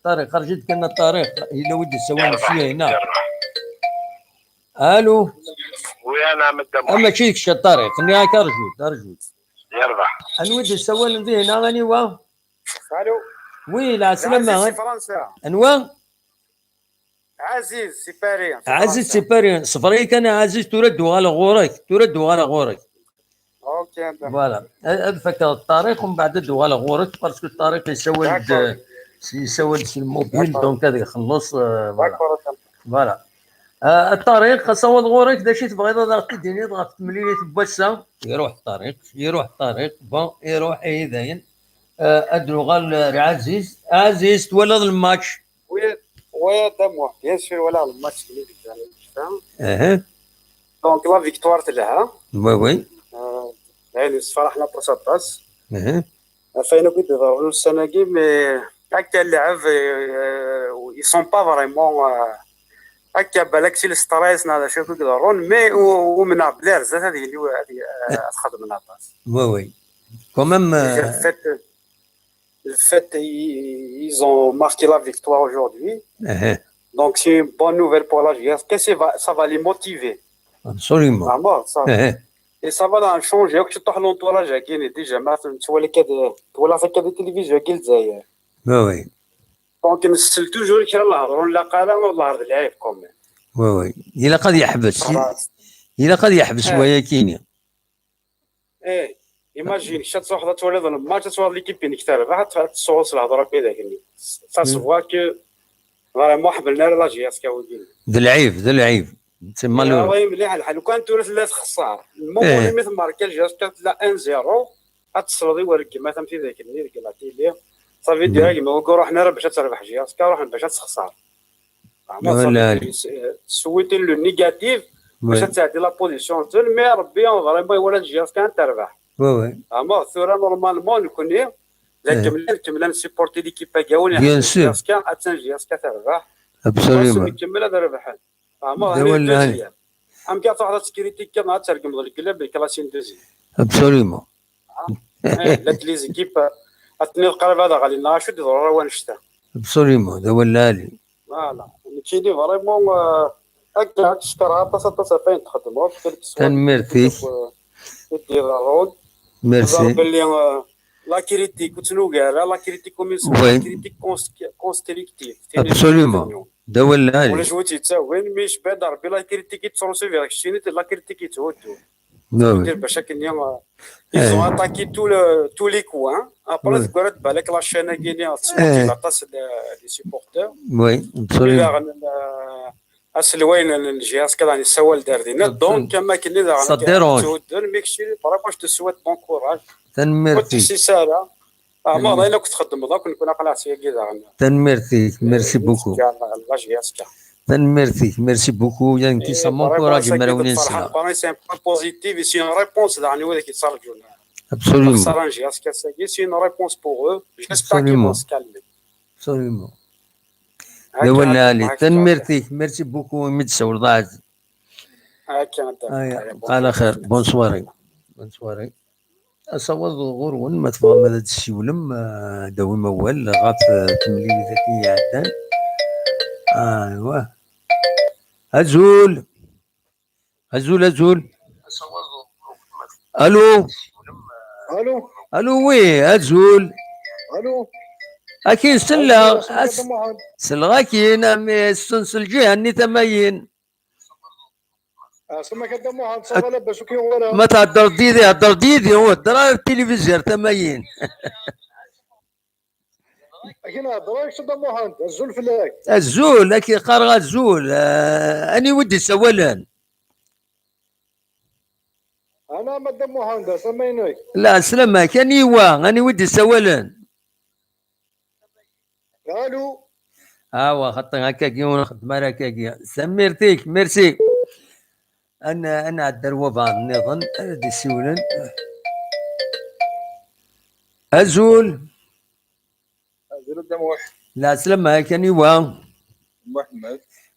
طارق خرجت كنا طارق الى ودي سوينا يربح شويه هنا. يربح. الو. ويانا من اما الدموع. شيك طارق خليني هاك ارجوك. يربح. انا ودي سوينا ذي هنا غني وا. الو. وي لا عزيز سلامة. سي فرنسا. انوا عزيز سي باريس. عزيز سيباريون صفري كان عزيز ترد على غورك. اوكي فوالا فكر الطريق ومن بعد دو على غورك باسكو الطريق يسول الموبيل دونك هذا يخلص. فوالا الطريق صوت غورك داشي تبغي ضغط ديني ضغط مليلي تبسا يروح الطريق بون يروح داين ادرو غال عزيز تولد الماتش. وي دموع بيان سور ولا الماتش اللي اها دونك لا فيكتوار تاعها وي يعني فرحنا بروساتاس. اها فاينو كنت ضروري السنه كي مي هكا اللعب يسون با فريمون هكا بالك شي الستريس هذا شوف يقدرون مي ومن بلير زاد هذه تخدم منها باس. وي كومام le fait ils ont marqué la victoire aujourd'hui. Donc c'est une bonne nouvelle pour la JS. Qu'est-ce que ça va les motiver. Absolument. Vraiment, ça. Et ça va changer. Que tu as l'entourage qui est déjà maintenant tu vois les cas de télévision qui le disait. Oui. Donc c'est toujours qu'il y a on la قال والله هذا العيب كوم. وي إلا قد يحبس شويه كينيا. ايه ايماجين شات واحده تولد الماتش تولد ليكيب كثر راح تصوص الهضره كذا كني ça se voit que vraiment حبلنا لا جي اس كاودين ذا العيب تما والله مليح الحال لو كان تورث لا خساره المهم مثل ماركا جي اس كانت لا 1-0 تصرضي ورك مثلا في ذاك اللي قلتي لي صافي ديريكت ما روحنا باش تربح جي اس روح باش تخسر سويتي لو نيجاتيف باش تعدي لا بوزيسيون مي ربي فريمون ولات جي اس كان تربح. اما ثورة نورمالمون نكوني كملنا نسيبورتي ليكيب كاوني بيان سور كان اتسانجي اسكا تربح ابسوليومون كمل هذا ربح. اما هذه ام كاع واحد سكريتي كما ترقم ذا الكلاب كلاسين دوزي ابسوليومون لا ليزيكيب اتني القرب هذا غادي ناشد ضروري ونشتا ابسوليومون هذا هو اللي فوالا كاينين فريمون هكا تشكرها بلاصه فين تخدموا تنميرتي دير الرود ميرسي باللي لا كريتيك وتنوغارا لا كريتيك لا كريتيك كونستريكتيف ابسوليومون هذا هو اللي ولا جوتي تاوين مش بعد ربي لا كريتيك تروسي فيك الشينيت لا كريتيك تهودو دير باش كنيا ils ont attaqué tous les coins après تقرات بالك لا شانا كينيا تصوتي لاطاس لي سيبورتور وي ابسوليومون اسلوين الجهاز كذا يعني سوال داردينا دونك كما كنا صديرون ميكشي فريمون جو سويت بون كوراج تنميرتي سي سالا ما انا كنت خدم دونك نكون قلعتي كذا تنميرتي ميرسي بوكو لا جهاز تنميرتي ميرسي بوكو يعني كي سامون كوراج مراونين سلا فريمون سي ان بوزيتيف سي ان ريبونس يعني ولا كيتصرفوا ابسوليومون صار جهاز كاساكي سي ان ريبونس بور او جيسبر كي فون سكالمي ابسوليومون تنميرتي ميرسي بوكو متسول ضاعت على خير بونسواري أصوات غور ما تفهم هذا الشيء ولم داوي موال غاف تملي ذاتي عدان ايوا هزول الو وي هزول اكين سلا كاين امي السنسل جهني تماين سما كدمو هاد صافا لاباس كي ولا ما تهضر ديدي هو الدرا التلفزيون تماين اكين هضر كدمو هاد الزول فلاك الزول اكي قارغ الزول اني ودي سوالان انا ما دمو هاد سمينك لا سلامك اني ودي سوالان الو خط هكاك ونخدم هكاك سميرتيك ميرسي انا الدروه فان نظن هذه سولن ازول دموح لا سلامة كان يوا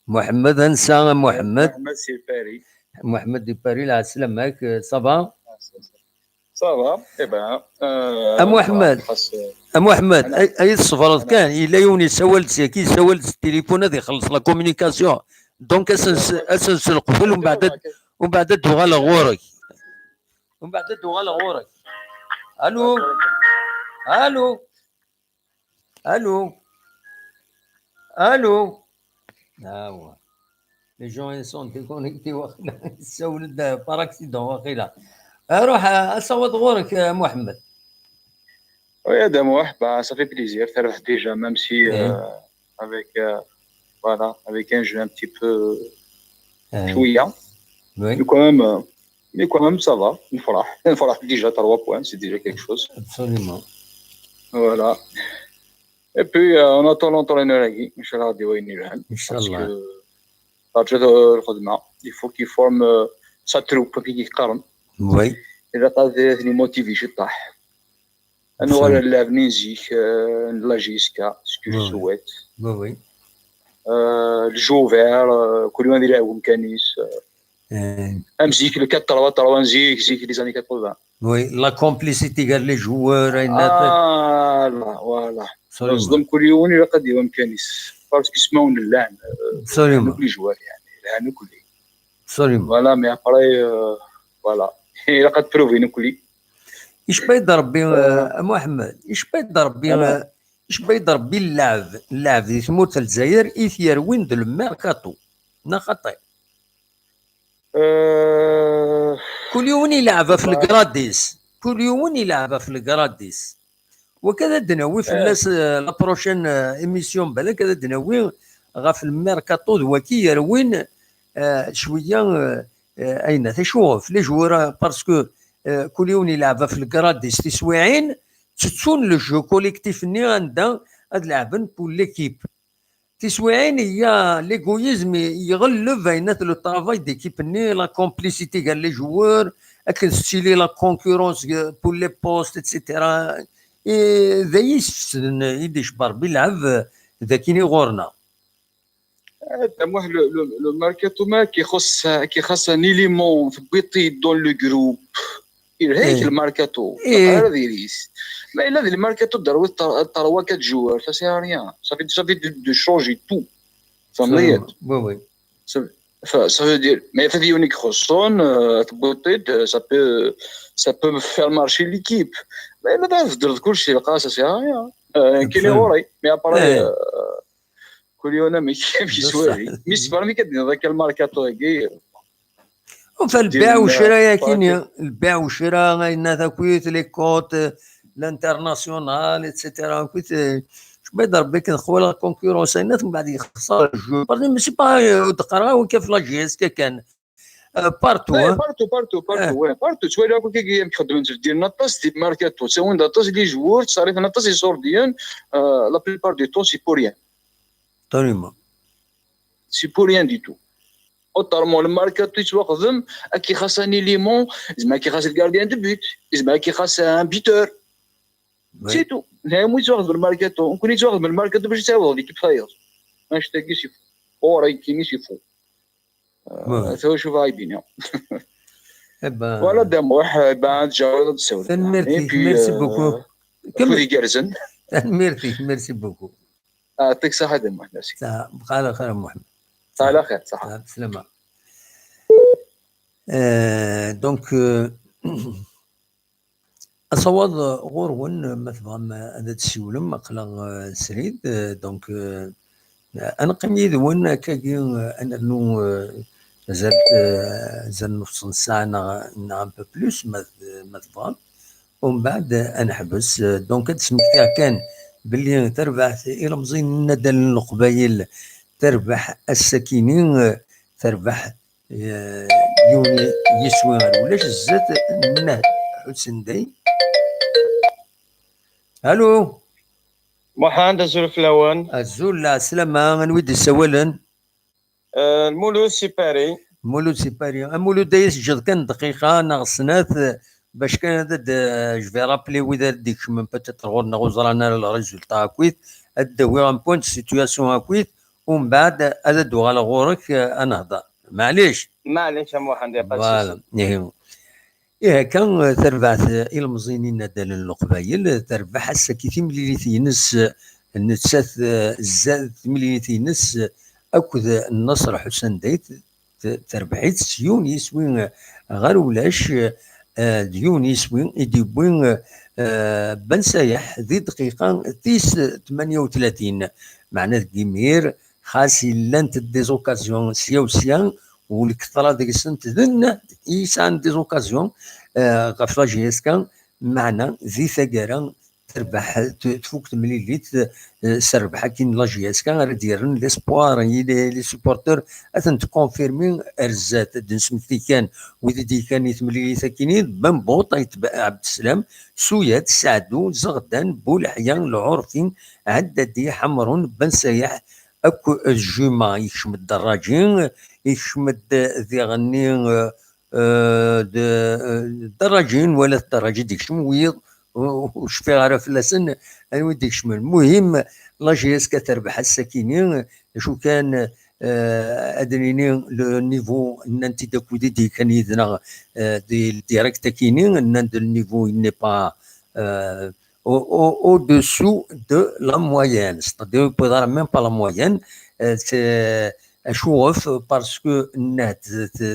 محمد انسان محمد سي باري محمد دي باري لا سلامك صافا صافا اي بان محمد محمد اي الصفرات كان الا يوني سوالت كي سوالت التليفون هذا يخلص لا كومونيكاسيون دونك اساس القبل ومن بعد دوغا لغورك الو الو الو الو هو لي جون سون ديكونيكتي واخا سولت باراكسيدون واخيلا روح اصوت غورك محمد. Oui, Adamo, bah, ça fait plaisir de faire déjà, même si avec, voilà, avec un jeu un petit peu chouïa. Oui. Mais quand même, ça va. Il faudra déjà 3 points, c'est déjà quelque chose. Absolument. Voilà. Et puis, on attend l'entraîneur Agui, Inch'Allah, parce que il faut qu'il forme sa troupe qui يقارن. Oui. إذا قادر يموتيفي يطيح. أنا ولا لاعبني نزيك لاجيسكا سكو سويت. Oui. الجوفير كل يوم يلعبوا مكانيس. امزيك لو 4-3 نزيك لي زاني 80. وي لا كومبليسيتي قال لي جوار فوالا نصدم كل يوم الا قد يوم كانيس باسكو يسمعون اللعن كل جوار يعني لعن كل فوالا مي ابري فوالا الا قد بروفي كل ايش بيد ربي محمد ايش بيد ربي اللاعب اللي تموت الجزائر ايثير وين دو الميركاتو نا خطي كل يوم يلعب في الجراديس وكذا دناوي في الناس لا بروشين ايميسيون بالك كذا دناوي غا في الميركاتو دواكي يروين شويه اين تشوف لي جوار باسكو كل يوم يلعب في الجراديس تسويعين تتسون لو جو كوليكتيف ني عندها هاد لعبن بور ليكيب تسويعين هي ليغويزم يغلب بينات لو طرافاي ديكيب ني لا كومبليسيتي قال لي جوار اكن ستيلي لا كونكورونس بور لي بوست اتسيتيرا ذايس يديش بربي يلعب ذاكيني غورنا لو ماركاتو ما كيخص ان ايليمون ثبيطي دون لو جروب هيك الماركاتو هذا يريس ما الا هذا الماركاتو داروا 3 جوار سا ريان صافي دو شونجي تو فهمتي وي ça veut dire mais في يونيك خصون ثبيطي ça peut faire marcher l'équipe ما الا تفضل كلشي القاصه سا ريان كاين وري مي اباري كل يوم ما كيسوي مي كدير ذاك الماركاتو هكي فالبيع والشراء كاين البيع والشراء غاينا تاكويت لي كوت الانترناسيونال اتسيتيرا كويت شبيد ربي كنخوا لا كونكورونس من بعد يخسر الجو ماشي با تقراو كيف لا جي اس كان بارتو بارتو تولي هاكا كي يخدموا ديال نطاس ديال ماركاتو ساوين نطاس لي جوور تصاريف نطاس يصور ديال لا بليبار دو طون سي بور ريان تونيما سي بور ريان دي تو اوتارمون الماركاتو يتوقدم كي خاص ان ليمون زعما كي خاص الكارديان دو بوت زعما كي خاص ان بيتور سي تو هاي مو يتوقد بالماركاتو نكون يتوقد بالماركاتو باش يتعوض ليكيب فاير ماش تاكي سي اوري كيمي سي فو تو شوف هاي بينا ولا دم واحد بعد جاوب تسول ميرسي بوكو كمل جارزن ميرسي بوكو يعطيك صحة دم ناسي بقى على خير محمد على خير صح بسلامة دونك أصوات غورون مثلا هذا السيولم أقلا سريد دونك أنا قميد وين كاكي أنه زال نص ساعة نعم بلوس مثلا ومن بعد أنحبس دونك هاد سمكتها كان باللي تربح إلى مزين ندى القبايل تربح السكينين تربح يوني يسوي ولاش الزات منه حسن داي الو محمد الزول فلاوان الزول لا سلامة نويد السوالن المولود سيباري المولود دايس جد كان دقيقة نغسنات باش كان هذا جو في رابلي وإذا ديك من باتيتر غورنا غوزرانا الريزولتا كويت ادوي ان بوينت سيتوياسيون كويت ومن بعد هذا دو على غورك نهضر معليش يا محمد يا إيه كان تربح المزينين دال القبايل تربح السكيتي مليليت ينس نتسات الزاد مليليت ينس أكد النصر حسن دايت تربحيت سيون يسوين غير ولاش ديون يسوين يديبوين بن سايح ذي دقيقة تيس 38 معناه كيمير خاص لانت ديزوكازيون سيا وسيا والكثرة ديك السنت ذن يسان ديزوكازيون غف لاجيسكا معنا ذي ثقارا تربح تفوق مليليت سربح كين لاجيسكا غير ديرن ليسبوار لي سوبورتور اثن تكونفيرمي ارزات دنسمتي كان وذي كان يتملي ساكنين بنبوط عبد السلام سويات سعدو زغدان بولحيان العرفين عددي حمرون بن سايح اكو الجمعة يشمد الدراجين يشمد ذي غني الدراجين ولا الدراجة ديك شمويض وش في عرف لسن انا وديك شمال المهم لاجيس كتربح الساكنين شو كان ادريني لو نيفو نانتي داكودي دي كان يدنا دي ديريكت كينين ناند النيفو ني با au-dessous de la moyenne, c'est-à-dire peut-être même pas la moyenne, اشوف باسكو انها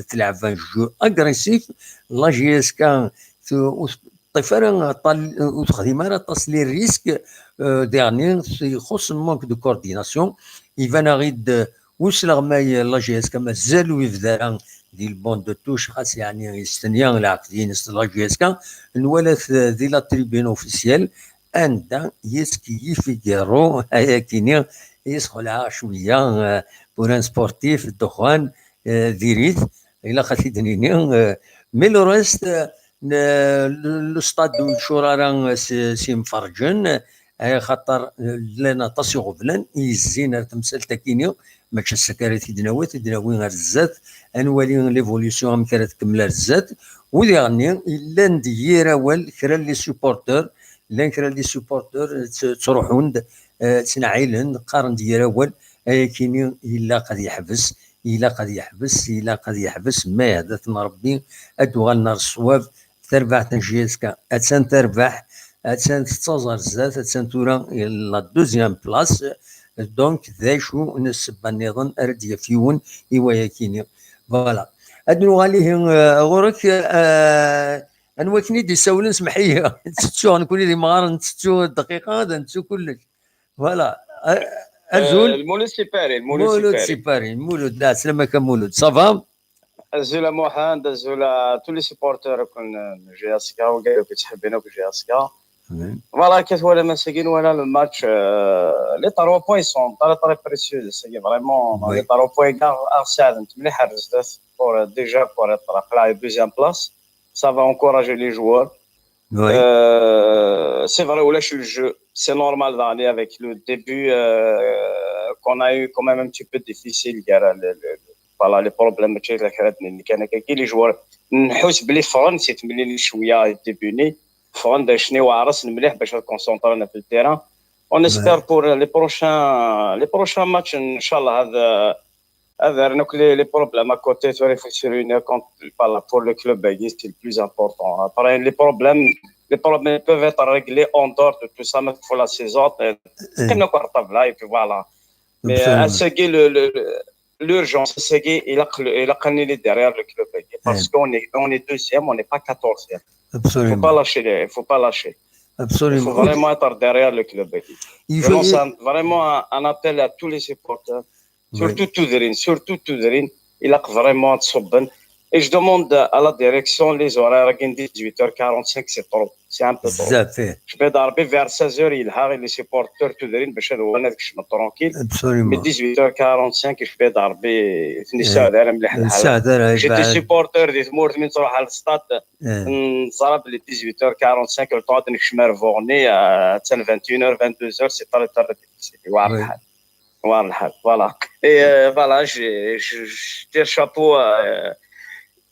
تلعب في جو اغريسيف لا جي اس كان الطفره وتخدم على تصلي الريسك ديرني يخص المونك دو كورديناسيون يفان غيد وسلغ ماي لا جي اس كان مازالو يفدارا ديال البون دو توش خاص يعني يستنيان العقدين لا جي اس كان نولات دي لا تريبين اوفيسيال عندها يسكي فيغارو هيا كيني يسخلها شويه بوران سبورتيف الدخان ديريت الى خاطي دنيني مي لو ريست لو ستاد شورارا سي مفرجن خاطر لنا طاسي غبلان يزين تمثال تاكيني ماكش السكرات يدناوات يدناوين غير الزات انوالي ليفوليسيون مكرا تكمل الزات ودي غني الا ندير اول كرا لي سوبورتور لان كرا لي سوبورتور تروحون تنعيلن قارن ديال اول كيني الا قد يحبس الا قد يحبس ما هذا نربي ادو غنار الصواب تربح تنجيسكا اتسان تربح اتسان تتزر الزات اتسان تورا لا دوزيام بلاص دونك ذا شو نسبة النظام ارديا فيون ايوايا كيني فوالا ادنو عليه غورك انواكني دي ساولن سمحيه تشو نكوني دي مغار تشو دقيقه هذا نتشو كلش فوالا ازول المولود سيباري مولود لا سلامك مولود صافا ازول محمد ازول تولي سيبورتور كون جي اس كا وقالوا كتحبينا جي اس كا فوالا كيف ولا مساكين ولا الماتش لي 3 بوين سون طري بريسيوز سي فريمون لي 3 بوين كاع ساعدت مليح الرزدات بور ديجا بور طلع دوزيام بلاص ça va encourager les joueurs. Oui. C'est vrai, le jeu, c'est normal d'aller avec le début qu'on a eu quand même un petit peu difficile. Voilà, les problèmes que les joueurs نحوس بلي فرن سيت ملي شويه ديبوني فرن داشني وعرس مليح باش نكونسونطرينا في التيران. On espère pour les prochains matchs ان شاء الله هذا les problèmes à côté tu vas faire une pour le club c'est le plus important. Après les problèmes peuvent être réglés en dehors de tout ça mais pour la saison c'est encore là et puis voilà. Mais c'est l'urgence c'est qu'il a connu derrière le club parce qu'on est deuxième, on n'est pas 14e. Absolument. Il faut pas lâcher. Absolument. Il faut vraiment être derrière le club. Je lance vraiment un appel à tous les supporters. Surtout Toudrine, il a vraiment تصبن. Et je demande à la direction les horaires à 18h45 c'est trop, c'est un peu trop. Je vais d'arriver vers 16h il a les supporters Toudrine باش هذا هناك شنو tranquille. Absolument. Mais 18h45 je vais d'arriver في الساعة دايرة مليح الحال. J'étais supporter دي تمور من تروح على الستاد نصرب لي 18h45 الطاط نكشمر فورني حتى 21h 22h c'est pas le temps de واعر الحال. واعر الحال فوالا. Et voilà je tire chapeau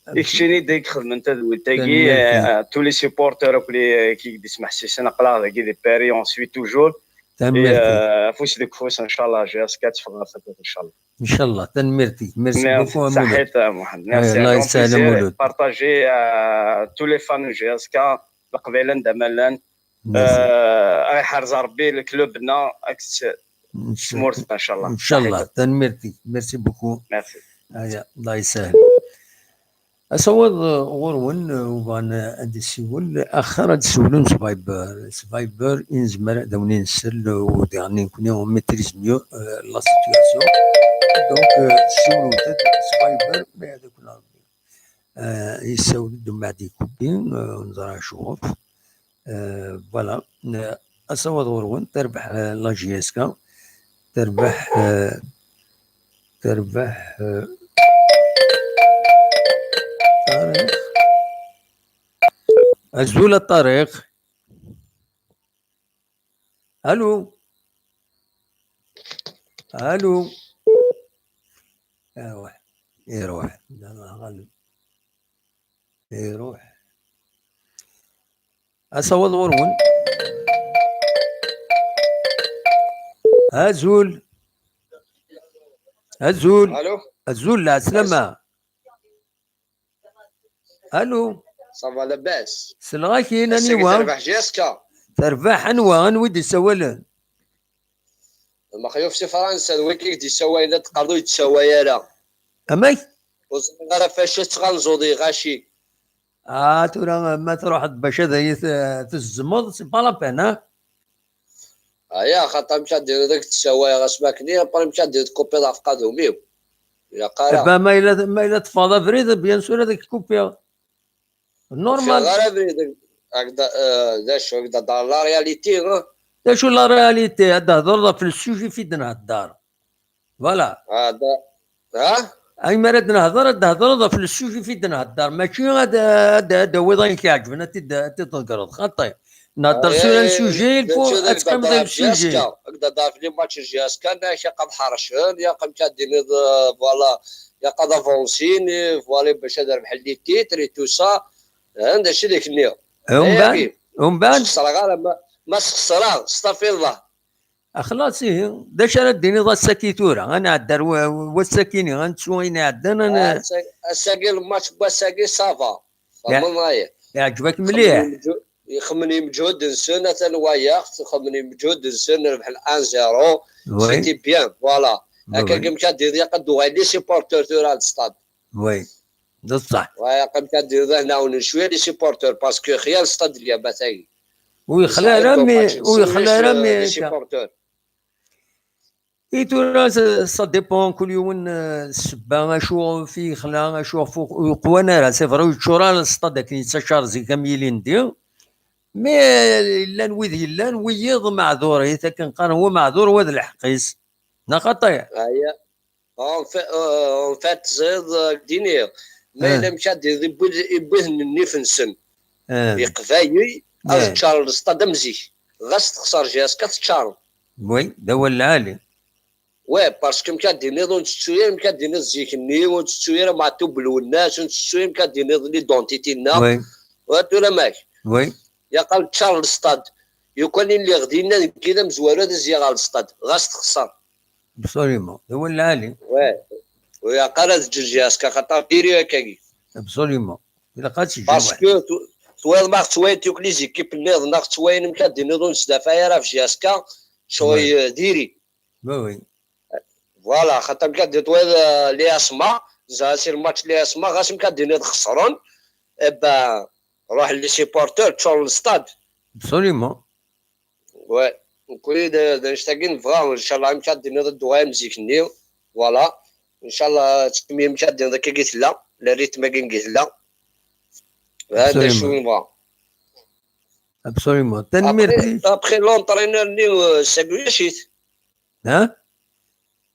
اكشيني ديك خدمت تاكي tous les supporters qui disent محسسنا قلا كي دي باري on suit toujours تنميرتي فوس ديك فوس ان شاء الله جي اس 4 تفرغ ان شاء الله. ان شاء الله تنميرتي ميرسي بوكو مولود صحيت محمد ميرسي الله يسهل مولود بارطاجي تو لي فان جي اس كا قبيلا دمالا حرز ربي الكلوبنا سمورت ان شاء الله ان شاء الله تنميرتي ميرسي بوكو ميرسي الله يسهل أصوات غورون وبان عندي سيول آخر هاد سولون سفايبر إن زمر دوني نسل وديعني نكون يوم ميتريز ميو لا سيتواسيون دونك سولو تد سفايبر ما هذا كل ربي يساول دو معدي كوبين نزرع شوف فوالا أصوات غورون تربح لا جي اس كا تربح طارق الزول الطريق الو يروح أصوات غرون الزول لا سلامة الو صافا لاباس سلغاكي انني وان تربح جيسكا تربح انوا نودي سوالن المخيوف سي فرنسا الويكيك دي سواينا تقدروا يتسوايا لا اماي وصغيرة فاش تغنزودي غاشي ترى ما تروح باش هذا تزمض سي با لا بين يا خاطر مشى دير داك التسوايا غاسماكني ابري مشى دير كوبي دافقادو ميو يا قارا ما الا تفاضى فريد بيان سور هذاك كوبي نورمال غير بريد هكذا شو هكذا دار لا رياليتي شو لا رياليتي هذا هضر في السوجي في دنا الدار فوالا هذا اي مرات نهضر هضر في السوجي في دنا الدار ماشي هذا وضعي كيعجبنا تذكر خطي نهضر سور السوجي الفو اتكلم ذا السوجي هكذا دار في ماتش جياس كان يا قد حرشن يا قد مشادين فوالا يا قد افونسين فوالا باش هذا ربح لي تيتر تو سا هذا الشيء اللي كنيا ومن بعد ما سخسرا استغفر الله خلاصي داش انا ديني ضا السكيتوره انا عدار والسكيني غنتسويني عدنا انا الساكي الماتش باساكي صافا فهمنا يعجبك مليح يخمني مجهود نسون تنوايا يخمني مجهود نسون نربح الان 0 سيتي بيان فوالا هكا كيمشى دير قدو غير لي سيبورتور تاع الستاد وي بصح وقد كدير هنا ونشويه لي سيبورتور باسكو خيال الستاد اللي باتاي ويخلى رامي سيبورتور تورا سا ديبون كل يوم السبا شو في خلا شو فوق قوانا راه سي فري تشورا الستاد كي تشارزي كاميلين ديال مي لا نويذ لا نويض معذور اذا كان قال هو معذور وهذا الحقيس نقطع هيا اون فات زيد دينير ما الا مشى يبهن النفنسن يقفاي تشارل الستاد مزيك غاس تخسر جاس كتشارل وي دا هو العالي وي باسكو مكادي نيضون تسوير مكادي نيض زيكني وتسوير مع توبلو الناس وتسوير مكادي نيض لي دونتيتينا وي واتو لا ماك وي يا قال تشارل الستاد يكون اللي غدينا كذا مزواره دزيا غال الستاد غاس تخسر ابسوليمون دا هو العالي ويا قال جاس كخطا ديري هكاكي ابسوليمون الا قالتي باسكو تويل ماغ توين تيوك لي زيكيب نيض ناغ توين مكادي نيضون سدافايا راه في جاسكا شوي ديري وي فوالا خاطر مكادي تويل لي اسما زاسي الماتش لي اسما غاس مكادي نيض خسرون ابا روح لي سيبورتور تشون الستاد ابسوليمون وي نقول نشتاقين فغا ان شاء الله مكادي نيض الدوام زيكني فوالا ان شاء الله تكمل مكادي نيض كي قلت لا الريتم كي قلت لا هذا شو نبغى ابسوليمون تنميرتي ابخي لونطرينور نيو ساكو شيت ها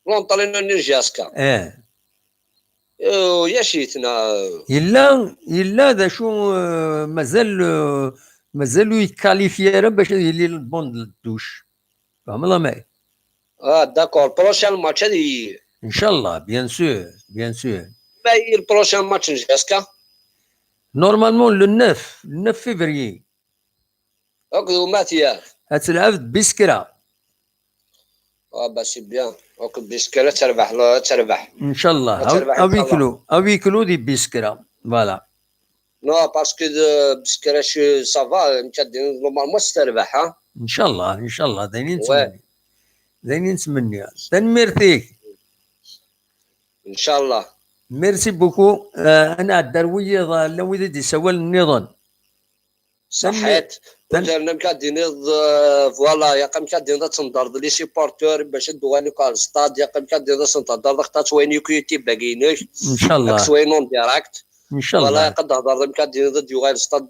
لونطرينور نيو جاسكا يا شيتنا الا ذا شو مازالو يكاليفيا باش يلي البوند للدوش فهم الله معي داكور بروشان ماتش هذه ان شاء الله بيان سور باهي البروشان ماتش جاسكا نورمالمون لو 9 فيفري هكذا ماتيا هتلعب بسكرة با سي بيان دونك بيسكرا تربح، لا تربح ان شاء الله تربح إن شاء الله. اوي كيلو دي بيسكرا فوالا. نو باسكو بيسكرا شو سافا متدين نورمالمون تربح ها. ان شاء الله ان شاء الله داينين واه. نتمنى داينين نتمنى. تنميرتيك ان شاء الله. ميرسي بوكو. انا الدرويه لو دي سوال النظام صحيت درنا مكادين فوالا يا قام مكادين تنضرد لي سيبورتور باش ندواني على الستاد يا قام مكادين تنضرد خطات وين يكويتي باقيناش ان شاء الله سوينون ديراكت ان شاء فوالا الله قد هضر مكادين ضد يوغال الستاد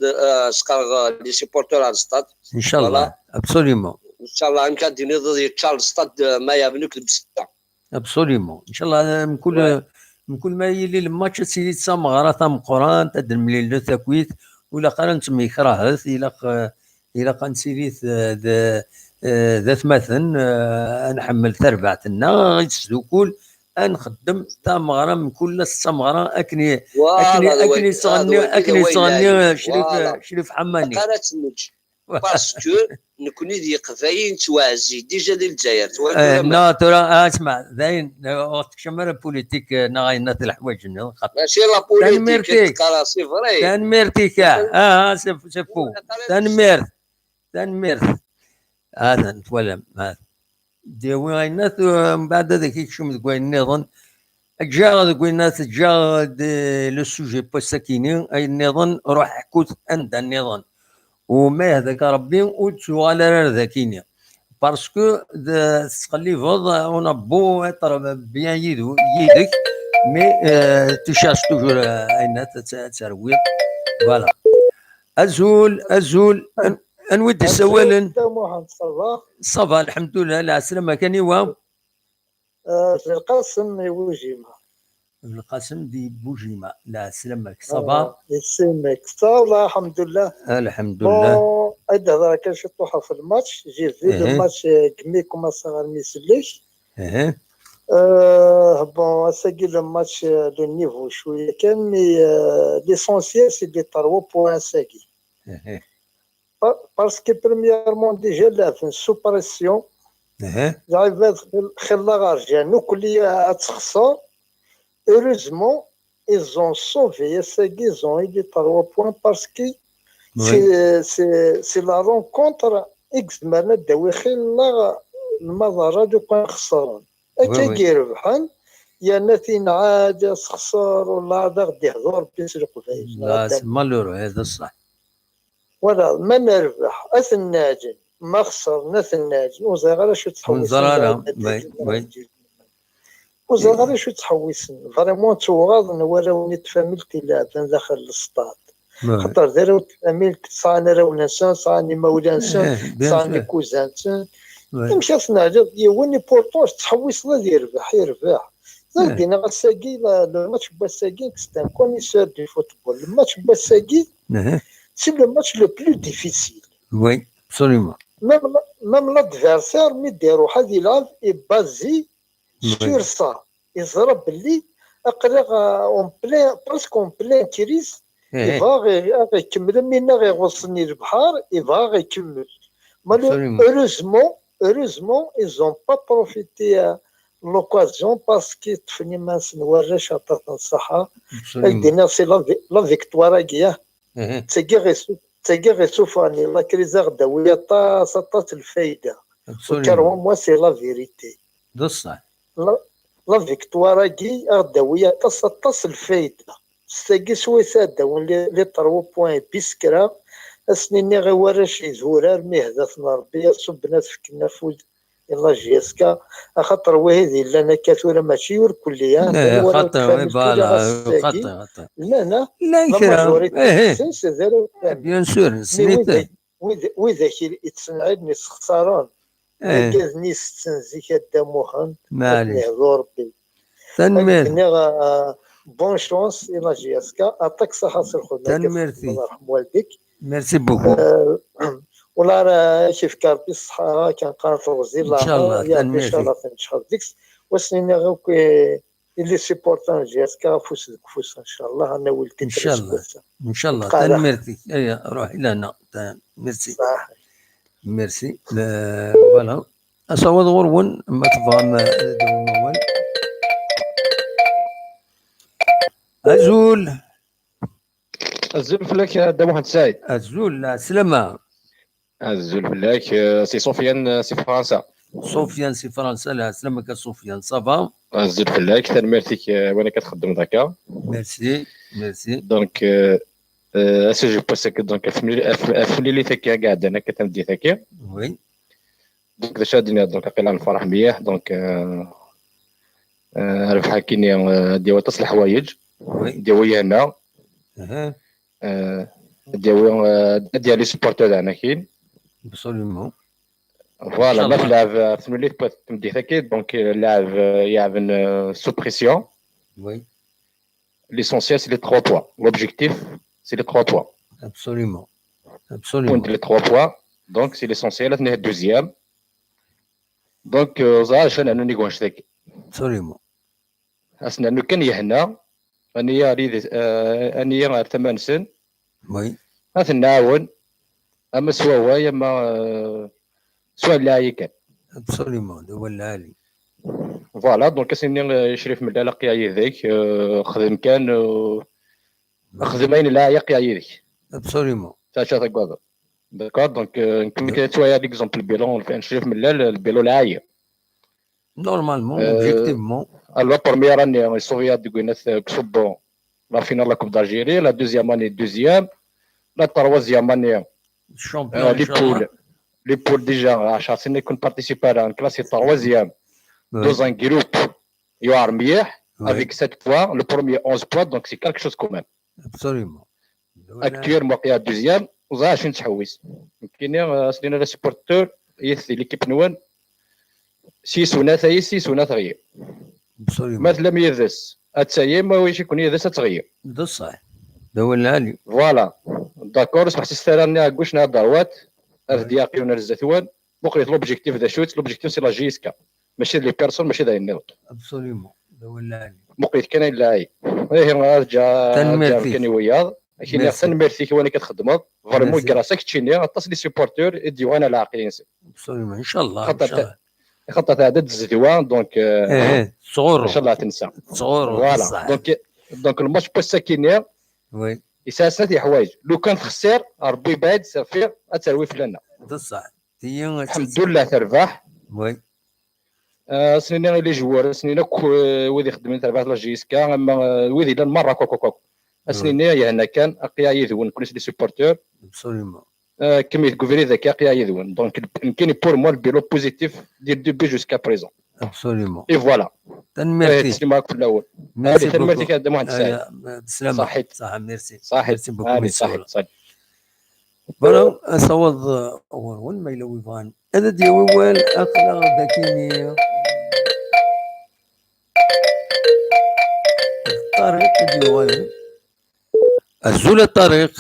سكار لي سيبورتور على الستاد ان شاء الله ابسوليمون ان شاء الله مكادين ضد يتشال الستاد ما يابنوك البسته ابسوليمون ان شاء الله. من كل ما يلي الماتش سيدي تسامغرا تام قران تدر مليل تاكويت ولا قران تمي كراهت الى قان سيريت ذات مثلا نحمل تربعتنا غيتسدوكول نخدم تامغرا من كل السمغرا اكني صغني شريف حماني قرات تنج باسكو نكوني ذي قفاين توازي ديجا ديال الجزائر لا ترى اسمع زين وقت شمر بوليتيك نغاينا الحوايج ماشي لا بوليتيك كراسي فري تنميرتيك سفو تنميرت هذا نتولم هذا ديوي غاينات من بعد هذاك يكشم ذوك النظام جا ذوك الناس جا لو سوجي بوساكيني اي النظام روح حكوت عند النظام وما هذاك ربي وتسوال ذاكيني باسكو تخلي فوض اون بو اتر بيان يدك مي تشاش توجور اين تروي فوالا. ازول انودي سوالن صافا الحمد لله على السلامه. كان يوام القاسم وجيمه القاسم دي بوجيمه لا سلامك صافا يسلمك صافا الحمد لله الحمد لله. هذا كان شي طوحه في الماتش جي في الماتش كميكم صغار ميسليش بون ساقي الماتش لو نيفو شويه كان مي ليسونسيال سي دي 3 بوان ساقي باسكو بريميرمون ديجا لعب في السوبريسيون لعيبات خلا غارجان وكل تخسر heureusement ils ont sauvé ils ont eu les 3 points parce que c'est la rencontre اكزمرنا الدواخل المظاهرة دو كان خسران اكا يربحان يا ناتين عاد خسر ولا هذا غادي يحضر بيسرق فايز لا مالورو هذا صح ولا ما نربح اثناجن ما خسر ناثناجن وزغير شو تحوس وزغير شو تحوس فريمون توغاض نوراوني تفاملتي لعبان داخل السطاد خاطر دارو تفاملت صاني راو نسان صاني مولانسان صاني كوزانسان مشى تنعجب يوني بورطوش تحوس لا يربح زادينا غساكي الماتش باساكي كستان كونيسور دو فوتبول الماتش باساكي سي لو ماتش لو بلو ديفيسيل وي ابسوليومون ميم لادفيرسير مي ديرو حد يلعب يبازي سور سا يزرب بلي اقرا اون بلان برسك اون بلان كريس يبغى يكمل منا غيغوصني البحر يبغى يكمل heureusement ils ont pas profité l'occasion parce que تفني ما نورش عطاتنا الصحة دينا سي لا فيكتوار كيا تاكي غير سوفاني لا كريزا غداوية طاس الفايدة كارون موا سي لا فيريتي بصح لا فيكتوار كي غداوية طاس الفايدة تاكي سويسا داون لي 3 بوين بيسكرا اسنيني غير ورش يزورار مي هدفنا ربي صبنا فكنا فود يلا جيسكا خاطر وهذه لنا كثيرا ماشي ور كليا خاطر فوالا خاطر لا يكرا بيان سور سنيت وإذا يتسنعدني خسران كاذني ستنزيك الدموخن معليش ربي تنمير بون شونس الى جيسكا عطاك صحة سي خويا تنميرتي الله يرحم والديك ميرسي بوكو ولا راه شي فكر بالصحة كان قارت الوزير ان شاء الله ان شاء الله تنشهر ديكس وسنين غوك اللي سيبورتان جيسكا فوس فوس ان شاء الله انا ولدي ان شاء الله ان شاء الله تنميرتي اي روحي لنا ميرسي ميرسي فوالا أصوات غرون ما تفهم دوما أزول الزول فلاك دا محمد سعيد. أزول سلامة. الزول فلاك سي سفيان سي فرنسا. سفيان سي فرنسا. لا سلامك سفيان صافا. الزول فلاك تنمرتيك وانا كتخدم ذاكا. ميرسي ميرسي. دونك اسو جو بوسك دونك افني لي ثاكيا قاعد انا كتمدي ثاكيا. وي. دونك دا شادينا دونك قيلا الفرح مليح دونك ربحا كيني ديال تصلح حوايج. وي. ديال هنا. ديال لي سبورتور انا كاين. ابسوليومون. فوالا باش لاعب تملي تمدي ثاكي دونك لاعب يلعب سو بريسيون. وي. L'essentiel, c'est les 3 points. L'objectif, c'est les 3 points. Absolument. Point Absolument. les 3 points. Donc, c'est l'essentiel. C'est le deuxième. Donc, ça, je vais nous dire. Absolument. أصلا كان يهنا أني أريد أني 8 سن. وي. هذا نعاون أما سوا هو أما سوا لا كان. Absolument. ده ولا علي. فوالا دونك سيني شريف من لا قياي ذيك خدم كان خدمين لا يقياي ذيك. Absolument. تاشا تقدر. داكور دونك كما كتوايا ليكزومبل البيلون فين شريف من البيلو العاية. Normalement, objectivement. La première année, on est sauvé du Gouinet la finale de la Coupe d'Algérie. La deuxième année, deuxième. La troisième année, Champion. les poules déjà, à chaque année qu'on participe à la classe, c'est troisième. Dans un groupe, il y a Armier avec 7 points. Le premier, 11 points. Donc, c'est quelque chose quand même. Absolument. Actuellement, il y a deuxième. Vous avez une chouisse. C'est le supporter. L'équipe Nouane. 6 وناث 6 وناث غير. Absolument. مثلا يدس اتسايا ما واش يكون يدس تغير. ده صح. ده ولا علي. فوالا داكور صبح تستراني كوشنا ضروات ارضياقي ونرزثوان بقيت لوبجيكتيف ذا شوت لوبجيكتيف سي لا جيسكا ماشي لي بيرسون ماشي ذا النض. Absolument. ده ولا علي. بقيت كان لا هي جا كان وياض كاين احسن ميرسي وانا كتخدم فريمون كراسك تشيني اتصل لي سيبورتور ديوانا العاقلين. Absolument. إن شاء الله. إن شاء الله. خطط عدد الزدوان دونك صغور. ان شاء الله تنسى. صغور. فوالا دونك الماتش بوساكينيا. وي. اساسا دي حوايج لو كان خسر ربي بعد سفير اتروي فلنا. ده صح. الحمد لله تربح. وي. سنين لي جوار سنين وذي خدمين تربح لا جيسكا اما وذي المره كوكو سنين يا هنا كان اقيا يذون كلش لي سوبورتور. Absolument. كما يقولي ذاك اقيا يذون دونك يمكن بور موا البيلو بوزيتيف ديال دوبي جوسكا بريزون. Absolument. اي فوالا. تنمرتي. تسلم معك في الاول. ميرسي بوكو. تنمرتي كذا محمد سعيد. بسلامة. صحيت. صح ميرسي. صحيت. ميرسي بوكو. صحيت. برا أصوات أول ما يلوي فان هذا ديوال أخلاق ذكيني الطريق ديوال الزول الطريق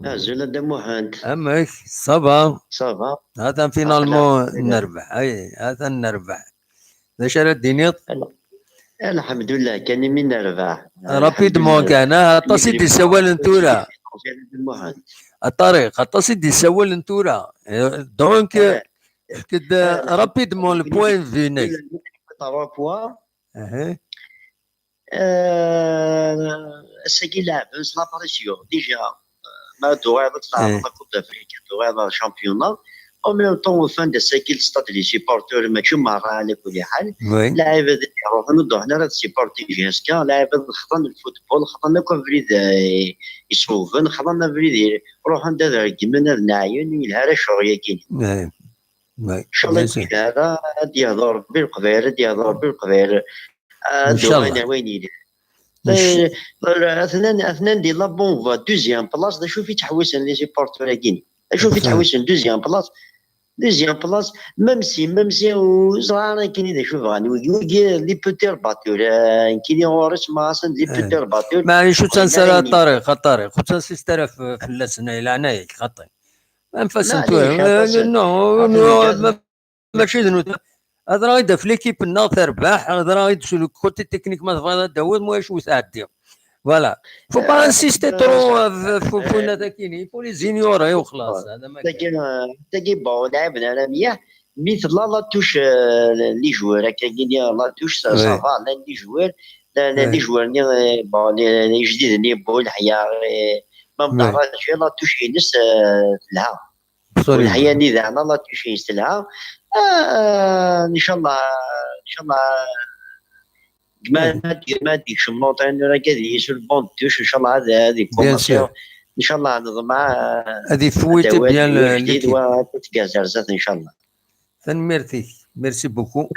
زول دموحانت أمك صبا صافا هذا فينالمون نربح أي هذا نربح ذا شرا الدنيا الحمد لله كان من نربح رابيدمون كان اتصل دي سوال انتورا الطريق اتصل دي سوال انتورا دونك كد رابيدمون البوين فيني 3 بوان ساكي لاعب لا بريسيون ديجا ما دوار تلعب لا كوب دافريكا دوار شامبيونات او ميم طون فان دو ساكي ستاد لي سيبورتور ماشي مره على كل حال لاعب يروح نوضو هنا راه سيبورتي جيسكا لاعب خطن الفوتبول خطنا كون فريد يسوفن خطنا فريد روح عند هذا كيما نعيون يلها شغل كاين شغل هذا يهضر بالقبائل يهضر بالقبائل ان شاء الله وين يدير اثنين دي لا بونفا دوزيام بلاص شوف في تحويس لي سيبورتور كاين شوف في تحويس دوزيام بلاص ميم سي وزرعنا كاين شوف غادي لي بوتير باتور كاين ورش ماسن لي بوتير باتور معليش شو تنسى الطريق وتنسى سترف في اللسنه الى عنايك خطي ما نفسنتو نو ماشي هذا راه يدير في ليكيب النار تربح هذا راه يدير لو كوتي تكنيك ما تفضل داود موش وسعدي فوالا فو با انسيستي ترو فو ناتا كاين فو لي زينيور وخلاص هذا ما كاين بون لعبنا انا مليح مثل لا توش لي جوار هكا لا توش صافا لا لي جوار لا لي جوار بون لي جديد اللي بو الحياه ما مدارش لا توش ينس لها والحياه اللي ذانا لا توش ينس لها ان شاء الله ان شاء الله ما ديك شنوط راه كذي سو البون توش ان شاء الله هذه فورماسيون ان شاء الله نضمع هذه فويتي بيان جديد وتكازرزات ان شاء الله. ميرسي بوكو.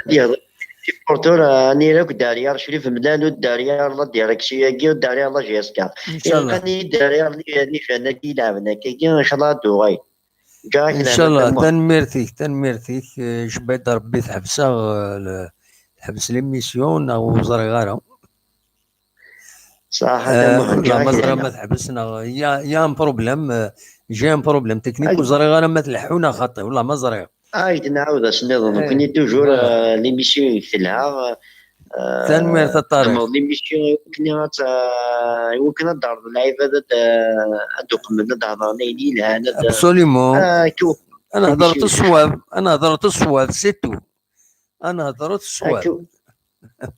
بورتور راني راك داريار شريف مدان داريار لا ديريكسيون كي داريار لا جيسكا ان شاء الله كاني داريار لي فانا كي لعبنا كي ان شاء الله دوغاي ان شاء الله. تنميرتيك جبيت ربي تحبسها تحبس ليميسيون او زرغاره صح. لا مزرعه ما تحبسنا يا بروبليم جي ان بروبليم تكنيك وزرغاره ما تلحونا خاطي والله مزرعه نعاود اش نظن كني توجور ليميسيون يكتلها تنمير الطريق ليميسيون يمكن دار العباده ادوق من الهضره ليلي لها ابسوليمون. انا هضرت الصواب سيتو انا هضرت الصواب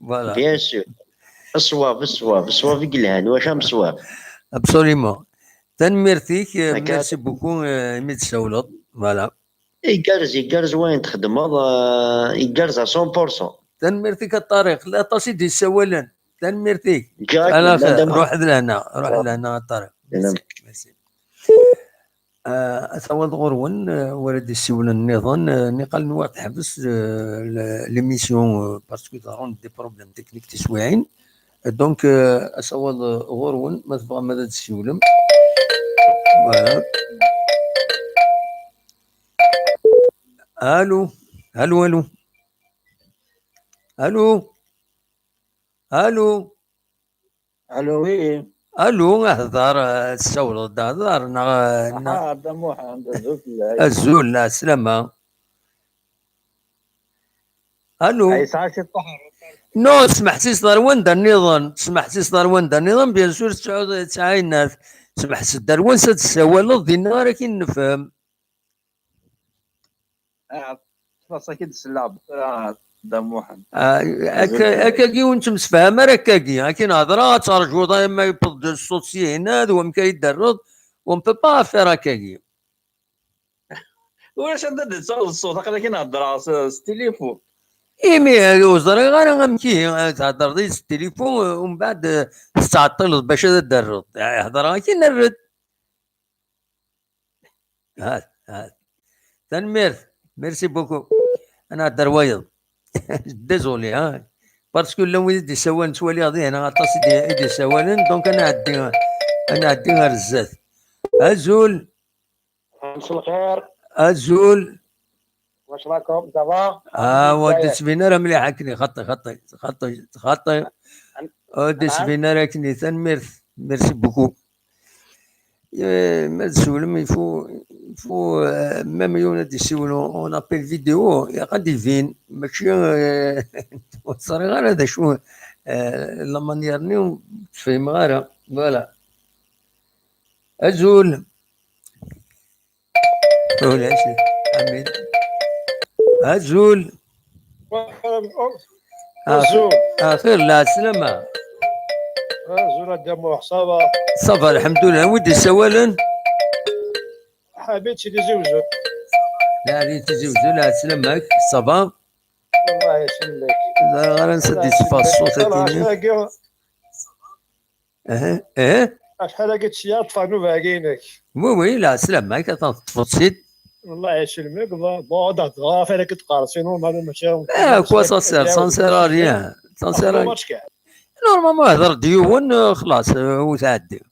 فوالا بيان سور الصواب يقلهان واش ام صواب ابسوليمون. تنميرتيك ميرسي بوكو مي تسولط فوالا يقرز وين تخدمض يقرز 100%. تنميرتيك الطريق لا تصيد السوالن تنميرتيك على خير. روح لهنا الطريق. ميرسي. أثوض غرون ولد السولن النظام نقل نوع تحبس ليميسيون باسكو دارون دي بروبليم تكنيك تسويعين دونك أثوض غرون ما تبغى ماذا تسولم فوالا. الو الو الو الو الو الو وي الو هضر السولط هضر الزول لا سلامة. الو نو سمحتي صدر وندا النظام سمحتي صدر وندا النظام بيان سور تسعين ناس سمح صدر ونسى تسولط دينا ولكن نفهم خلاص اكيد السلاب دموحا هكاكي وانت مسفهم هكاكي هاكي نهضرا ترجو دايما يبض الصوت سي هنا ومكا يدرض ومن با فير هكاكي واش ندير الصوت هكا كي نهضر التليفون ايمي وزري غير غمكي تهضر دي التليفون ومن بعد تستعطل باش تدرض هضر كي نرد هات تنمير ميرسي بوكو. انا هدر وايض ديزولي باسكو لو يدي سوان سوالي غادي هنا غطاس يدي سوالن دونك انا عدي غير الزات. ازول مساء الخير. ازول واش راكم دابا؟ ودي سفينه مليح هكني خطي ودي سفينه راكني تنمير ميرسي بوكو. ما تسولم يفو ميم يونا دي سولو اون ابيل فيديو قد يفين ماشي صار غير هذا شو لا مانيير تفهم غير فوالا. ازول ولا شي حميد ازول خير لا سلامة زول دموع صافا صافا الحمد لله. ودي سوالن حبيت شي زوجو لا ريت زوجو لا سلامك صافا الله يسلمك. لا غير نسدي صفا الصوت هكيني شحال قلت شي طفانو باقينك وي لا سلامك تفصيل الله يسلمك. بون دغا فين كتقار سينو مالو ماشي كوا سانسير ريان سانسير نورمالمون هضر ديون خلاص وتعدي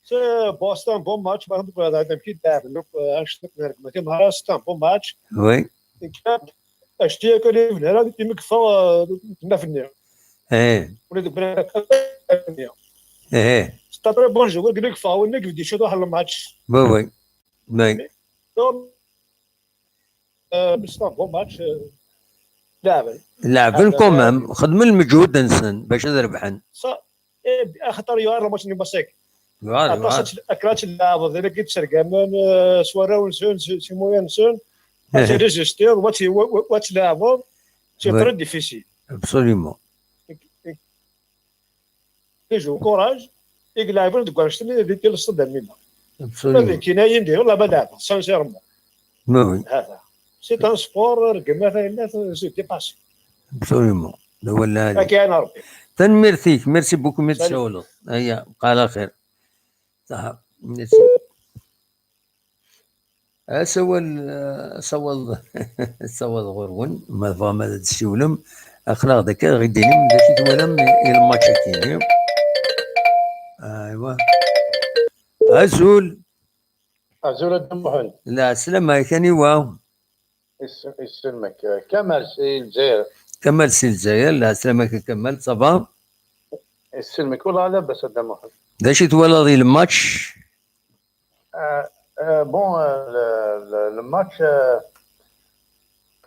سي بوستون بون ماتش ما نقول هذا كي دار لوك اشتك ما كان هاستان بون ماتش وي اشتي كلي لا كي مكفى كنا في النير وليد برا ستابري بون جو قلت لك فاول نك بدي شو واحد الماتش وي بوستون بون ماتش لاعبين كومام خدم المجهود انسان باش نربحن خاطر يوار ماتش نباسيك فوالا اكلاتش اللاعب ذلك يتسرق من سوارا ونسون سيمويا نسون résister, وتلاعبوا سي تري ديفيسيل. ابسوليومون. يجوا كوراج يلعبوا دكواشتني ديال الصدام منا. ابسوليومون. كناين نديروا لا بدافع سانسيرمون. وي. هذا سي ان سبور كما فاينا سي ديباسي. ابسوليومون. هو اللي كاين ربي. تنميرتيك ميرسي بوكو ميرسي ولد. هيا بقى على خير. صح ميرسي. سوال غرون ما فهم هذا الشولم اخلاق ذاك غيديني من داك تولم الماتش كاين. ايوا ازول الدمحل. لا سلامة كاني واو. يسلمك كمال سي الجزائر. كمال سي الجزائر. لا سلامك كمال صافا. يسلمك والله لاباس الدمحل. داش تولى ذي الماتش. بون الماتش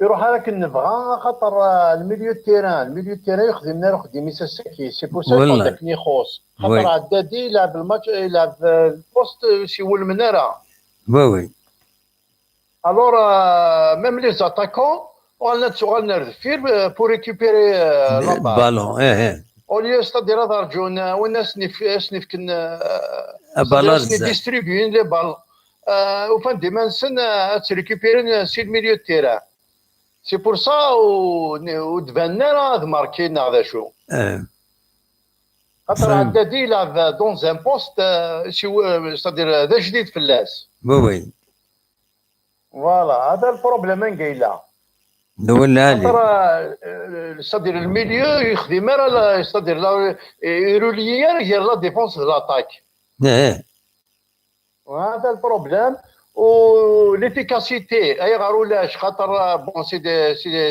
يروح هذاك نبغى خاطر الميليو تيران يخدم ساكي سي بور سا داكني خوص خاطر عدادي يلعب الماتش يلعب البوست سيول المناره. وي الور ميم لي زاتاكون وغالنا دفير بور ريكوبيري بالون. اوليو ستادير هذا رجونا والناس سنيف كن بالون ديستريبيون لي بال وفان ديما نسن تريكوبيرين سي الميليو تيران. سي بور سا ودفنا هذا ماركينا هذا شو خاطر عدادي يلعب دون زان بوست ستادير هذا جديد في اللاس. وي فوالا هذا البروبليم نقيلا ولا خاطر ستادير الميليو يخدم راه ستادير يروليير هي لا ديفونس لاتاك. وهذا البروبليم وليفيكاسيتي اي غارولاش خاطر بون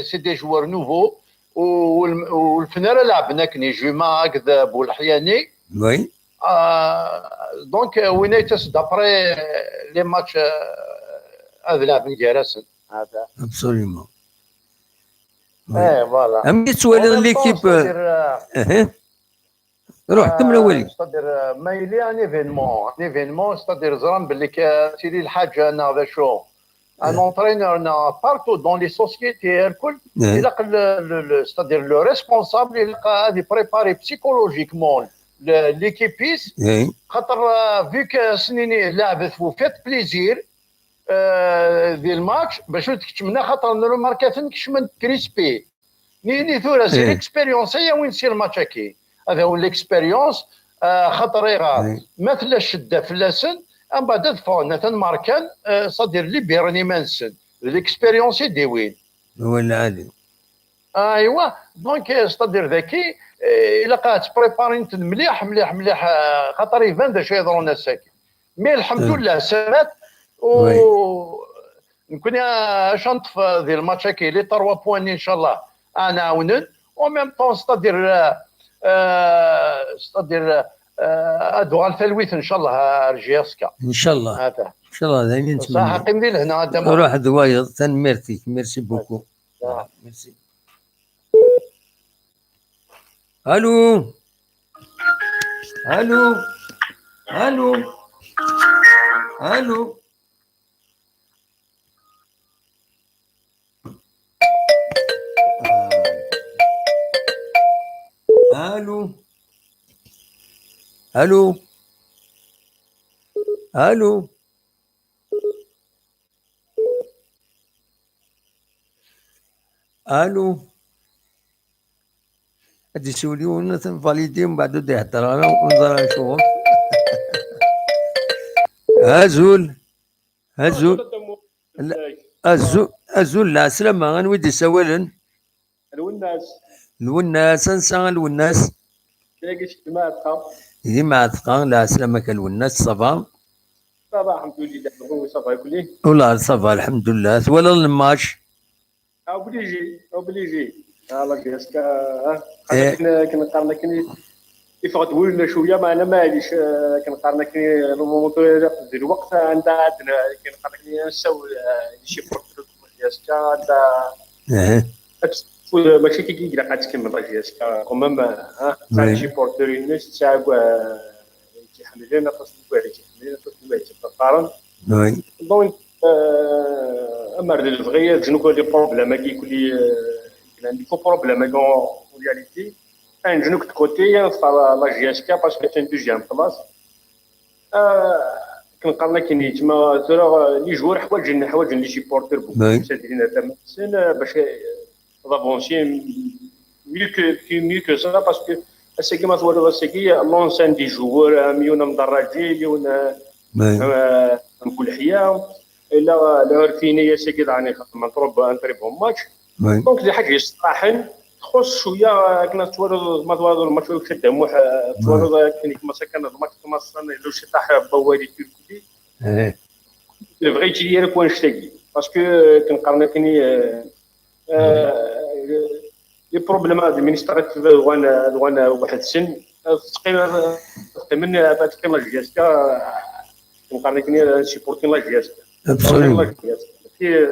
سي دي جوار نوفو والفنانه لعبنا كني جوما كذا بولحياني. وي دونك وينيتس دابري لي ماتش هذا لعب نجارسن هذا ابسوليومون. فوالا امي تولي ليكيب. روح كمل اولي. ستادير مايلي ان ايفينمون ستادير زران باللي سيدي الحاجه انا هذا شو ان اونترينور بارتو دون لي سوسيتي الكل يلقى ستادير لو ريسبونسابل يلقى هذه بريباري بسيكولوجيكمون ليكيبيس خاطر فيك سنيني لعبت وفات بليزير ذي الماتش باش تكتمنا خاطر نرو ماركاتن كشمن كريسبي ني ثورة سي ليكسبيريونس هي وين يصير الماتش هكي. هذا هو ليكسبيريونس خاطر يغار مثل الشده في اللسن ام بعد دفعنا تنماركان صدير لي بيرني مانسن ليكسبيريونس ديوين. هو العالي. ايوا دونك صدير ذكي الا قاعد بريباري مليح خاطر يبان دا شي يضرون الساكن مي الحمد لله سالات و نكون شنطف ذي الماتش هكي لي 3 بوان ان شاء الله انا عاونن و ميم طون صدير ادو الفلويت ان شاء الله رجياسكا ان شاء الله. هذا ان شاء الله دايما نتمنى. صح قيم لي لهنا روح دوايض تنميرتيك ميرسي بوكو. ميرسي. الو الو الو الو الو الو الو الو هادي يسوليونا تنفاليدي ومن بعد بدا يهضر انا ونظر نشوف. هزول ازول لا سلامة غنودي سوالا الوناس انسى الوناس هي مع ثقة. لا سلامة الوناس صافا الحمد لله صافا كلي والله صافا الحمد لله. ولا الماتش اوبليجي الله كاسكا كنقارن كني يفقد ولنا شويه معنا معليش كنقارن كني الموتور ديال الوقت عندنا كنقارن كني نساو شي بروتوكول كاسكا عندها ماشي كي كيقرا قاعد تكمل راجياسكا كومام شي بورتور الناس تاع تيحملنا خاص نقول تيحملنا خاص نقول تقارن دونك مرد بغي جنو لي بروبليم كي كولي عندي كو بروبليم اون رياليتي ان جنو de côté la GSK parce que c'est une deuxième place كنقارن كاين تما ترى لي جوار حوايج لي سيبورتور مسادين هذا باش افونسي mieux que ça parce que c'est كما تقولوا c'est l'ensemble des joueurs ميونا مدرجين ميونا نقول حياه الا عرفيني سكيت راني مضروب انتريبهم ماتش دونك دي حاجه يصراحن تخص شويه كنا تورد ما تورد الماتش كدا موح تورد كاين كما سكن الماتش كما صرنا لو شي طاح بوالي تركي بغيت يدير كون شتاكي باسكو كنقارن كاين لي بروبليم ادمينستراتيف وانا واحد السن تقريبا تقريبا الجاسكا كنقارن كاين سيبورتين لا جاسكا كي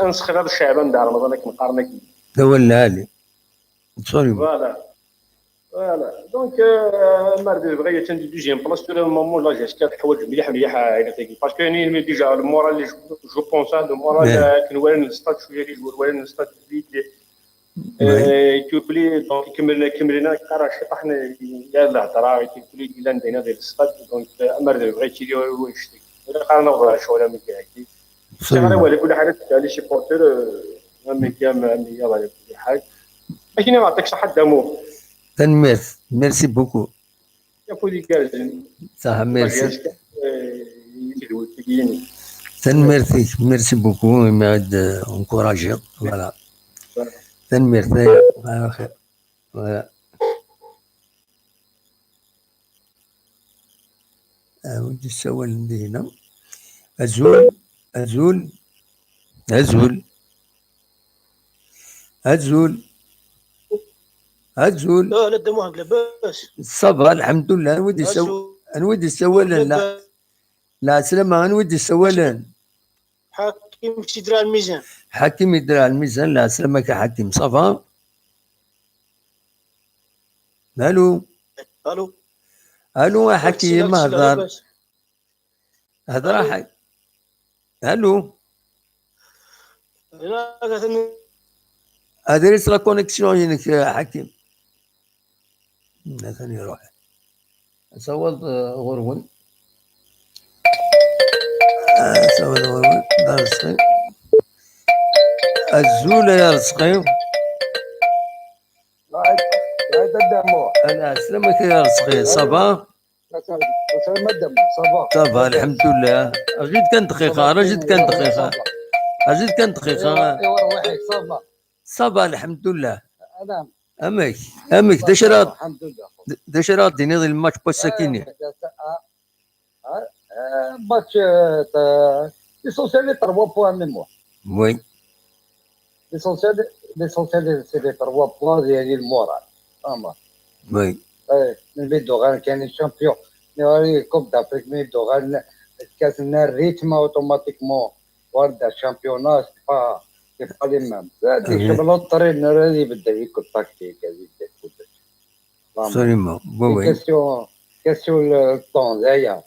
نسخر هذا الشعب نتاع رمضان كنقارن كي هو العالي فوالا دونك مرد بغا تندي دوزيام بلاص تو مومون لا جاسكا حوايج مليحه عيناتي باسكو يعني ديجا المورال اللي جو بونس المورال كنوري الستاد شويه اللي وراني الستاد فيد كيبلي دونك كملنا كرا شي طحنا يا الهضره كيبلي الا ندينا ديال الستاد دونك مرد بغيتي يدير ويشتي ولا قارنا ولا شغله من كاعتي صغيره ولا كل حاجه تاع لي سيبورتور مي يلاه كل حاجه لكن ما عطيكش حد دامو ميرسي بوكو يا فودي كازن صح ميرسي ميرسي بوكو ما عاد انكوراجي فوالا ميرسي على خير فوالا ودي السؤال اللي هنا أزول لا دموعك لاباس صبر الحمد لله. نودي السوالن لا سلامة نودي السوالن حاكم يدرى الميزان حاكم يدرى الميزان لا سلامك يا حاكم صفا الو يا حكيم هضر حق الو ادريس لا كونيكسيون هناك يا حكيم ثاني يروح صوت غرون دار السقيم الزولة يا رزقي انا سلامك يا رزقي صباح صباح الحمد لله اجيت كان دقيقة صباح الحمد لله امك دشرات ديني الماتش بوساكيني match l'essentiel est 3 points en mémoire. Oui. L'essentiel c'est les 3 points et le moral. Oui. نبي دوغان كان شامبيون نوري كوب دافريك مي دوغان كاسنا الريتم اوتوماتيكمون ورد الشامبيونات كيف لي ميم هذيك شغل الطريق هذه بدا يكون تاكتيك هذه كلش سليمة وي كاستيون الطون هيا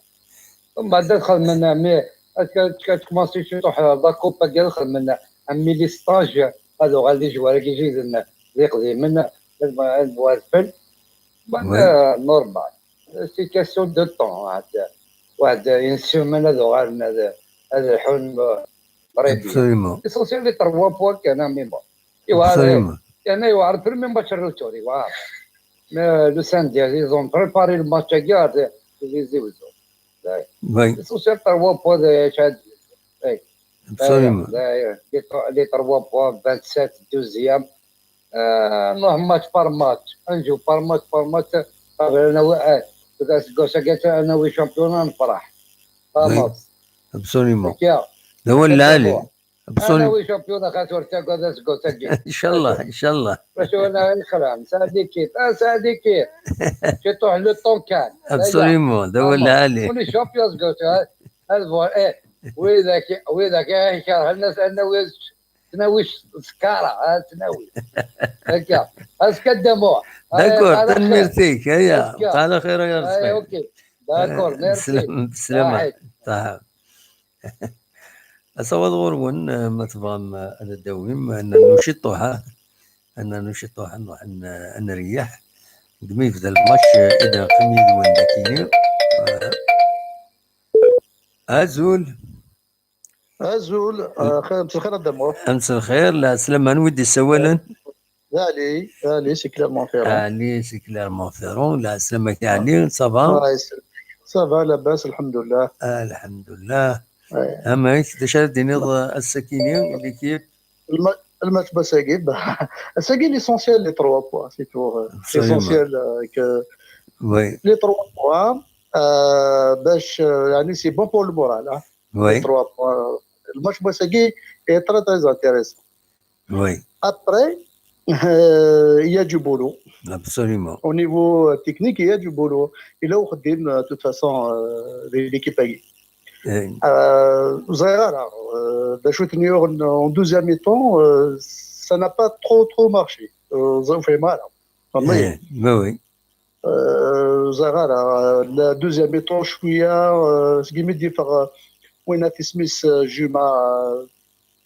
ومن بعد دخل منا مي كتكومونسي تروح لا كوبا ديال دخل منا امي لي ستاج هذو غادي جوار كيجي لنا يقضي منا الفن نورمال سي كاستيون دو طون واحد ينسيو من هذو هذا الحلم مريض اسونسيال لي 3 بوان كان ميمو كان يعرف برمي ماتش الروتوري لو سان ديالي زون بريباري الماتش كاع لي زيوزو Oui. Essentiel 3 points de Chad. Absolument. Les 3 points, 27, 12e. match par match. Un jour par match. أنا وي شامبيون نفرح. Absolument. هو العالي. أنا وي شامبيون خاطر تاكل إن شاء الله. باش أنا نخرم ساديكيت تروح لو طون كان. Absolument. هو العالي. وني شامبيون هذا وإذا كان يكره الناس أنه تناوي سكارة تناوي هكا هكا الدموع. داكور تنميرتيك هيا على خير يا رزقي. اوكي داكور ميرسي بسلامة صح أصوات غورون ما تبغى أنا داويم أن نشطوها نروح نريح دمي في ذا الماتش إذا خميد وين داكيني أزول خير مساء الخير دمو أمس الخير لا سلام نودي سوالا علي سي كليرمون فيرون علي سي كليرمون فيرون لا سلامك علي صافا صافا لاباس الحمد لله الحمد لله أما تشاهد نض السكينة اللي كيف الماتش بساقي الساقي ليسونسيال لي 3 بوان سي تو ليسونسيال كو وي لي 3 بوان باش يعني سي بون بور المورال وي 3 بوان الماتش بساقي est très très intéressant. Oui. Après, il y a du boulot. Absolument. Au niveau technique, il y a du boulot. Et là, de toute façon, l'équipe a gagné. En 12e mi-temps, ça n'a pas trop marché. Ça fait mal. Oui. La deuxième mi-temps, ce qui me dit وين سميث جمعة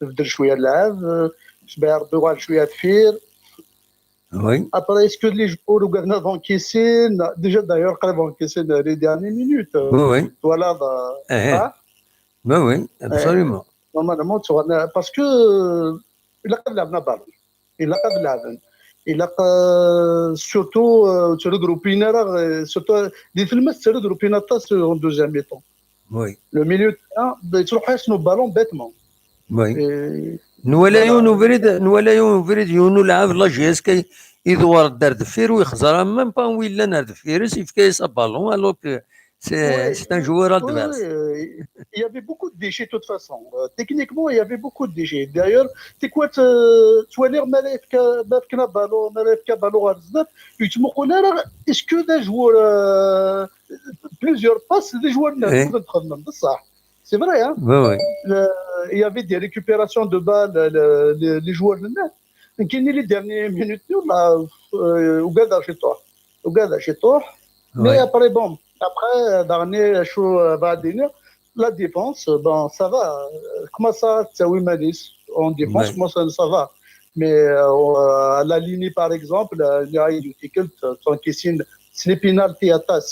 تبدل شويه اللعب شبه ربيوان شويه تفير وي ابري اسكو لي جور وقعدنا فونكيسين ديجا دايور قريب فونكيسين لي ديرني مينوت وي ولا وي ابسوليومون نورمالمون باسكو الا قد لعبنا بالون الا قد لعبنا الا سورتو ترغروبينا سورتو دي فيلم ترغروبينا تا سو دوزيام ميطون Oui. Le milieu de terrain, tu repasses nos ballons bêtement. Oui. نولايو فريد يونو لعب لا جيس كي يدور الدار دفير ويخزر ميم با ويلا نار دفير يفكي سا بالون الوغ c'est un joueur adverse. Il y avait beaucoup de déchets de toute façon. Techniquement, il y avait beaucoup de déchets. D'ailleurs, tu quoi tu vois l'air malafka ballon arznat, et tu me connais est-ce que des joueurs plusieurs passes des joueurs ça. C'est vrai hein. Oui. Il y avait des récupérations de balles les joueurs de net. Qui les dernières minutes là au gada chez toi. Mais après bon après, dernier show la défense, bon, ça va. Comment ça, oui, Malis, en défense, moi, ça va. Mais à la ligne, par exemple, il y a une difficulté, c'est les pénalties à tasse.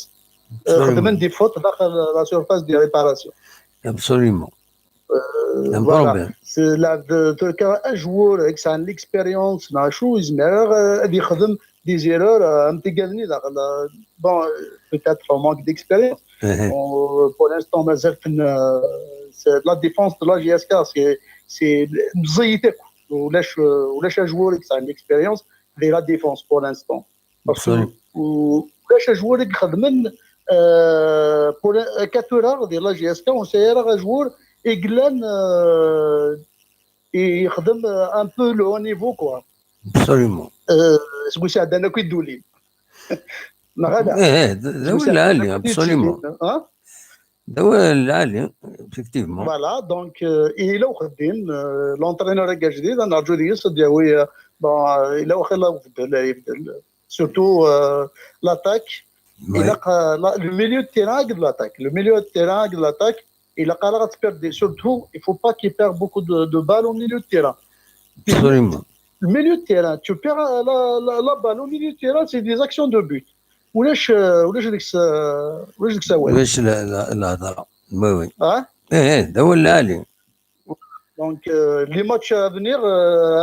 Demande des fautes dans la surface de réparation. Absolument. Voilà. C'est un joueur avec l'expérience, dans la chose, mais il des erreurs un petit gagné bon peut-être un manque d'expérience pour l'instant c'est la défense de la GSK c'est مزيته ولاش joueur qui a une expérience de la défense pour l'instant parce que ولاش joueur qui خدمن pour 4 heures de la GSK on sait un joueur يقلن يخدم un peu le haut niveau quoi. Absolument. اسمو ساعدنا كي الدولين ما غادا دوا العالي ابسوليمون دوا العالي افكتيفمون فوالا دونك الا وخدين لونترينور جديد انا نرجو يصد دياوي بون الا وخلا يبدل سورتو لاتاك الا لو ميليو تيران قد لاتاك لو ميليو تيران قد لاتاك الا قال غتبيردي سورتو il faut pas qu'il perd beaucoup de balles au milieu de terrain. Absolument. Le milieu de terrain, tu perds la balle au milieu de terrain, c'est des actions de but. ولاش ديك السوايع واش الهضره وي اه ده هو العالي. Donc les matchs à venir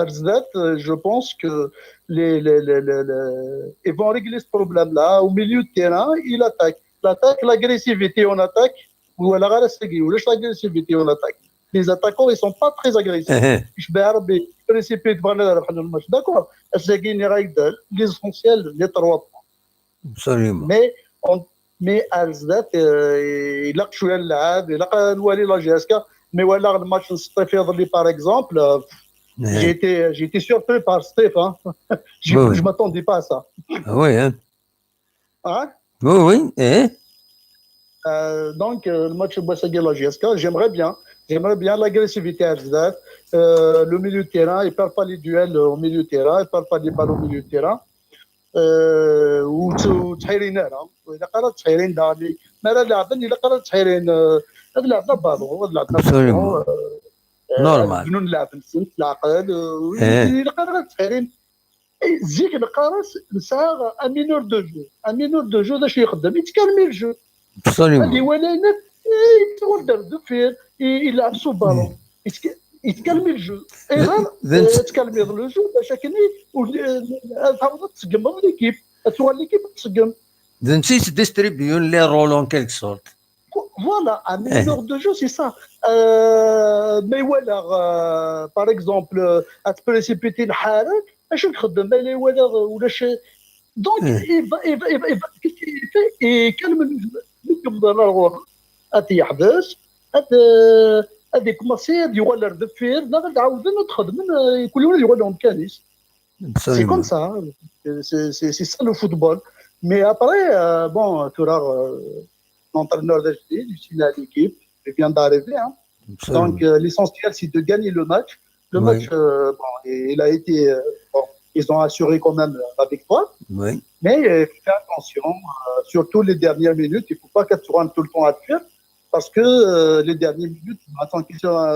Arzdat, je pense que ils vont régler ce problème là au milieu de terrain, il attaque l'agressivité en attaque ou la l'agressivité en attaque. Les attaquants ils sont pas très agressifs. Je vais arrêter principe de valeur dans le match. D'accord. L'essentiel les 3 points. Absolument. Mais Arzdat il a joué là, il a joué la GSK, mais voilà le match de par exemple, j'ai été surpris par Stéphane. Je m'attendais pas à ça. Ah oui hein. Hein? Oui. Donc le match de la GSK, j'aimerais bien l'agressivité à Arzdat. Le milieu de terrain, il ne perd pas les duels au milieu de terrain, il ne perd pas les balles au milieu de terrain. وتحيرين انا اذا قررت تحيرين داري ما لا لعبني الا قررت تحيرين لعبنا بالون لعبنا نورمال بنون نلعب نسنت العقل القرارات صغيرين زيك القراص نسعى ان مينور دو جو باش يخدم يتكلمي الجو هذه ولينا يتوردر دفير يلعب سو بالون يتكلمي الجو تكلمي الجو باش تعاود تسقم ليكيب تولي ليكيب تسقم نسيت ديستريبيون لي رول اون كيلك سورت Voilà, un meneur de jeu, c'est ça. Mais voilà, par exemple, à te précipiter le harak, je ne sais pas, mais voilà, ou le chien. Donc, qu'est-ce qu'il fait? Et calme le jeu. comme dans la roue. يحبس هذا commencer à dire ولا ردفير نعاود نتخدم كل واحد يقول لهم كانيس. C'est comme ça, c'est ça le football. Mais après, bon, tu auras l'entraîneur de l'équipe, il vient d'arriver. Hein. Donc, l'essentiel, c'est de gagner le match. Le match, bon, il a été. Bon, ils ont assuré quand même la victoire. Mais fais attention, surtout les dernières minutes, il ne faut pas que tu rentres tout le temps à te faire. Parce que les dernières minutes, attends qu'ils soient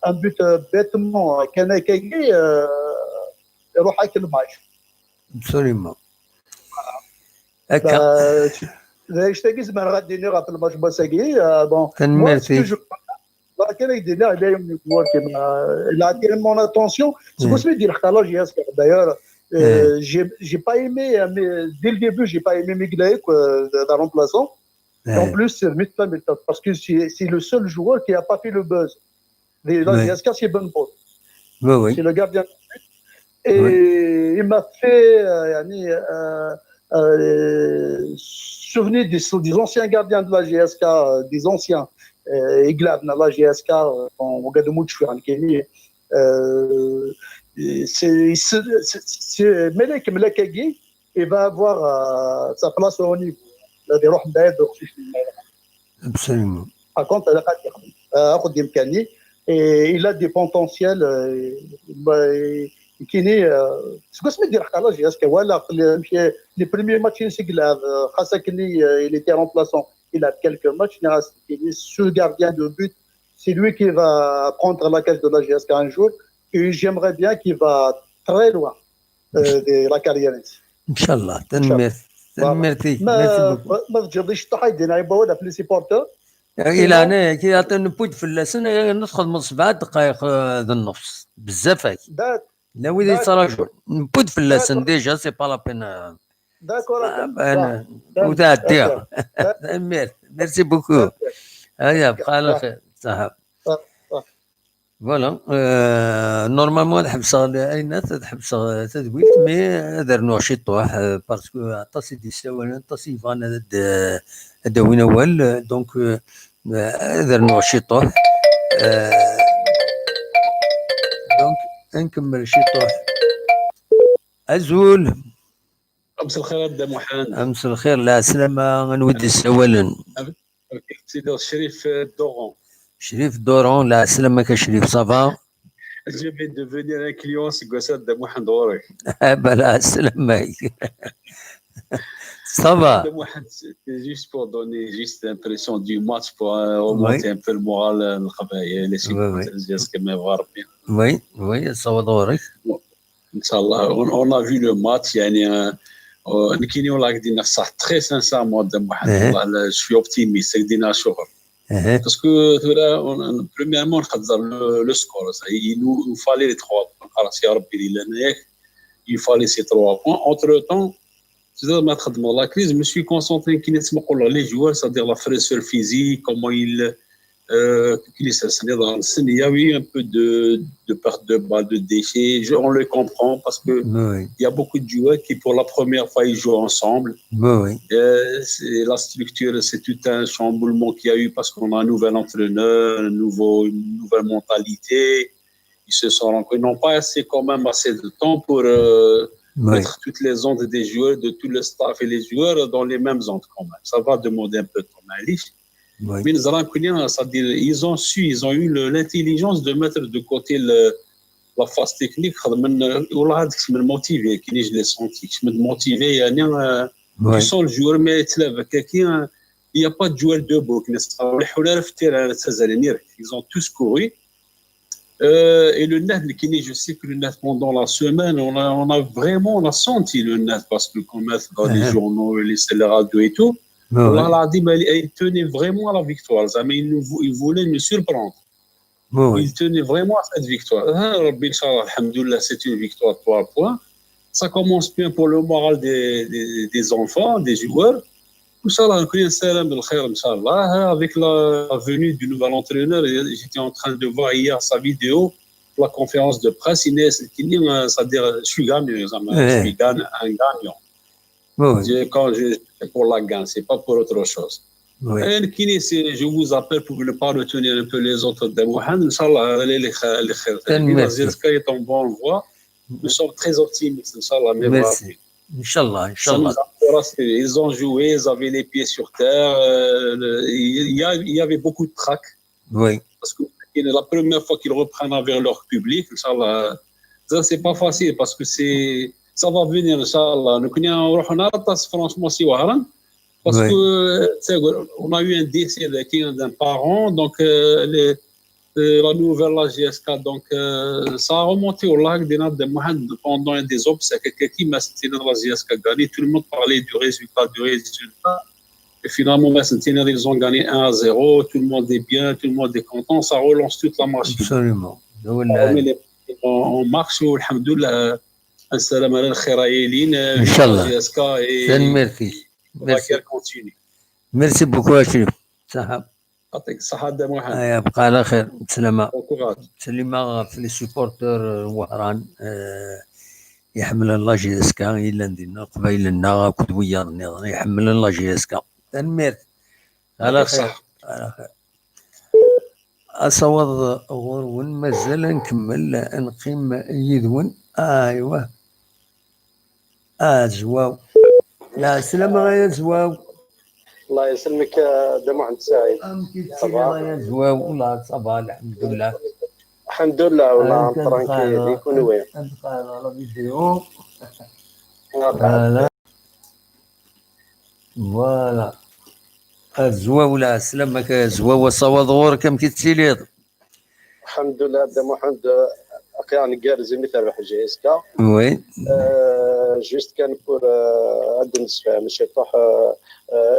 un but bêtement, qu'un équilibre, il va avec le match. Absolument. Je t'ai dit, je vais regarder après le match Bassagui. Bon, moi, ce que je il a attiré mon attention. C'est pour ça que je dis, d'ailleurs, j'ai pas aimé, dès le début, j'ai pas aimé Miglaïk, le remplaçant. Et en plus, parce que c'est le seul joueur qui n'a pas fait le buzz. Là, Yaska, c'est bonne faute. C'est le gardien. Et il m'a fait souvenir des anciens gardiens de la GSK, des anciens. Iglab dans la GSK, en Ouagadougou, je suis en Kenya. C'est Melek Melekagui, il va avoir sa place au niveau. Absolument. Par contre, il a des potentiels qui n'est les premiers matchs il était remplaçant. Il a quelques matchs, ce gardien de but, c'est lui qui va prendre la caisse de la GSK un jour. Et j'aimerais bien qu'il va très loin de la carrière. Inch'Allah, merci. ما تجربيش الطحيد انا يبغوا لي سيبورتر الى انا كي يعطيني بويد في اللسن ندخل من 7 دقائق ذا النص بزاف هاك لا ويلي يتراجعوا نبود في اللسن ديجا سي با لا بين انا وتعديها ميرسي بوكو هيا بقى على خير صاحب فوالا نورمالمون تحبس اين تحبس تدويت مي درنا شي طوح باسكو عطا سيدي سوالن عطا سيفان هذا وين اول دونك درنا شي طوح دونك نكمل شي طوح ازول امس الخير دا محمد امس الخير لا سلامة نودي سوالن سيدي الشريف دورون شريف دورون لا سلامك شريف صافا Je vais devenir un client c'est quoi ça de Mohamed Doré. بلا سلامك صافا. C'est juste pour donner juste l'impression du match pour augmenter un peu le moral القبائل les supporters كما يبغى ربي. Oui صوت دورك. Inch'Allah on a vu le match يعني نكيني ولا قدينا صح très sincèrement de Mohamed je suis optimiste قدينا شغل. Parce que premièrement, le score, il nous fallait les 3 points. Il fallait ces 3 points. Entre-temps, la crise, je me suis concentré sur les joueurs, c'est-à-dire la fraîcheur physique, comment il y a eu un peu de perte de balles, de déchets. On le comprend parce que il y a beaucoup de joueurs qui, pour la première fois, ils jouent ensemble. La structure, c'est tout un chamboulement qu'il y a eu parce qu'on a un nouvel entraîneur, une nouvelle mentalité. Ils se sont rencontrés. Ils n'ont pas quand même assez de temps pour mettre toutes les ondes des joueurs, de tout le staff et les joueurs dans les mêmes ondes quand même. Ça va demander un peu de temps. Mais ils ont eu l'intelligence de mettre de côté la phase technique. Je me motivé, je l'ai senti. Je me motivé, tu sens le joueur, mais il n'y a pas de joueur debout. Ils ont tous couru. Et le net, je sais que le net, pendant la semaine, on a senti le net parce que qu'on met dans les journaux, les radios et tout. Allah il tenait vraiment à la victoire. Il voulait nous surprendre. Il tenait vraiment à cette victoire. Alhamdoulilah, c'est une victoire 3 points. Ça commence bien pour le moral des enfants, des joueurs. Inch'Allah, avec la venue du nouvel entraîneur, j'étais en train de voir hier sa vidéo, la conférence de presse, c'est-à-dire, je suis gagnant, je suis un gagnant. Quand c'est pour la gagne, c'est pas pour autre chose. Je vous appelle pour ne pas retenir un peu les autres de Mohamed. Inch'Allah, Zirka est en bonne voie. Nous sommes très optimistes, Inch'Allah. Merci. Inch'Allah, Inch'Allah. Ils ont joué, ils avaient les pieds sur terre. Il y avait beaucoup de trac. Oui. Parce que la première fois qu'ils reprennent vers leur public, Inch'Allah, ça c'est pas facile parce que ça va venir, Inch'Allah. Franchement, si parce qu'on a eu un décès d'un parent, donc la nouvelle, la GSK, donc ça a remonté au lac de Mohamed pendant des obsèques. Quelqu'un qui la GSK gagné, tout le monde parlait du résultat. Et finalement, ils ont gagné 1-0, tout le monde est bien, tout le monde est content, ça relance toute la machine. Absolument. On marche, alhamdoulilah, السلام على الخيرين ان شاء الله. GSK et ميرسي continue. ميرسي بوكو اشرف صح يعطيك الصحة دام واحد. يبقى على خير. سلامة Bon سليمة في لي سوبورتور وهران يحمل الله جيسكا إلا ندينا قبايلنا كدوية النظام يحمل الله جيسكا تنمير على خير على خير. أصوض غرون مازال نكمل نقيم يذون أيوه زواو لا سلامة يا زواو. الله يسلمك دم عند سعيد. صباح يا زواو والله صباح الحمد لله. الحمد لله والله ترانكيل يكون وين. على فيديو. فوالا. الزواو لا سلامك يا زواو صواد غور كم كتسيليض. الحمد لله دم واحد كان قارزي مثل حجيسكا. وين. جوست كان بور عند النسفة ماشي طاح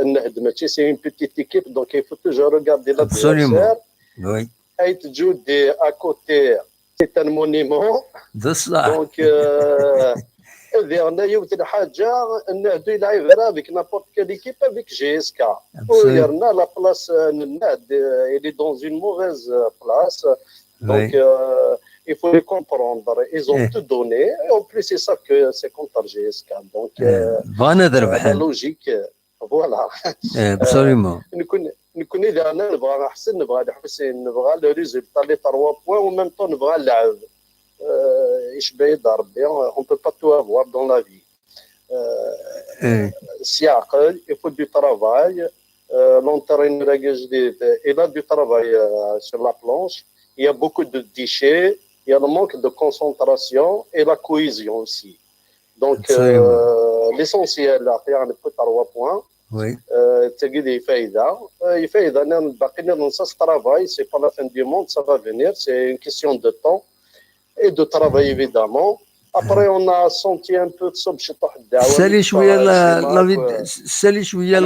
النهد ماشي سي اون بيتيت ايكيب دونك il faut toujours regarder l'adversaire. Oui. Et tu joues à côté, c'est un monument. Donc, on a eu une حاجة النهد يلعب avec n'importe quelle équipe avec GSK. ويرنا la place النهد il est dans une mauvaise place. Donc, il faut les comprendre. Ils ont tout donné. Et en plus, c'est ça que c'est contre GSK. Donc, la logique, voilà. Absolument. نكون اذا انا نبغى احسن نبغى الحسين نبغى لو ريزولتا لي 3 بوان و ميم طون نبغى نلعب ايش بعيد ربي اون بو با تو افوار دون لا في سي عقل يفو دو ترافاي لونترينور جديد il a du travail sur la planche il y a beaucoup de déchets il y a le manque de concentration et la cohésion aussi donc l'essentiel يعني بو 3 بوان. Oui. تجد يفايدة أنا باقي ننسى travail c'est pas la fin du monde ça va venir c'est une question de temps et de travail évidemment après on a senti un peu de صب شي طاح الدعوة سالي شوية سالي شوية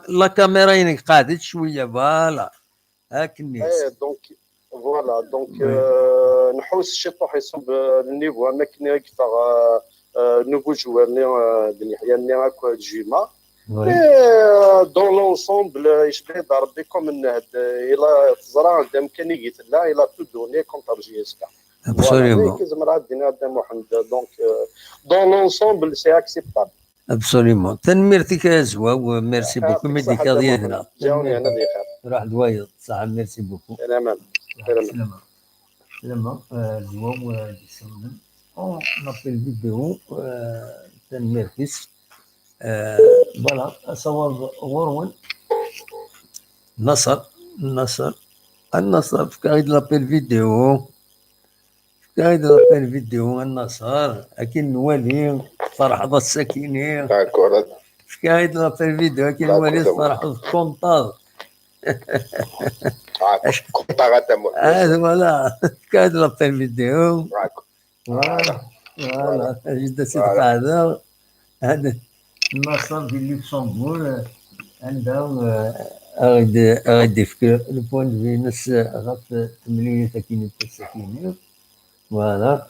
لا كاميرا ينك قاعدة شوية فوالا هاك الناس دونك فوالا دونك نحوس شي طاح يصب النيفو أنا كنا أكثر نوفو جوار اللي يحيى هاكا جيما. Dans l'ensemble, يشبه ضربي كوم النهد إلى تزرع عند إمكانية الله إلى tout donné contre GSK. Absolument. Donc, dans l'ensemble, c'est acceptable. Absolument. تنميرتك يا زواو ميرسي بوكو ميديك هنا. جاوني أنا بخير. راح دوايض صح ميرسي بوكو. سلامة. سلامة. سلامة زواو يسلم. On appelle vidéo تنميرتك. فوالا صور غرون النصر في قاعد لابيل فيديو النصر اكن ولي فرحة السكينة في قاعد لابيل فيديو اكن ولي فرحة الكونطاز هذا فوالا كاد لابيل فيديو فوالا جدا سيدي هذا النصر ديال لوكسمبور عندهم غادي يفكر لو بوان دو في ناس غات مليون ساكنين الساكنين فوالا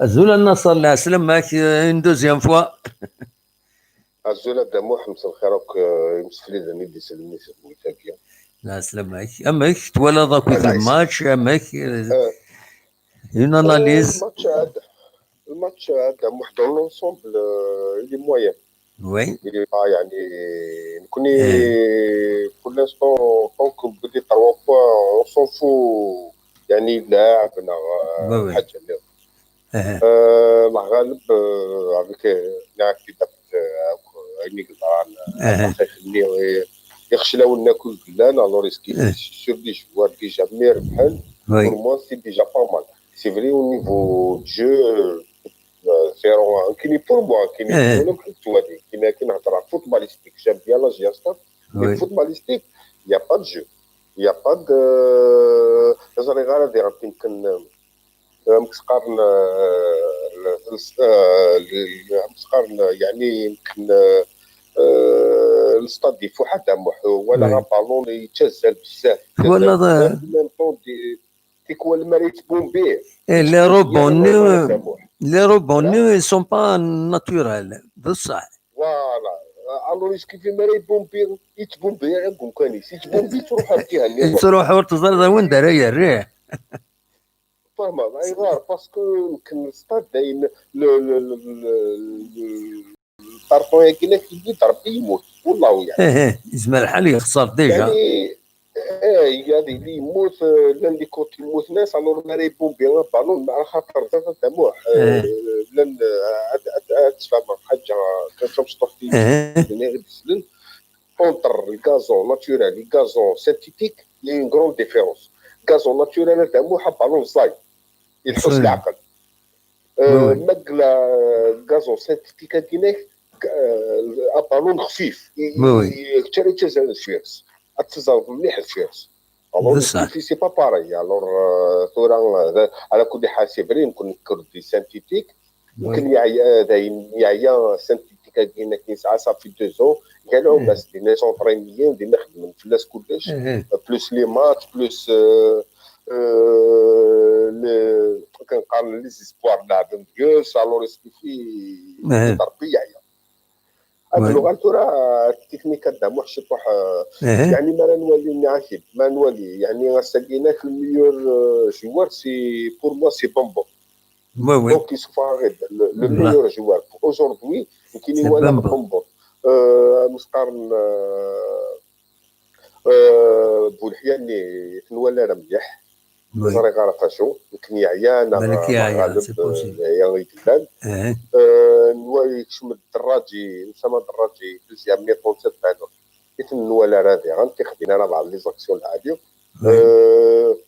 الزول النصر الله يسلم معك اون دوزيام فوا الزول دمو حمص الخيرك يمسفلي دني دي سلمي سلمي تاكيا الله يسلم معك امك تولى ذاك الماتش امك اون اناليز الماتش هذا محضر لونسومبل اللي موين وي اللي يعني نكوني بور لانستون طونك بدي 3 بوان اون سون فو يعني لاعبنا حاجه الله غالب افيك ناك كتبت عيني قطعان خليه يخشلاو ناكل كلان الوغ اسكي سور دي جوار كي جامي ربحان بور موا سي ديجا با مال سي فري او نيفو جو سيرون كيني بور موا كيني انا بحال توالي كيما كنهضر على فوتباليستيك جاب بيان لا جياستا مي فوتباليستيك يا با دو جو يا با دو زري غير هادي يمكن مكسقارن يعني يمكن الستاد يفو حتى ولا بالون يتهزل بزاف ولا تيكون المريت بومبيه لي روبوني سون با ناتورال بصح فوالا الو اسكي في مريت بومبي يتبومبي عندكم كاني يتبومبي تروح هكا تروح ورتزر وين داير الريح فاهمة اي غار باسكو يمكن الستاد داين الطرفون كينا يضرب يموت والله يعني يزمر الحال يخسر ديجا يعني هذه اللي يموت لان اللي كنت يموت ناس الو ماري بومبي بالون على خاطر تموح لان تفهم حاجه كنشوف طرفتي غير بسلن اونتر الغازون ناتورال لي غازون سينتيتيك لي اون غروند ديفيرونس غازون ناتورال تموح بالون صاي يلحس العقل مقلا غازون سينتيتيك كيناك بالون خفيف يكتري تزال الفيرس اتزال مليح الفيرس الوغ سي با باري الوغ ثورا على كل حال سي فري يمكن نكر دي سينتيتيك يمكن يعيا سينتيتيك كاين ساعه صافي 2 زون قالوا الناس دينا سونطرينيين دينا خدمنا في الناس كلش بلوس لي مات بلوس كنقارن لي زيسبوار لاعبين ديوس الوغ اسكو في تربيه هاد اللغه راه التكنيك هذا محشي طوح يعني ما نولي نعاكب ما نولي يعني ساقيناك الميور جوار سي بور موا سي بومبو دونك يصفى غير لو ميور جوار اوجوردي يمكن يولي بومبو مسقارن بولحياني نولي راه مليح زري غير فاشو يمكن يعيان غالب يا كلان نوالي يكشم الدراجي نسمى الدراجي دوزيام ميطون تبعنا كيف نوالي رادي غنتي خدينا انا بعض لي زاكسيون العادي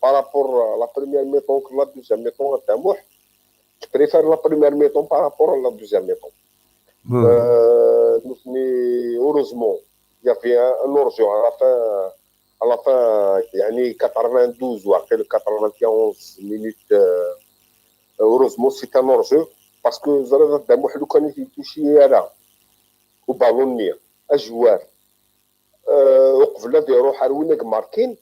بارابور لا بريمير ميطون لا دوزيام ميطون تاموح بريفير لا بريمير ميطون بارابور لا دوزيام ميطون مي اوروزمون يافي ان اورجو à la fin يعني 92 واقيلا 91 minutes heureusement c'est un hors-jeu parce que زرا داموح لو كان يتوشي يرا وبالونيا اجوار وقفله ديرو حروينك ماركين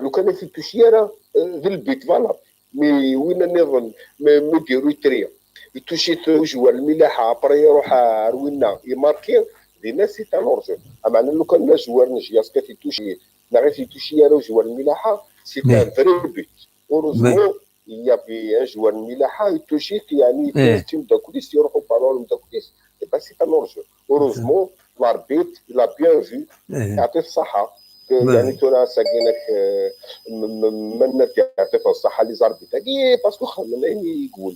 لو كان يتوشي يرا ذي البيت فوالا مي وين نظن ما يديرو يتريا يتوشي جوار الملاحه ابري يروح روينا يماركي دي ناس سي ان hors-jeu اما لو كان جوار نجياس كيتوشي نعرف يتوشي يرا جوار الملاحه سي ان فري بيت heureusement il y avait un joueur ملاحه يتوشي يعني تيم داكوليس يروحوا بالون داكوليس et ben c'est un hors-jeu heureusement l'arbitre il a bien vu يعطيه الصحه يعني ترى ساكنك من يعطيه الصحه لي زاربي تاعي باسكو خلينا يقول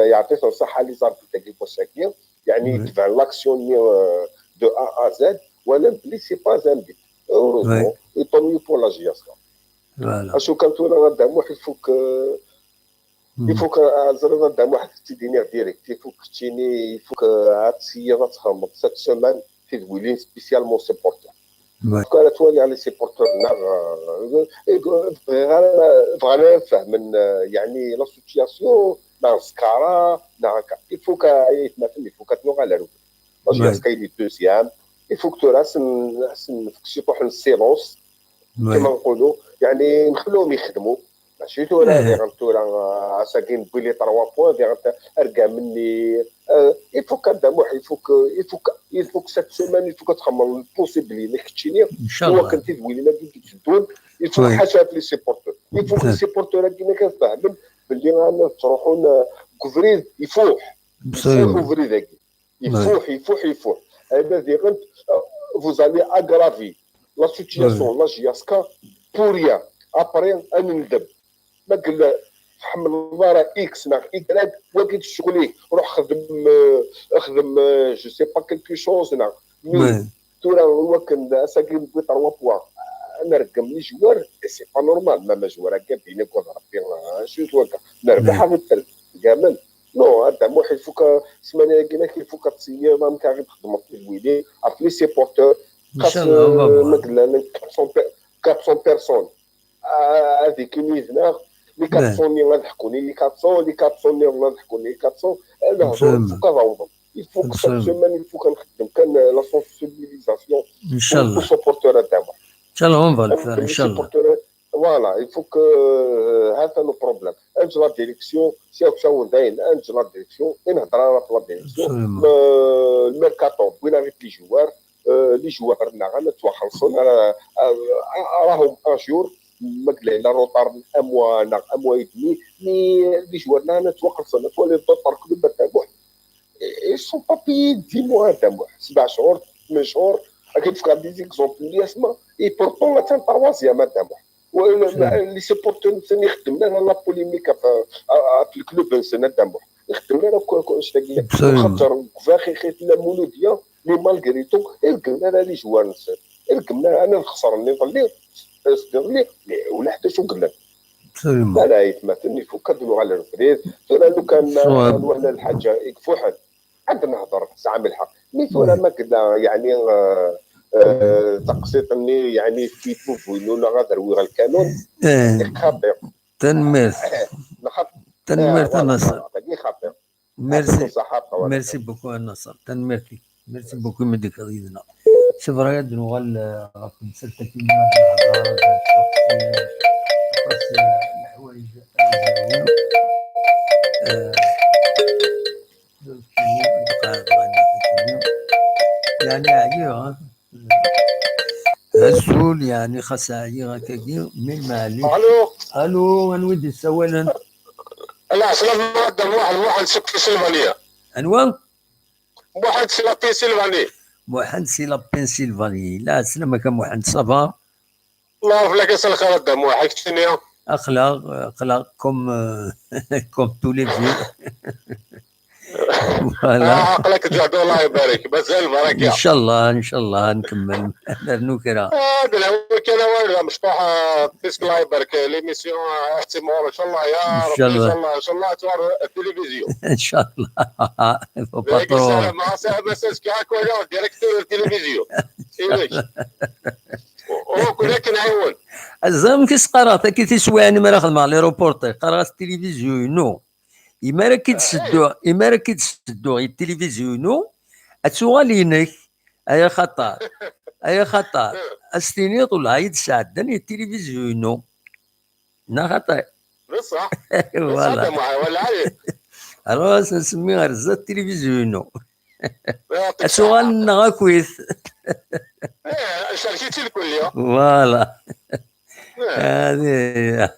يعطيه الصحه لي زاربي تاعي بوساكين يعني تبع لاكسيون دو ا ا زد ولا بلي سي با ان بيت heureusement et tant mieux pour la GIAS voilà اشو كانت ولا غادام واحد الفوك يفوك زرا غادام واحد تيدينير ديريكت يفوك تيني يفوك عاد سياره تخمط 7 سيمان تدويلين سبيسيالمون سيبورتر كانت تولي على لي سيبورتور بغانا نفهم يعني لا سيتياسيون نا سكارا نا يفوك يتمثل يفوك تنوغ على روك باش كاين دوزيام يفوك راسن فكسيتو حنا السيلونس كما نقولوا يعني نخلوهم يخدموا ماشي تورا دير تورا ساكين بلي 3 بوان دير ارقى مني يفوك الدموح يفوك سات سيمان يفوك تخمم البوسيبلي اللي كتشيني هو كنتي دوينا كي تشدون يفوك حاجات لي سيبورتور يفوك لي سيبورتور كيما كنفهمن باللي رانا تروحون كوفريد يفوح كوفريد هكي يفوح هذا دير فوزالي اغرافي لا سيتياسيون لا جياسكا بوريا ابري انا ندب ما قال حمل الضاره اكس نا اكراك وقت شغلي روح خدم جو سي با كيلكو شوز نا تورا هو كان ساكن ب 3 بوا انا رقم لي جوار سي با نورمال ما جوار هكا بينك وبين ربي شو توكا نربح هذا الترك كامل نو هذا موحد فوك سمانه كينا كيفوك تصير ما كاع تخدم في الويدي ابلي سي بورتور خاص مثلا 400 بيرسون هذيك ميزنا لي 400 غنضحكوني لي 400 غنضحكوني 400 انا فوق نعوضهم يفوك سيت سيمان يفوك نخدم كان لا سونسيبيليزاسيون ان شاء الله سوبورتور تاعنا ان شاء الله نفعل ان شاء الله فوالا يفوك هذا نو بروبليم انت لا ديريكسيون سي داين انت لا ديريكسيون نهضر انا في لا ديريكسيون الميركاتو وين ريت لي جوار نغا نتواخلصون راهم ان جور مقلي لا روطار اموا يدني لي جوارنا نتواخلصون نتولي الدوطار كل بتاعو سون بابي دي موا تاعو 7 شهور 8 شهور اكيد في دي زيكزومبل اللي اسمها اي بورتون لا تان تروازيام تاعو لي سيبورتور ثاني خدمنا لا بوليميك في الكلوب نسنا تاعو خدمنا واش تاعي خاطر فاخي خيت لا مولوديه لي مالغريتو القمنا لي جوار نسير القمنا انا نخسر اللي نضلي استغلي ولا حتى شو قلنا لا يتمثلني فوق كدلو على الفريد لو كان ولا الحاجه يكفوحن عندنا نهضر ساعه ملحق ميت ولا ما كنا يعني تقسيطني يعني في وينونا غادر ويغ القانون خاطر تنمير نصر ميرسي بوكو النصر تنمير ميرسي بوكو مديك غيدنا شوف راه يدنو راكم سلتك الهضره الحوايج يعني عيا السول يعني خاص عيا هكاكي من معليش الو نودي السوالا لا سلام مقدم واحد سكي سلفانيه انوان واحد سي لا بنسلفاني واحد سي لا بنسلفاني لا سلام كان واحد صبا الله فلاك يسال خير الدم واحد كتنيا اخلاق كوم تو لي فيو فوالا عقلك جعد الله يبارك مازال بركه ان شاء الله نكمل نكره هذا هو كان والو مشطوح بيسك الله يبارك ليميسيون احتمال ان شاء الله يا رب ان شاء الله تور التلفزيون ان شاء الله باترون مع صاحب مساس كاك ولا ديريكتور التلفزيون ولكن عيون الزام كيس قرات كي تسواني ما ناخذ مع لي روبورتير قرات التلفزيون نو إما راكي تسدو التلفزيون اتسوالينك ايا خطر استيني طول هاي تساعدني التلفزيون نا خطر بصح ولا عليه راس نسميها رزة التلفزيون السؤال نغا كويس شاركتي الكل فوالا هذه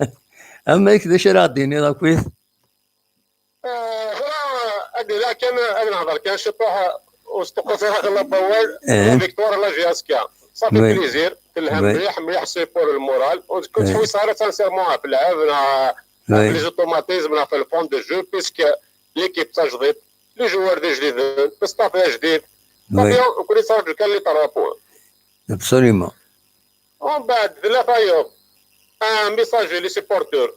اما كذا شراديني ذا كويس لا كان انا نهضر كان شطوح واستقصيها غلا بوال فيكتور لا جياسكا صافي بليزير كلها مليح سيبور المورال وكنت حوي صارت سانسيرمون في اللعب في لي زوتوماتيزم في الفون دو جو بيسك ليكيب تاع جديد لي جوار دي جديد بستاف جديد صافي كل صار كان لي طرابو ابسوليمون ومن بعد ثلاثة يوم ميساجي لي سيبورتور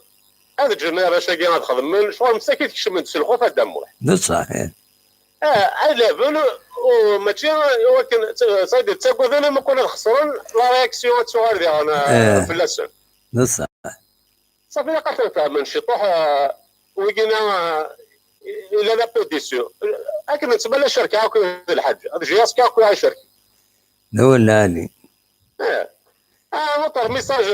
هذا الجنرال اش كاين تخدم من شغل مساكين كيش من تسلخوا في الدموع صحيح اي ليفل وماشي ولكن صايد تاكل انا ما كنا خسران لا رياكسيون صغار ديالنا في اللسان بصح صافي لقيت من شطوح ويجينا الى لا بوديسيون لكن بالنسبه للشركه هاكو الحاج هذا جياس كاكو على الشركه هو العالي نطر ميساج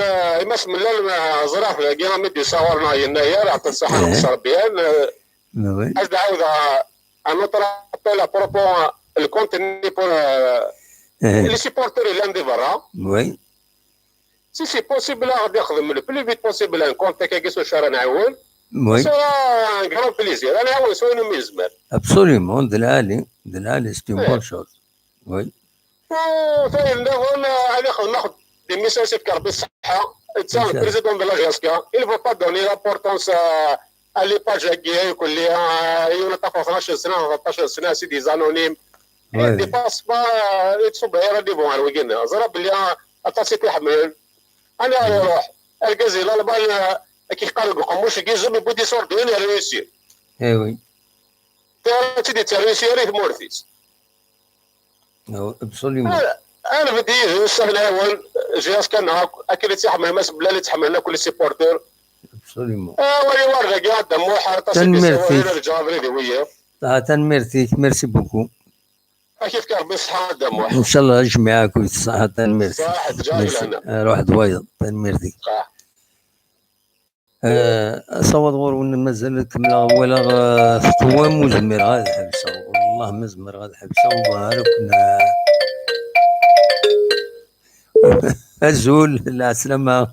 يمس من الليل زراف لقينا مدي صورنا يناير عطى الصحه والشربيان أجد عاود نطر ابيل بروبو الكونتيني بور لي سيبورتور اللي عندي برا وي سي بوسيبل غادي يخدم لو بلو فيت بوسيبل ان كونت كاكيس وشارع نعاون وي سي ان كرون بليزير انا نعاون سوينا من زمان ابسوليومون دلالي سي اون بون شوز وي ثاني نقول غادي ناخذ دي ميساج في كربي الصحه تسال البريزيدون دو لا جاسكا il faut pas donner l'importance à les pages qui يكون ليها يونا تاخذ 12 سنه 13 سنه سي دي انونيم دي باس با يتصب غير دي بون ويجينا زرب اللي اتصيت يحمل انا يروح الجزيره البال كي قالوا بقموش كي جاب بودي صور ديال ريوسي وي تي دي ريوسي ريت مورثيس ابسوليومون انا بدي السهل الاول جهاز كان اكيد تحمل ماس بلا اللي تحملنا كل سيبورتور ابسوليومون ولي ورا قاعد دموع تنميرتي ميرسي بوكو كيف كان بصحة دموع ان شاء الله يجمعك ويتصحى تنميرتي صح تجاهل روح دويض تنميرتي صوت غور مازال كملا ولا فتوى مزمر غادي حبسه والله مزمر غادي حبسه وبارك الزول لا سلامة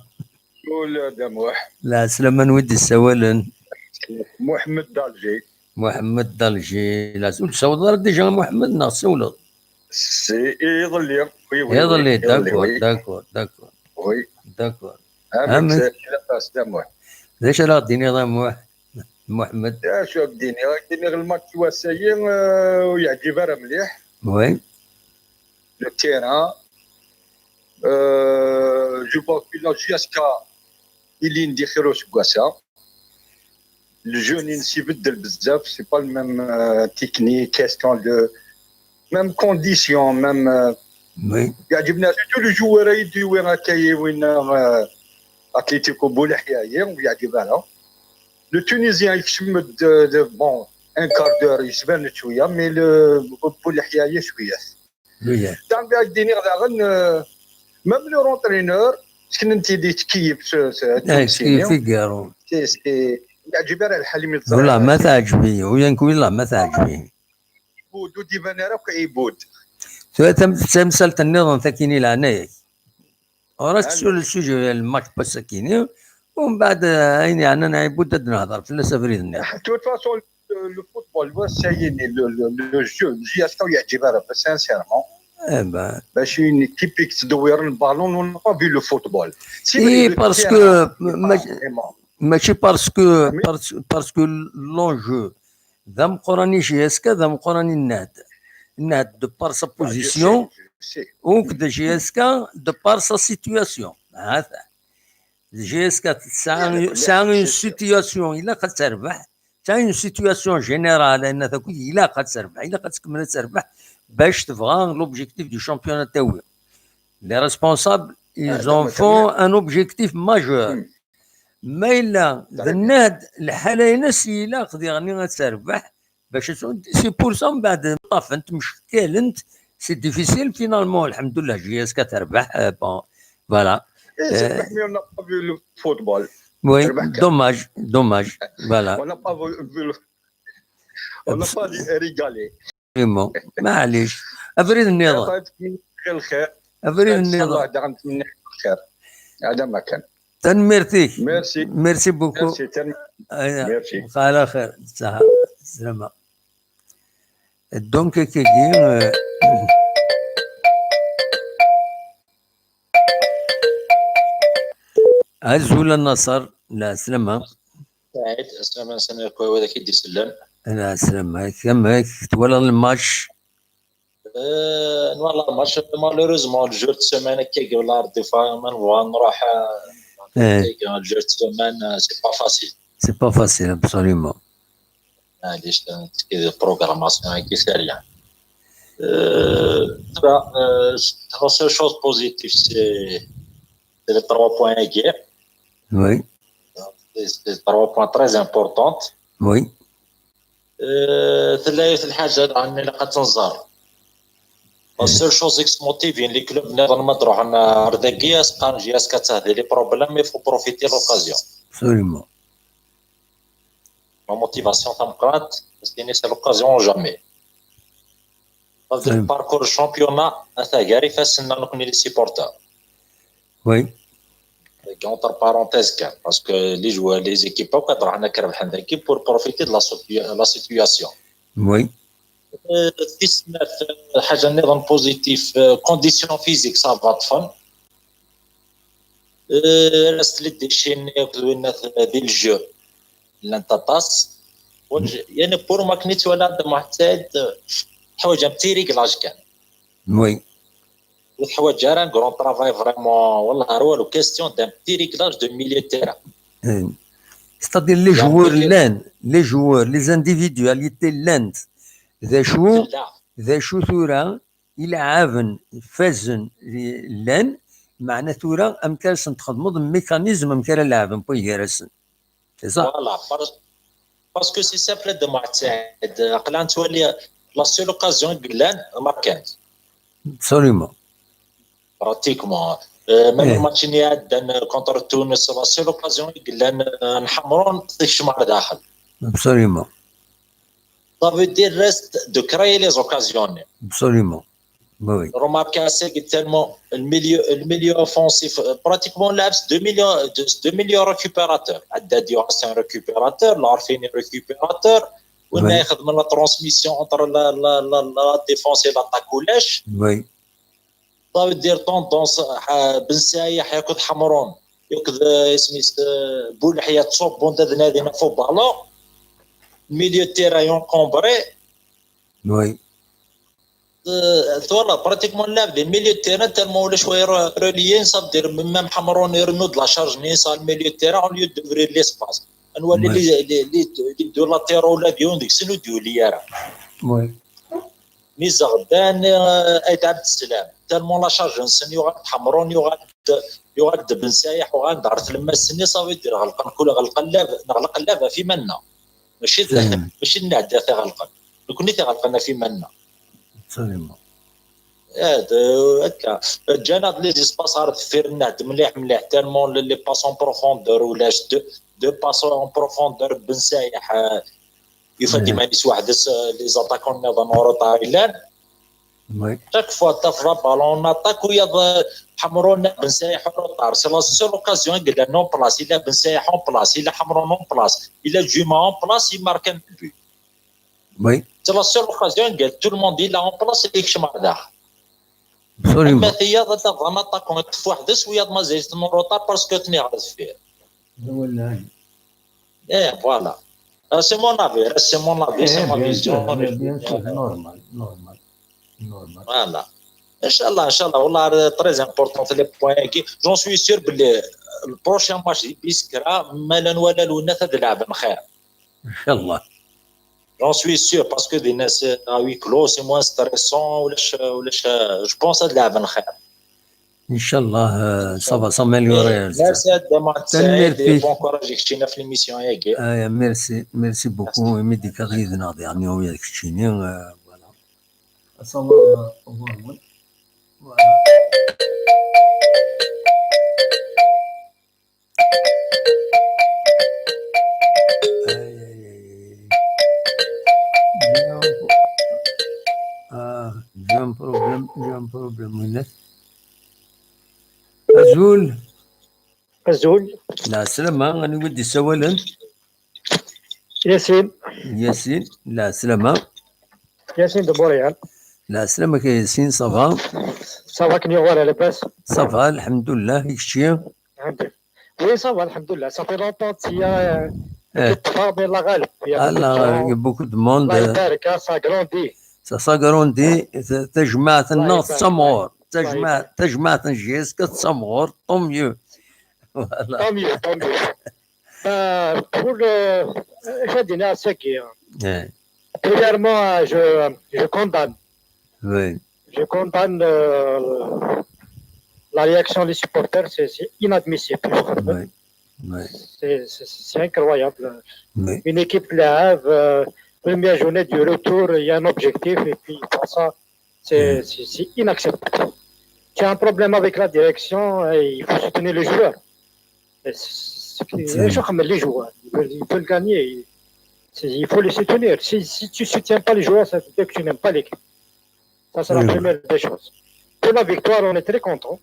قول دموح لا سلامة نودي السوالن محمد دالجي لا سول سوض ديجا محمد ناصي ولا سي يظل يظل داكور وي داكور دموح ليش راه الدنيا ضموح محمد شوف الدنيا الماتش واساين ويعجب راه مليح وي لو تيران جو بونس كو لا جياسكا اللي ندي خيرو سكواسا الجون ينسي يبدل بزاف سي با الميم تكنيك كيستيون دو ميم كونديسيون ميم وي يعجبنا تو لو جوار يدي وين هكايا وين اتليتيكو بولحيايه ويعجبنا لو تونيزيان يكشم بون ان كاردور يسبان شويه مي بولحيايه شويه دام بيك ديني غدا ميم لو رونترينور شكون انت اللي تكيف فيغارو يعجبني الحليم والله ما تعجبني وينك والله ما تعجبني بود ودي بنارا كيبود تمثل النظام ثكيني العناية وراك تسول السوجي الماتش بسكيني ومن بعد عيني انا نعيبود نهضر في السفرين الناس توت فاسون لو فوتبول هو سايني لو جو جياسكا يعجبها سانسيرمون باش اون ايكيب تدور البالون ون با في لو فوتبول اي باسكو ماشي باسكو لونجو ذا مقراني جياسكا ذا مقراني الناد دو بار سا بوزيسيون وكذا جياسكا دو بار سا سيتوياسيون هذا جياسكا سا اون سيتوياسيون الا قد تربح سا اون سيتوياسيون جينيرال ان ذاك الا قد تربح الا قد تكمل تربح باش تبغى لوبجيكتيف دو شامبيون تاوي لي ريسبونسابل ils en font un objectif majeur ما الا الناد الحاله نسي الا قد غني تربح باش سي بور سا من بعد طاف انت مشكل انت سي ديفيسيل فينالمون الحمد لله جياسكا تربح بون فوالا لو فوتبول وي دوماج فوالا on n'a pas ريغالي معليش افريد النظام افريد النظام هذا ما كان تنميرتيك ميرسي بوكو ميرسي على خير سلامة دونك كي عزول النصر لا سلامة سعيد سلامة سنة كوي وذاك يدي سلام لا سلامة كم تولى الماتش والله الماتش مالوريزمون الجورت سيمانة كي قبل ردي فاهمن ونروح الجورت سيمانة سي با فاسيل absolument معليش بروغراماسيون كي سريع. La seule chose positive, c'est les 3 points hier. Oui. C'est 3 points très importants. Oui. ثلاث الحاجة عني لقد تنظر. La seule chose qui motive les clubs نظن ما تروح عنا أردقية سقان جياس كتهدي لي بروبلème, il faut profiter de l'occasion. Absolument. Ma motivation تمقرات c'est l'occasion jamais. Le parcours championnat أثاقاري فاسنا نكون لي supporters. Oui. Entre parenthèses, parce que les équipes peuvent être équipe pour profiter de la situation. Oui. حاجة نظام بوزيتيف conditions physiques ça va تفن. رست لي ديشين ياكلوا ديال الجو اللي انت طاس يعني بور ما كنيت ولا محتاج حوايج بتي ريغلاج كان. Oui. والحوايج راه غران طرافاي فريمون والله والو كيستيون دان بتي ريغلاج دو ميليو تيرا. C'est-à-dire les joueurs, les individualités لند ذا شو ثورة يلعبن فازن لان معنى ثورة أمكالسن تخدمو ميكانيزم أمكال اللعبن بوي جارسن. C'est ça. Voilà, parce que c'est simple de معتاد عقلان تولي la seule occasion قلان ما كانت. Absolument. Pratiquement. Même le match contre Tunis, la seule occasion قلان نحمرون تشمع داخل. Absolument. Ça veut dire reste de créer les occasions. Absolument. Oui. Remarquez tellement le milieu offensif, pratiquement l'abs 2 millions récupérateurs. Haddadi c'est un récupérateur, l'Arfini récupérateur. On a la transmission entre la défense et l'attaque ou lèche. Oui. Ça veut dire tendance Ben Saïh ياخذ حمرون ياخذ اسمي بولحية تصوب بوند نادينا فوق بالون milieu de terrain encombré. Oui. Voilà, pratiquement là, les milieux de terrain tellement les joueurs reliés, ça veut dire même Hamaron et Renaud de la charge sur le milieu de terrain au lieu d'ouvrir l'espace. On voit les deux latéraux là, c'est nous deux liés. Oui. Nizardan et Abd Salam, tellement la charge, il y aura Hamaron, il y aura de Ben Saïh, il y aura d'Arth le Massini, ça veut dire غلق اللعبة في منا. ماشي النعدة تغلقن كوني تغلقنا في منا. Absolument. هكا جانا لي زيسباس عرض في النعد مليح تالمون لي باسون بروفوندور ولا دو باسون بروفوندور بن سايح يفدي مانيس واحد لي زاتاكون نظام روطايلان. Oui. chaque fois تفرا بالون اتاك ويا حمرون بن سايح روطار سي لا سول اوكازيون قال نون بلاس الا بن سايح اون بلاس الا حمرون اون بلاس الا جوما اون بلاس يمارك ان بي. Oui. سي لا سول اوكازيون قال تو الموند الا اون بلاس اللي يكشم داخل. Absolument. ما هي ضد اتاكون تفوحدس ويا ما زيت روطار باسكو تني عرض فيه. والله. فوالا. سي مون افي سي مون افي سي مون فيزيون. نورمال. Voilà. Inch'Allah, والله très important les points qui j'en suis sûr que le prochain match بيسكرا مالا ولا الوناث تلعب خير. Inch'Allah. J'en suis sûr parce que des ناس à huis clos c'est moins stressant ولاش je pense تلعب خير. Inch'Allah, ça va s'améliorer. Merci et bon courage كشينا في l'émission هيك. Merci beaucoup. Midi كغيد ناضي يعني وياك كشيني. Voilà. أصور voilà. J'ai un problème هنا. أزول. لا سلامة أنا ودي سوالا. ياسين. لا سلامة. ياسين دبوريال. لا سلامة ياسين صافا. صافا كني غوار لاباس. صافا الحمد لله هيكشي. الحمد لله. وي صافا الحمد لله صافي لونطون تيا كتفاضي الله غالب. الله بوكو دو موند. الله يبارك ساغروندي. ساغروندي تجمع الناس تسمور. تجمع جيسكا تسمور طوميو. طوميو. Pour le. J'ai dit à ce qui. Ouais. Premièrement, je condamne. Oui. Je condamne la réaction des supporters, c'est inadmissible. Oui. Oui. C'est incroyable. Oui. Une équipe lève, première journée du retour, il y a un objectif, et puis pour ça, c'est inacceptable. S'il y a un problème avec la direction, il faut soutenir les joueurs. Les joueurs, ils veulent gagner. Il faut les soutenir. Si tu ne soutiens pas les joueurs, ça veut dire que tu n'aimes pas l'équipe. Ça, c'est la première des choses. Pour la victoire, on est très content.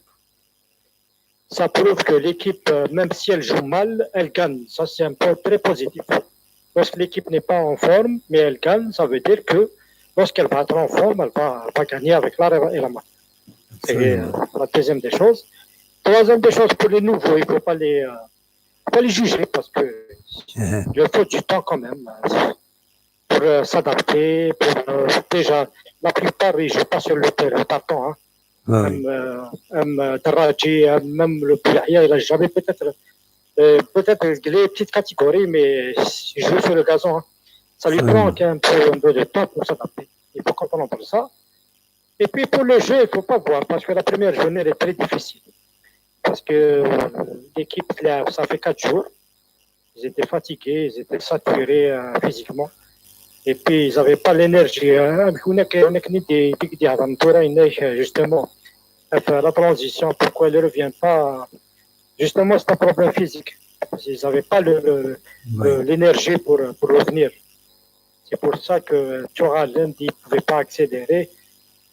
Ça prouve que l'équipe, même si elle joue mal, elle gagne. Ça, c'est un point très positif. Lorsque l'équipe n'est pas en forme, mais elle gagne, ça veut dire que lorsqu'elle va être en forme, elle va gagner avec l'art et la main. C'est la deuxième des choses. Troisième des choses, pour les nouveaux, il ne faut pas les juger parce que il faut du temps quand même pour s'adapter. Déjà, la plupart, ils ne jouent pas sur le terrain, t'attends. Hein. Même Daraji, même le Bouhia, il n'a jamais peut-être les petites catégories, mais il joue sur le gazon. Hein. Ça lui prend un peu de temps pour s'adapter. Il faut comprendre ça. Et puis pour le jeu, il ne faut pas voir, parce que la première journée elle est très difficile. Parce que l'équipe, ça fait 4 jours. Ils étaient fatigués, ils étaient saturés physiquement. Et puis, ils n'avaient pas l'énergie. Justement, la transition, pourquoi ils ne reviennent pas? Justement, c'est un problème physique. Ils n'avaient pas l'énergie pour revenir. C'est pour ça que Thuram lundi ne pouvait pas accélérer.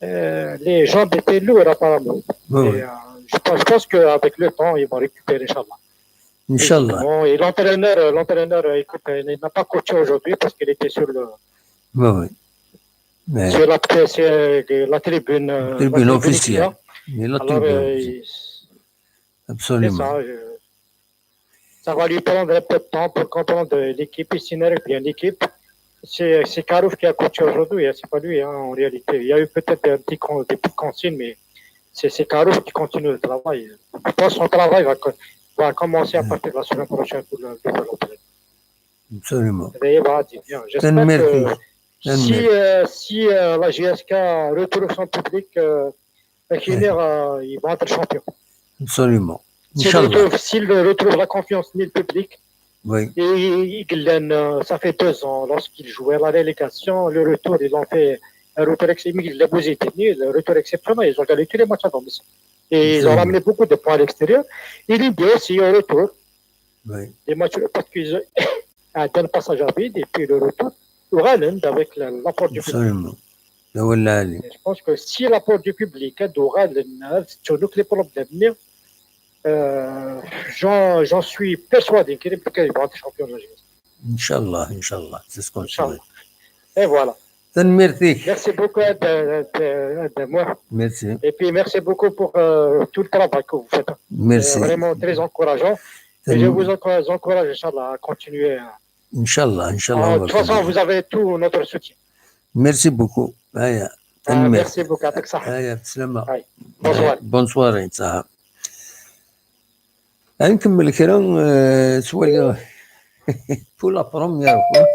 Les jambes étaient lourdes apparemment. Et, je pense qu'avec le temps, ils vont récupérer, Inch'Allah. Inch'Allah. Et l'entraîneur, écoute, il n'a pas coaché aujourd'hui parce qu'il était sur le. Sur la tribune. Tribune officielle. Absolument. Ça va lui prendre un peu de temps pour comprendre l'équipe. Il s'énerve bien l'équipe. C'est Karouf qui a coaché aujourd'hui, c'est pas lui, hein, en réalité. Il y a eu peut-être des petites consignes, mais c'est Karouf qui continue le travail. Je pense que son travail va commencer à partir de la semaine prochaine pour le développer. Absolument. J'espère que si la GSK retrouve son public, ils vont être champions. Absolument. S'il retrouve la confiance du public, et ça fait 2 ans, lorsqu'ils jouaient la relégation, le retour, ils ont fait un retour exceptionnel. Le retour exceptionnel, ils ont gagné tous les matchs à domicile. Et ils ont ramené beaucoup de points à l'extérieur. Et l'idée aussi au retour, les matchs, parce qu'ils ont un passage à vide, et puis le retour, avec l'apport du public. Je pense que si l'apport du public sur les problèmes, j'en suis persuadé qu'ils vont être champions de la GS. Inch'Allah, c'est ce qu'on souhaite. Et voilà. Merci beaucoup de moi. Merci. Et puis merci beaucoup pour tout le travail que vous faites. Merci. C'est vraiment très encourageant. Et je vous encourage, Inch'Allah, à continuer. Inch'Allah. De toute façon, vous avez tout notre soutien. Merci beaucoup. Merci beaucoup. Bonsoir. Bonsoir. نكمل كلام سؤال pour la première fois.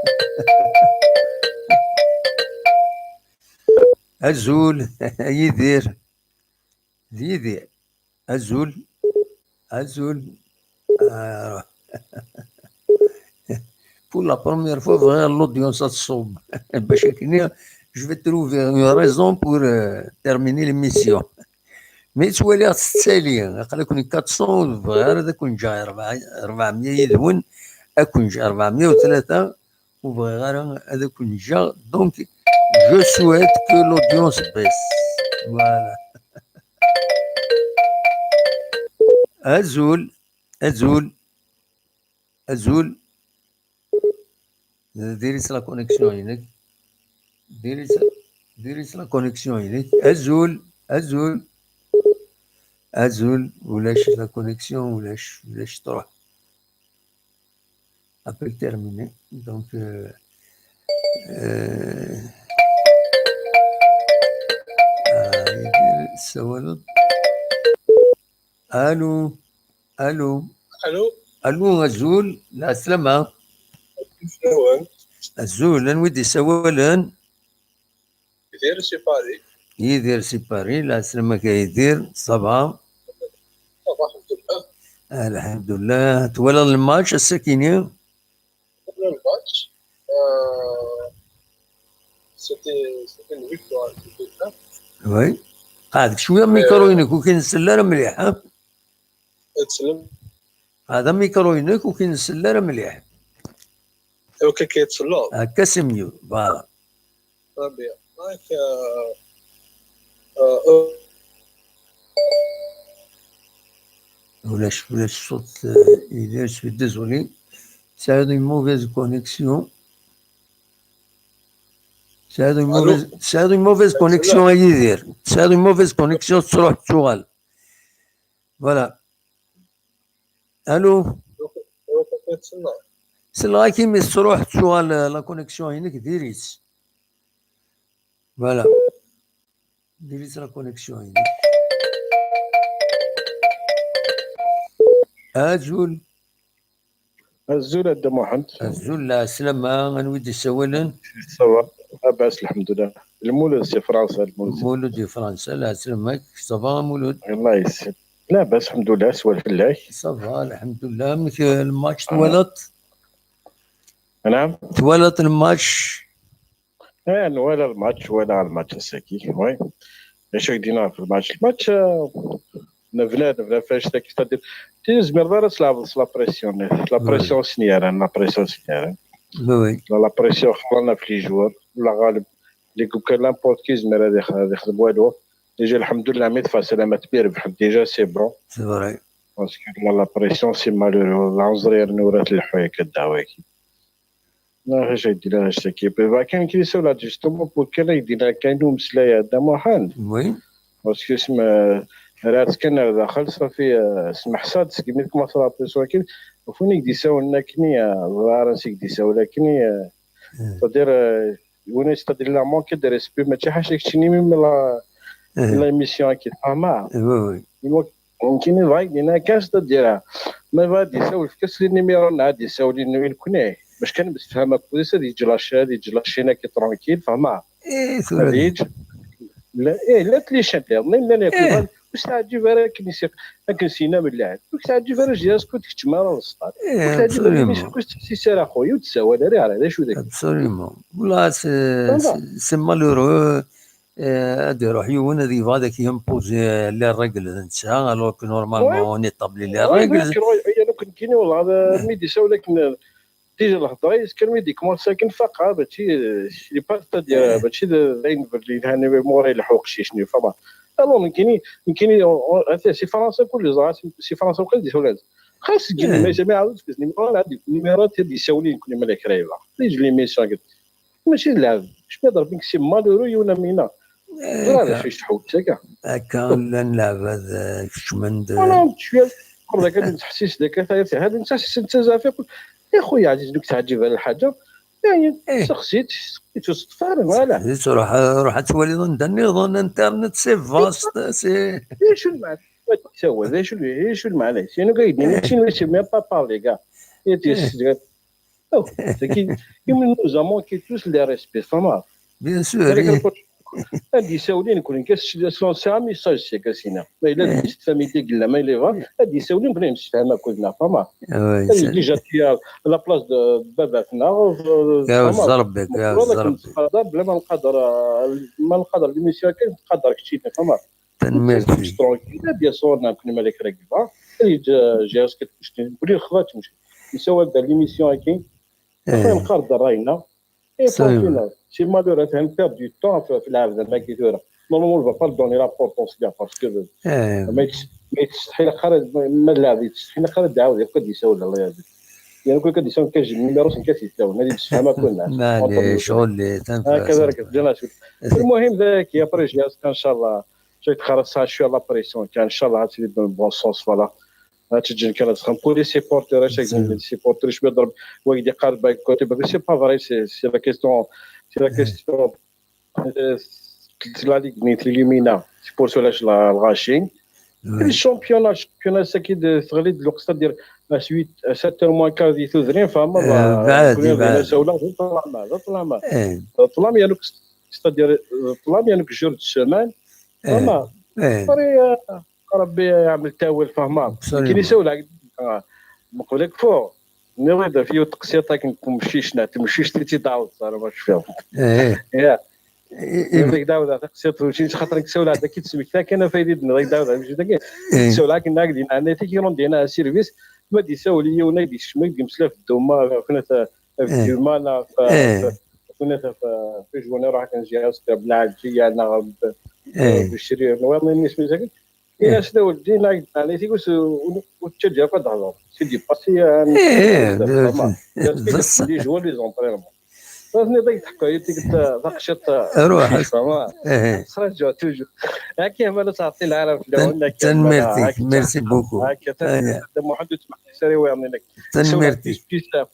Azul, يدير Azul. Pour la première fois, vers l'audience à Sob. Je vais trouver une raison pour terminer l'émission. مي توالي التالي قال لكم 400 غير هذا كون جا 400 يدون اكون جا 403 وبغى غير هذا كون جا دونك جو سويت كو لودونس بيس فوالا ازول ديري لا كونيكسيون هناك ديري لا كونيكسيون هناك Azul, ولاش la connexion, ولاش تروح. Appel terminé. Donc, Allô. الو الزول لا سلامة الزول نودي سوالن يدير سي باري يدير سي باري لا سلامة كيدير صباح الحمد لله تولى الماتش الساكيني الماتش سيتي une victoire وي قاعد شويه ميكروينك وكينسلر مليح ها تسلم هذا ميكروينك وكينسلر مليح اوكي كيتسلو هكا سميو فوالا ربيع هاك ولاش الصوت يدير شويه ديزولي c'est une mauvaise connexion. C'est une mauvaise connexion à dire. C'est une mauvaise connexion sur le toile. Voilà. Allô? C'est là qui met sur le toile la connexion à dire. Voilà. Dire la connexion à dire. Ajoul. الزول عند محمد الزول لا سلامة غنودي سوالا صافا لاباس الحمد لله المولود سي فرنسا مولود في فرنسا لا سلامك صافا مولود الله يسلم لاباس الحمد لله سوالف الله صافا الحمد لله مثل الماتش توالط نعم توالط الماتش ولا الماتش ولا الماتش الساكي وي اش دينا في الماتش نفنا فاش تدير تيزمر دار تلعب لا بريسيون سنياره لا بريسيون سنياره وي لا بريسيون خلالنا في لي جوار ولا غالب اللي كان لامبورت كيزمر هذا يخدم والو ديجا الحمد لله ميت سلامه بيربح ديجا سي بون سي فري باسكو لا بريسيون سي مالورو العنزرير نورات الحوايج كدعواكي لا اش يدير اش تكيب كان كيسولا جوستومون بور كان يدير كاينو مسلايه هذا محال وي باسكو اسم راه كان داخل صافي اسم حساد كيما كما صرا ولكن وفين يدي ساولنا كني راسي يدي ساولا كني تدير وانا تدير لا مونك دو ريسبي ما تشحاش كشني من لا ميسيون كي فما وي ممكن رايك هنا كاش تديرها ما غادي يساول في كاس النيميرو عادي يساول انه كنا باش كان باش تفهمك كويس هذه يجي لاشينا كي ترونكيل فما هذه لا لا تليش انترنت لا ناكل واش تعجب راك كنسينا من اللاعب واش تعجب راه جهاز كنت تجمع السطاد واش تعجب واش تحسي راه خويا وتساوى هذا شو ذاك ابسوليومون والله سي مالورو هادي روح يون هذه هذاك يمبوزي لي الرجل انت الوغ كو نورمالمون نيطابلي لي الرجل انا كنت كاين والله هذا ميدي ساو لكن ديجا الهضره كان ميدي كما ساكن فقا باتشي لي بارتا ديال باتشي زين باللي هاني موري الحوق شي شنو فما الو ممكن سي فرنسا كل زعات سي فرنسا وكل دي سولاد خاص تجي ما جميع عاود في النيميرات هذه يساولين كل ملك رايبه يجي لي ميسيون ماشي اللعب اش ما ضربك سي مالورو يونا مينا راه شي حوت كاع هكا ولا نلعب هذا شمند انا شويه قبل كان تحسيس ذاك هذا انت زافي يا خويا عزيز دوك تعجب على الحاجه يعني سقسيت تصفر ولا روح تولي نظن انترنت سي فاست سي شو المعنى تسوى شو المعنى شنو قايدين ماشي ميم با بارلي كاع يوم نوز مونكي توس لي ريسبي فما بيان سور هادي ساولين كل كاس سون سا ميساج سي كاسينا ما الا تفهميتي قلنا ما لي هادي ساولين كنا نستفهمها كلنا فما ديجا تي لا بلاص دو باباتنا يا زربك يا زربك بلا ما نقدر ليميسيون كاين نقدر كتشينا فما تنمير بيان سور كنا مالك راكبه جاز كتشتي بلي خذات مش يسوى بدا ليميسيون كاين نقدر راينا سي مالور فهم بير دو طون في العاب زعما كي دايره نورمالمون با دوني لابورطونس كاع باسكو ما يستحيل خرج ما اللاعب يستحيل خرج عاود يبقى يساول الله يهديك يعني كل كد يساول كاج النيميرو كاس يساول هذه باش تفهمها كل الناس معليش شغل اللي تنفع هكذا المهم ذاك يا بريجياس ان شاء الله جاي تخرج شويه لا بريسيون كان ان شاء الله غتولي بون سونس فوالا تجي كانت تخمم لي سيبورتور اش لي سيبورتور شويه ضرب واحد يقارب باك كوتي بس سي با فري سي لا كيستيون لا ليغ نيت ليمينا سيبور سولاش الغاشين الشامبيونات ساكيد تغليد الوقت دير اسويت 7 موان 15 دي ثوذرين فما بعد سولا طلع يانوك ستادير طلع يانوك جور الشمال فما ربي يعمل تاول فهمان كي يسول مقولك فوق نريد فيه تقسيطه كنكون مشيش تي داود صار باش فيهم يا ديك داود تقسيط شي خاطر كسول هذا كي تسمي حتى كان فايدين ديك داود ماشي داك كسول لكن ناقدين انا تيكيرون دينا سيرفيس ما دي سولي ولا يدي الشمال دي مسلاف الدوما كنا في الجمال كنا في جوانا راح كنجي بالعاجيه انا بالشرير والله الناس مزاك يا سيدي ولدي ناقد على تيقول وتشجع كتهضر سيدي باسي بس لي جوا لي زونطرينمون راني ضيق حكايه ديك تقشط روح خرج توجو هكا ما تعطي العالم في تنمرتي ميرسي بوكو هكا محمد تسمح ساري ويعني لك تنمرتي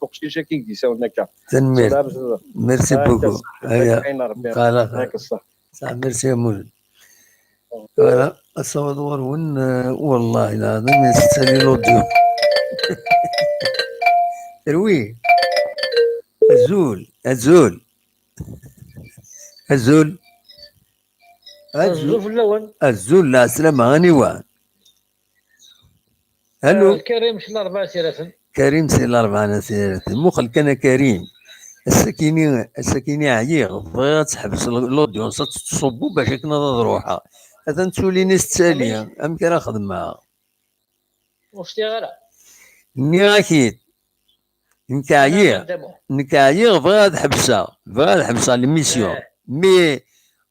فوق شي شاكي دي ساونك تنمرتي ميرسي بوكو هيا قال هكا الصح ميرسي يا مول فوالا الصوادور والله العظيم يستاهل الاوديو روي الزول الزول الزول الزول لا سلامة غني وان هلو كريم شي الاربعه سيرة كريم سي الاربعه سيرة مخل كان كريم السكيني عييغ بغات تحبس الاودينس تصبو باش كنا روحها هذا نتوليني التالية امكن ناخذ معها واش تيغرا ني اكيد نكايغ بغات حبسها ليميسيون مي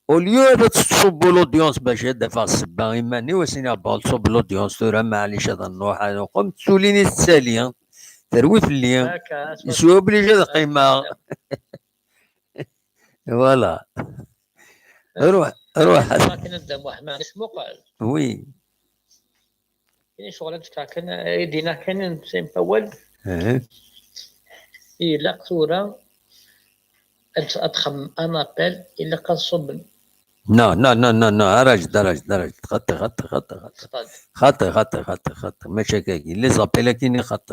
اوليو تصب الاودينس باش دافع السبا ايماني وسينا باغ تصب الاودينس تورا معليش هذا النوع هذا قمت توليني التالية تروي في الليل يسوى بلي جا قيمة فوالا روح كاين الدم واحد ما عندوش مقال وي كاين شغل كان يدينا كاين اول إلا قصورة أدخل أنا بال إلا قصب لا راجل خط مشاكل لي زابيلا كاينين خط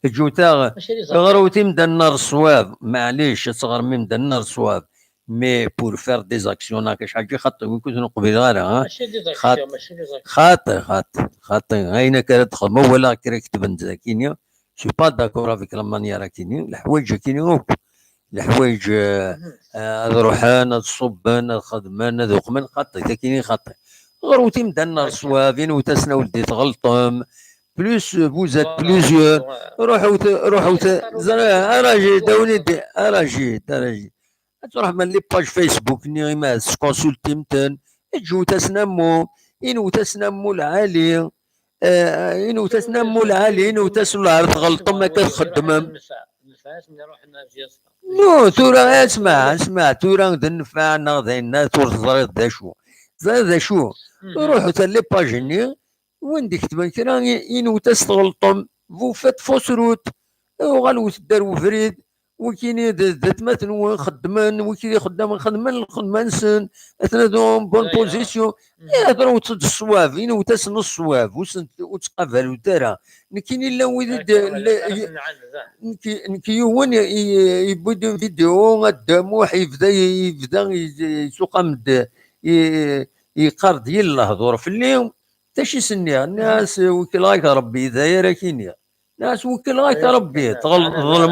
الجوتا غروتي مدا النار صواب معليش صغر من مدا النار صواب مي بور فير دي زاكسيون هكا شحال جي خط وين كنت نقبل غير ماشي دي زاكسيون ماشي دي زاكسيون خط غاينا كتدخل ما ولا كتب انت كينيا شي با داكور افيك لا مانيير كينيا الحوايج كينيا الحوايج روحان الصبان الخدمان ذوقمن خط كاينين خط غروتي مدا النار صوابين وتسنا ولدي تغلطهم بلوس فوزات بليزيور روحوا راجي داوني راجي تروح من لي باج فيسبوك ني ما كونسولتي متن تجو تسنمو إنو تسنمو العالي إنو تسنمو العالي إنو تسنمو العالي تغلطو ما كتخدمهم نو تورا اسمع تورا غدا النفع ناضينا تور زريط ذا شو روحوا تا لي باج ني وين ديك تبان كرا إنو تستغلطم فوفات فوسروت وغالو تدارو فريد وكيني ذات مثلا خدمان وكيني خدمان سن اثنادهم بون بوزيسيون يهضروا تد الصواب وتسن الصواب وتقابل وترى كاين لا وليد نكيون يبدو فيديو قدامو يبدا يسوق مد يقرض يلا هضور في اليوم حتى شي سنيه الناس وكل غايك ربي دايره كينيا ناس وكل غايك ربي تظل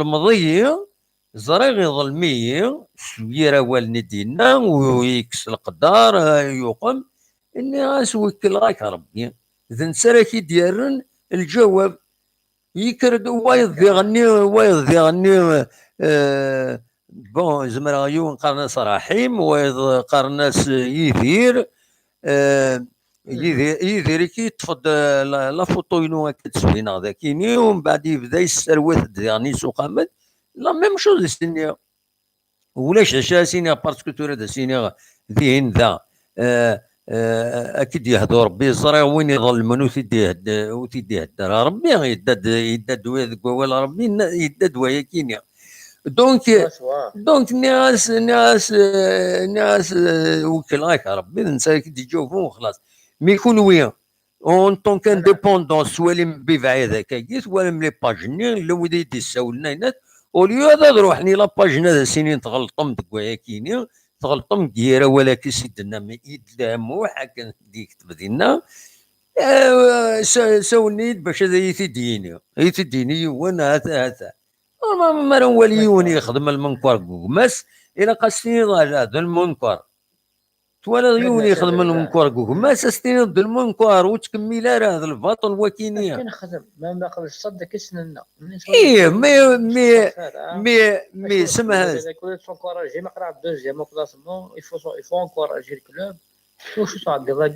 مضيه زريغ ظلميه شويه والني دينا ويكس القدار يقم الناس وكل غايك ربي اذا نسركي ديالن الجواب يكرد وايض يغني بون زمر غيون قرناس رحيم وايض قرناس يثير يدير كي تفض لا فوتو ينو كتسوين هذا كيني ومن بعد يبدا يسروت ديالني سوق قامت لا ميم شوز السينيا ولاش عشا سينيا باسكو تورا سينيا ذهن ذا اكيد يهضر ربي الزرع وين يظل منو تيديه الدار ربي يداد ويا ربي يداد ويا كينيا دونك ناس وكل غايك ربي نسى كي تجاوبهم وخلاص مي يكون ويا اون طونك انديبوندون سوا اللي مبيفع هذاك كيس ولا ملي باجني لا ودي يساولنا هنا وليو هذا روحني لا باجنا هذا سنين تغلطم دكوايا كيني تغلطم كيرا ولكن سيدنا ما يدلامو حكا ديك تبدينا ساولني باش هذا يتديني وانا هذا ما وليوني يخدم المنكر كوماس الى قاستيني هذا المنكر تولا يوني يخدم المنكر كوما ساستيني ضد المنكر وتكمل هذا الباطل وكينيا كاين خدم ما ناقل الصد كيسننا ايه مي سما هذا كل تنكوراجي ما قرا دوزيام كلاسمون يفو انكوراجي الكلوب واش صعد واش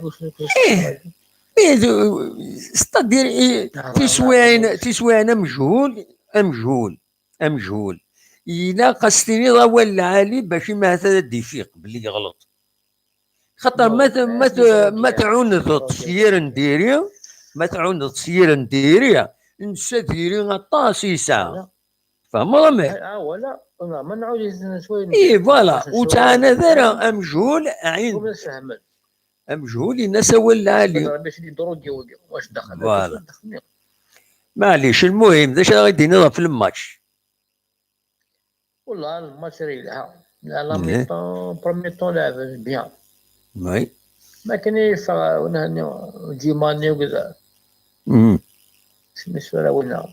ستادير تسوي انا مجهول إلا قاستيني ضوال العالي باش ما هذا ديفيق باللي يغلط خاطر ما تعوند تصير نديريا نسى ديري غطاس يساعة فهم ولا ولا ما نعود شويه اي فوالا وتاعنا ذرا امجهول عين امجهول الناس ولا عالي باش يدوروا واش دخل فوالا معليش المهم ذاش غادي نضرب في الماتش والله الماتش ريح لا ميطون برومي طون لعب بيان وي ما كاينش ونهني جيماني وكذا بالنسبه لنا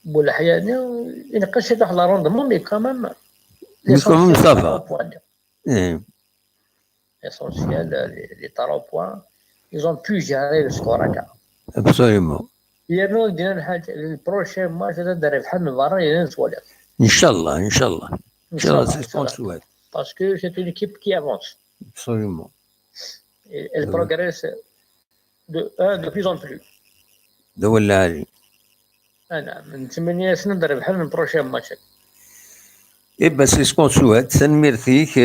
بولحياني ينقش تاع لا روندمون مي كامام صافا essentiel les 3 points ils ont pu gérer le score هكا absolument يرنو دينا الحاجه البروشين ماتش هذا دار بحال من برا ينسولف ان شاء الله سي سبونسوات parce que c'est une équipe qui avance absolument elle progresse de plus en plus دول العالي انا من 8 سنين دار بحال من بروشين ماتش اي بس سبونسوات سنميرتيك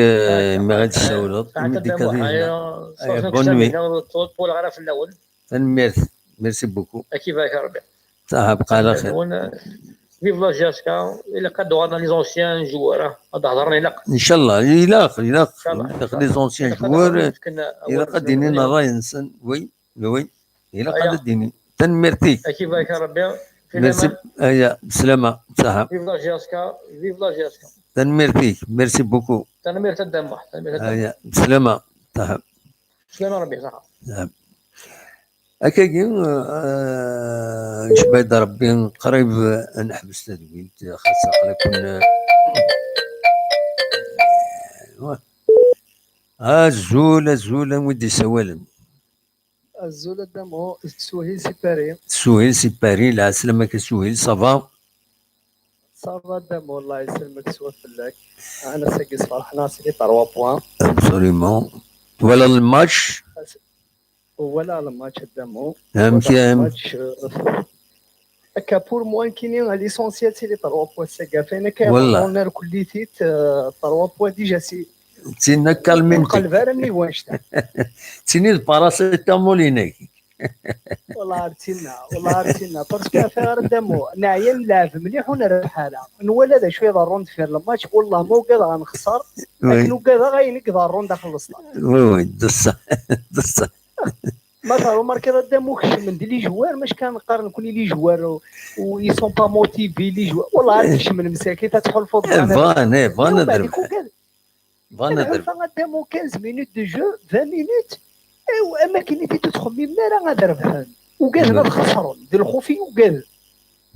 ما غادي تساولط ديك هذه بون نوي طول غرف الاول ميرسي بوكو كيفاك ربي صح بقى على خير فيف لا جاسكا الا قادوا غانا لي زونسيان جوار هذا هضرنا يلاق ان شاء الله يلاق لي زونسيان جوار الا قاديني نرى ينسن وي الا قاديني تنميرتيك كيفاك ربي ميرسي بسلامة صح فيف لا جاسكا تنميرتيك ميرسي بوكو تنميرت الدم بسلامة صح بسلامة ربي صح هكاكي شباب ربي قريب نحبس تدويل خاصة يكون الزولة ودي سوالم الزولة دامو سهيل سيباري لا سلامك سهيل صافا دامو الله يسلمك سوا فلاك انا ساكس فرحنا سيدي 3 بوان ابسوليمون ولا الماتش ولا الماتش دامو الماتش هكا بور موان كاينين ليسونسيال سي لي 3 بوان ساكا فينا كاين كل تيت 3 بوان ديجا سي تينا كالمين قلب راه ملي واش تيني الباراسيتامول هناك والله عرفتينا باسكو فيها دامو نعيا نلعب مليح ونربح هذا نولى هذا شويه الروند في الماتش والله مو قادر غنخسر لكن قادر غينقذ الروند داخل الصلاة وي دصا مثلا ماركا دامو من لي جوار ماش كنقارن كل لي جوار و سون با موتيفي لي جوار والله عرفتش من مساكين تدخل فوق فان نضرب دامو 15 مينوت دو جو 20 مينوت ايوا اما كاين اللي تدخل منا راه غادي ربحان وكاع غنخسروا ندير الخوفي وكاع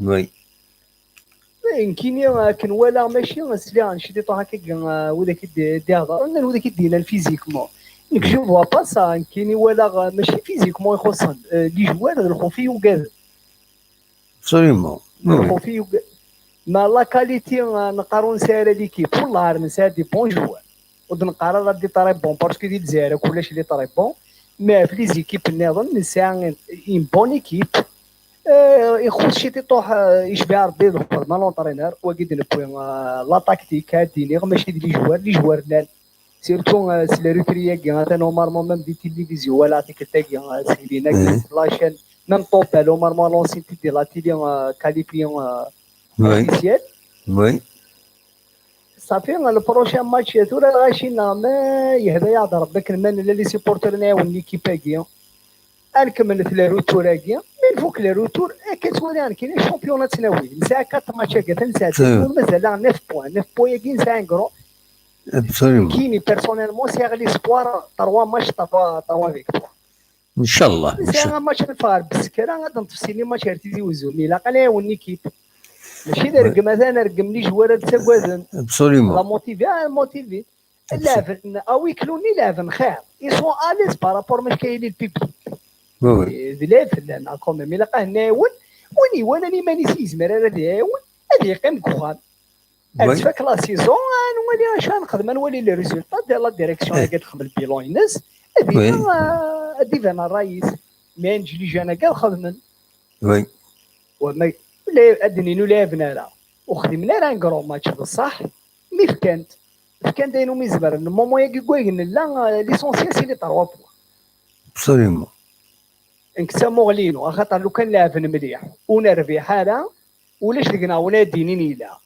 وي يمكن كان ولا ماشي غنسلي شي طا هكا وذاك دي هضر انا وذاك دينا الفيزيكمون ديك جو فوا با سا كاين ولا ماشي فيزيكمون يخصن لي جوار الخوفي وكاع ابسوليومون الخوفي وكاع ما لا كاليتي نقارون سايره ليكيب والله راه نسى دي بون جوار ودنقارا راه دي طري بون باسكو ديال الجزائر كلشي اللي طري بون ما في لي زيكيب نظن نسى اون بون ايكيب يخص شي تيطوح يشبع ربي الخبر ما لونطرينور وكيد البوين لا تاكتيك هاديني ماشي لي جوار لا سيرتو سي لاريتريا كاع نورمالمون ميم دي تيليفزيون ولا تيك تاع سيدينا لاشين ميم طوبال نورمالمون لونسين ديال لا تيلي كاليفيون اوفيسيال وي صافي البروشان ماتش يا تورا غاشينا ما يهدا يا ربك المان لي سيبورتر ناون ليكيباكيا نكمل في الروتوراكيا من فوق الروتور كتولي انا كاين شامبيونات تناوي نساع 4 ماتشات نساع مازال 9 بوان يا كاين نساع كرو كايني بيرسونيلمون سي غير ليسبوار 3 ماتش 3 فيكتوار ان شاء الله نساع ماتش الفار بالسكره غادي نتفسيني ماتش ارتيزي وزومي لا قال يا نيكيب ماشي دارك مثلا رقم لي جوار تساكوازن ابسوليومون لا موتيفي لافن اوي كلوني لافن خير اي سون اليس بارابور ماش كاين لي البيبليك لافن انا كوميم الا قاه ناول وني وانا اللي ماني سيزمر انا داون هذه يقيم كوخان تفاك لا سيزون نولي اش نخدم نولي لي ريزولطا ديال لا ديريكسيون اللي كتخدم البيلون الناس هذه انا الرئيس ما نجي انا كاع خدمن وي وما لا ادنينو لعبنا لا وخدمنا راه نكرو ماتش بصح مي فكانت داينو ميزبر المومو ياكي كوين لا ليسونسيال سي لي 3 بوان ابسوليومون انكسامو غلينو خاطر لو كان لاعبن مليح ونربي حاله ولاش لقنا ولا دينيني لا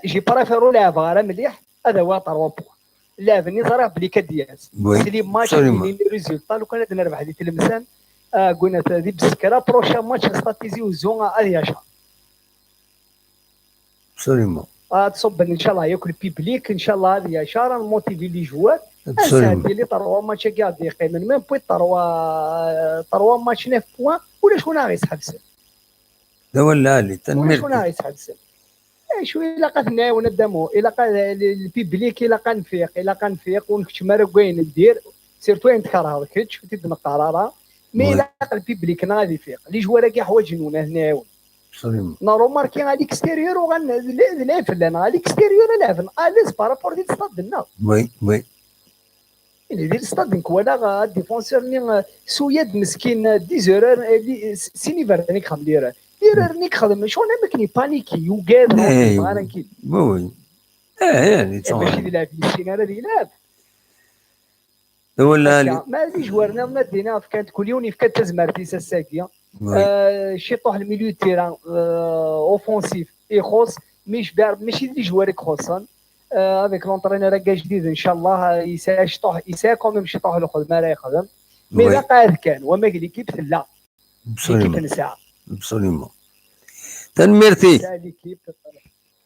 جي بريفيرو لاعب غير مليح هذا هو 3 بوان لاعبني صراحه بلي كدياس سي ماتش لي ريزولطا لو كان نربح هذه تلمسان قلنا هذه بسكره بروشان ماتش ستاتيزي وزون هذه شهر ابسوليومون تصب ان شاء الله ياكل بيبليك ان شاء الله هذه اشاره موتيفي لي جوار هذه اللي 3 ماتش كاع دقيقه من ميم بوي 3 ماتش 9 بوان ولا شكون غيسحب السن لا ولا لي تنمير شكون غيسحب السن شويه الا قاتنا وندمو الا قا البيبليك الا قنفيق ونكتشمر كاين ندير سيرتو نتكرهر كتش وتد نقرارها مي الا البيبليك غادي يفيق لي جوار كاع حوايج جنون هنا نارو ماركي على الاكستيريور لا فلان على الاكستيريور لافن اليس بارابور ديال ستادنا وي ديال ستاد كوالا ديفونسور اللي سويد مسكين 10 سينيفر هذيك خدم لي نيك خدم شلون ما كاين بانيكي يوكاد انا كي وي يعني ماشي يلعب السيناره يلعب ولا ما هذه جوارنا ما دينا كانت كل يوم كانت تزمرتي الساكيه شي طوح الميليو تيران اوفونسيف يخص ماشي اللي جوارك خصن افيك لونترينور كاع جديد ان شاء الله يساعش طوح كوميم شي طوح الاخر ما راه يخدم مي لا قاد كان وما قال ليكيب لا ليكيب نساء ابسوليومون تنميرتي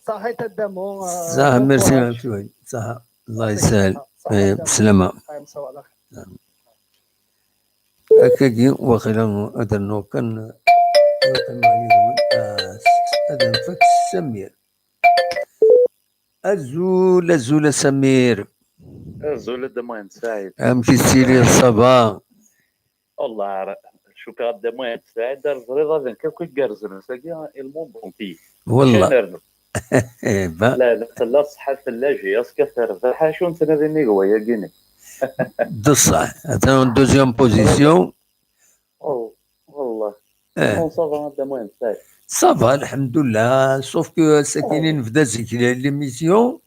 صحيح تدمو صح ميرسي شوي صح الله يسهل بسلامه هكاكي واخيرا هذا النوع كان هذا نفك سمير الزول سمير الزول دموين سعيد امشي سيري الصباح والله شو كان دموين سعيد دار زريضه كيف كنت جارزر ساقي الموضوع فيه والله لا لا صحة الثلاجة اسكثر ذا حاشون تناديني هو يا جيني بصح هذا دوزيام بوزيسيون والله صافا دموين سعيد صافا الحمد لله سوف كو ساكنين في دازيك ليميسيون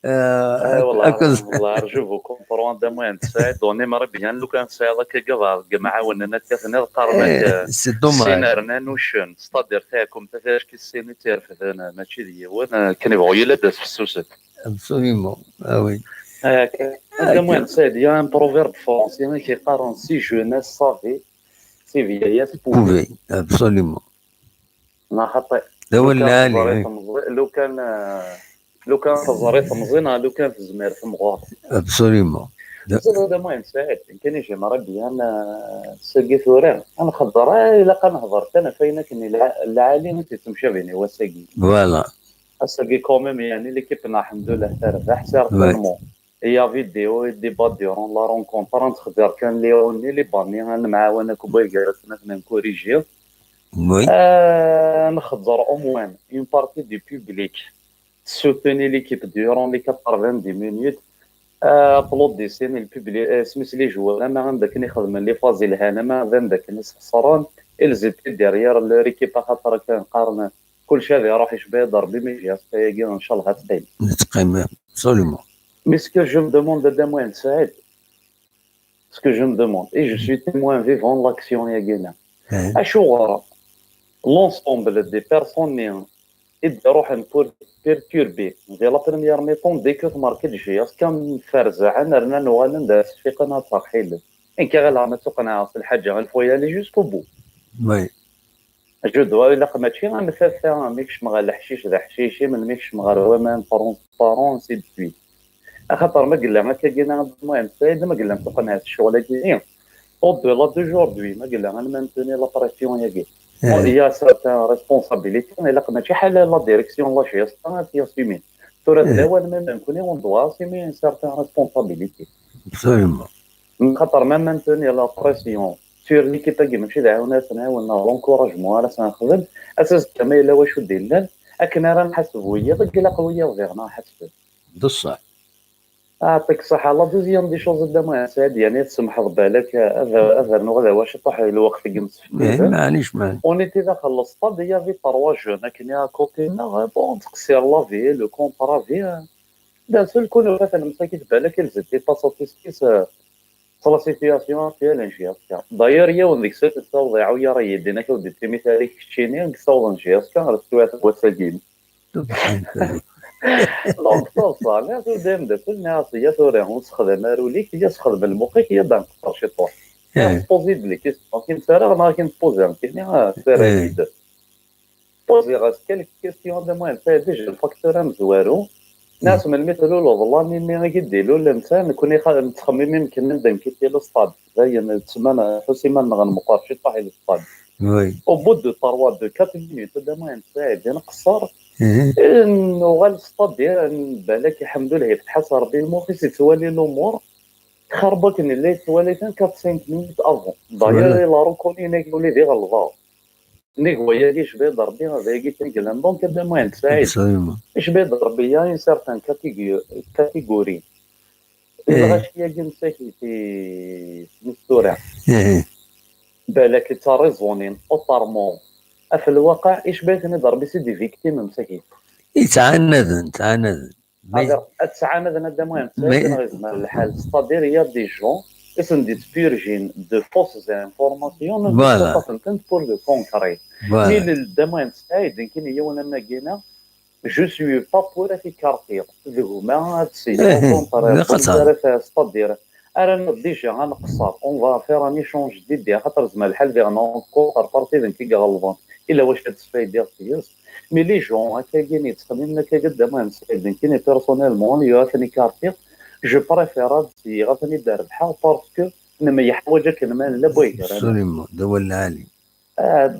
والله ارجوكم كومبرون دموين سعيد دوني مرة بيان لو كان سعيد كيقضى معاوننا كثنا قرنك سي دوماج سينارنا نوشن ستادير تاعكم تفاش كي السيني تعرف انا ماشي ليا وانا كنبغوا يلبس في السوسات ابسوليومون وي دموين سعيد يا ان بروفيرب فرونسي كيقارن سي جوناس صافي سي فيايات بوفي ابسوليومون ما خطي لا ولا لو كان في الظريف مزينه لو كان في الزمير في مغار ابسوليومون هذا ما ينساعد يمكن يجي مربي انا ساقي ثوران انا خضر الا كنهضر انا فاينه كني العالي انت تمشي بيني هو ساقي فوالا الساقي كوميم يعني ليكيبنا الحمد لله تربح سيرتينمون هي فيديو دي با ديرون لا رونكونتر نتخدر كان ليوني لي باني انا معاونه كوباي جالسنا نكوريجيو وي نخضر اوموان اون بارتي دو بوبليك soutenir l'équipe durant les 90 minutes applaudissez البوبليك سميت لي جوار ما عندك نخدم لي فازي الهنا ما عندك ناس خسران الزيت ديريير ليكيب خاطر كنقارن كل شيء هذا يروح يشبه ضربي ما يجي تايقين ان شاء الله غتقيم نتقيم absolument mais ce que je me demande d'Adamouen Saïd ce que je me demande et je suis témoin vivant de l'action يا جينا اشو غرا l'ensemble des personnes يروح نبور بيرتوربي ديال لا بريمير ميطون ديك ماركت جياس كان فرزع رنا نوغال ندير تفيقنا ترحيل ان كي غير ما تقنع في الحاجه غنفويا لي جوسكو بو وي جو دوا الا ماشي غنفافا ميكش مغال حشيش ذا حشيشي من ميكش مغال ومان طرون سي دوي خاطر ما قلنا ما كاينا المهم سيد ما قلنا تقنع الشغل كاين او دو لا دوجوردي ما قلنا غنمانتوني لا بريسيون ياكي il y a certaines responsabilités mais là ماشي حال لا ديريكسيون لا جيستان هي سيمين ترى الاول ما نكوني اون دوا سيمين certaines responsabilités absolument خاطر ما مانتوني لا بريسيون سير ليكيب كي ماشي دعاونا نعاون لونكوراجمون راه سنخدم اساس كما الا واش دير اكن راه نحسب ويا لا قويه وغيرنا حسب بصح يعطيك الصحة. لا دوزيام دي شوز قدام سعد يعني تسمح بالك هذا نغدا واش طاح الوقت جمس معليش مان اونيتي داخل السطاد هي في 3 جون كاين كوتينا بون تقصير لا في لو كونطرا في دا سول كون مثلا مساكيت بالك الزدي باساتيسكيس لا سيتياسيون ديال انجياسكا داير هي ونديك السيت توضيع ويا راه يدينا كودي مثالي كتشيني نكساو انجياسكا راه سوات وساكين دونك توصل الناس قدام دا كل الناس هي توريهم تخدم روليك هي تخدم الموقيك هي دان شي طور بوزي بلي كيسيون كي نسرا ما كاين بوزي كاين سيريد بوزي غاس كالك كيسيون دا موين فيها ديجا الفاكتور مزوارو ناس من المثل والله ملي غيديروا الانسان كون متخممين يمكن نبدا كيتي للصاد زي تسمى حسيمان غنمقار شي طاحي للصاد وي او بود دو 3 دو 4 مينوت دا موين ساعد نقصر انه غالصطاد ديال بالك الحمد لله يفتح ربي المخيس يتوالي الامور خربك ان اللي توالي 4-5 مينوت افون داير لا روكوني نيك ولي دي غلطا نيك هو ياكيش بيد ربي هذاكي تنقلم دونك هذا موين سعيد اش بيد ربي يا سارتان كاتيجوري الغاشيه ديال مساكيتي مستورع بالك تريزونين اوتارمون في الواقع ايش بغيت نضرب سيدي فيكتيم مساكين يتعاندن تعاندن هذا مهم الحال ستادير يا دي جون اسم دي بيرجين دو فوسز انفورماسيون فوالا بور لو كونكري مي الدموين سعيد يمكن هي وانا ما كاينه جو سوي با بور في كارتير اللي هما هاد السيد كونتر ستادير انا ديجا غنقصر اون فا فير اني شونج ديال خاطر زعما الحال فيغ نون كونتر بارتي كي غلطان الا واش تستفيد ديال السياس مي لي جون هكا كاين يتخدم لك قدام نسيد كاين بيرسونيلمون يعرفني كارتير جو بريفير هادشي غاتني دار بحال باسكو انما هي حوايج كنمان لا بغيت سليم دوا العالي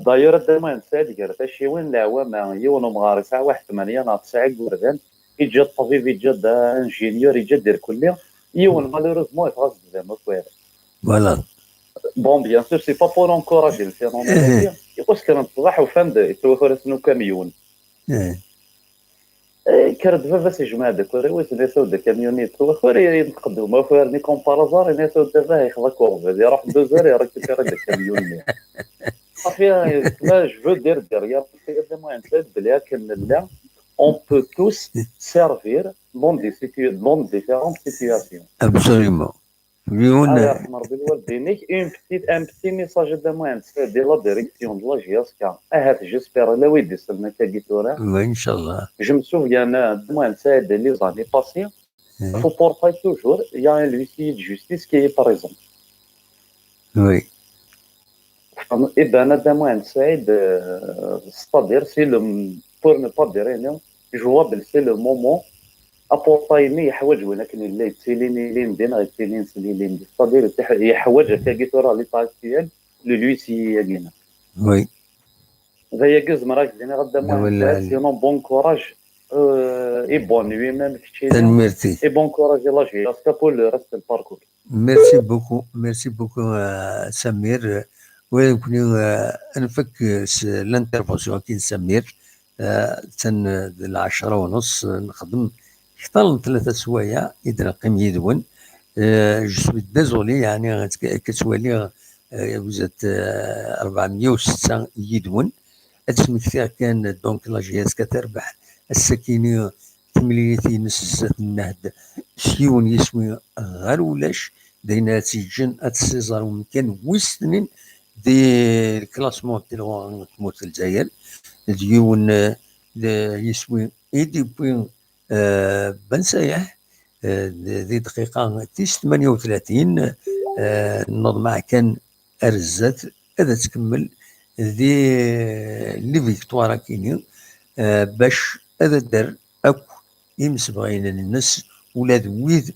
داير الدمان سعد قال فاشي وين العوام يونو مغاري ساعه 8 ناض ساعه قردان يجي الطبيب يجي انجينيور يجي دير كليه يون مالوروزمون يتغاز زعما كوير فوالا بون بيان سور سي با بور انكوراجي الفينومين يقول كان تصبح وفند يتوفر سنو كاميون كرد فاس جماعه داكوري واش نساو دا كاميونيت توفر ينقدو ما فارني كومبارازار نساو دابا يخلق كورف هذه راح 2 زار يركب دا كاميون صافي ما جو دير يا هذا المهم سد بلي كان لا on peut tous servir dans dans différentes situations. Absolument. Un petit message de moi de la direction de la GSK. J'espère là oui de celle que tu as. Oui, Inch'Allah. Je me souviens de moi de les années passées. Il faut porter toujours, il y a un huissier de justice qui est présent. Oui. Et ben de moi c'est-à-dire c'est le pour ne pas dire non, jouable c'est le moment apporter حوايج ولكن اللي تيليني لي ندير غيتيلين سليلين صدير هي حوايج كيتورا لي طاسيال لو لويسي كاينه وي غيا كز مراك دينا غدا سينون بون كوراج اي بون نوي ميم تنميرتي اي بون كوراج لا جي اسكا بول لو ريست الباركور ميرسي بوكو سمير ويمكن نفك الانترفونسيون كي سمير تن 10:30 نخدم اكثر من 3 سوايع يدرقم يدون جو سوي ديزولي يعني كتولي وزات 406 يدون هادشي فيها كان دونك لا جي اس كتربح السكينه تمليتي نسزات النهد شيون يسوي غير ولاش داينا تيجن اتسيزار ومكان وسنين دي الكلاسمون ديال تموت الجزائر ديون يسوي ايدي بوين بن سايح ذي دقيقة 38 نوض مع كان أرزات هذا تكمل ذي لي فيكتوارا كيني باش هذا دار أكو يمسبغين الناس ولا ذويذ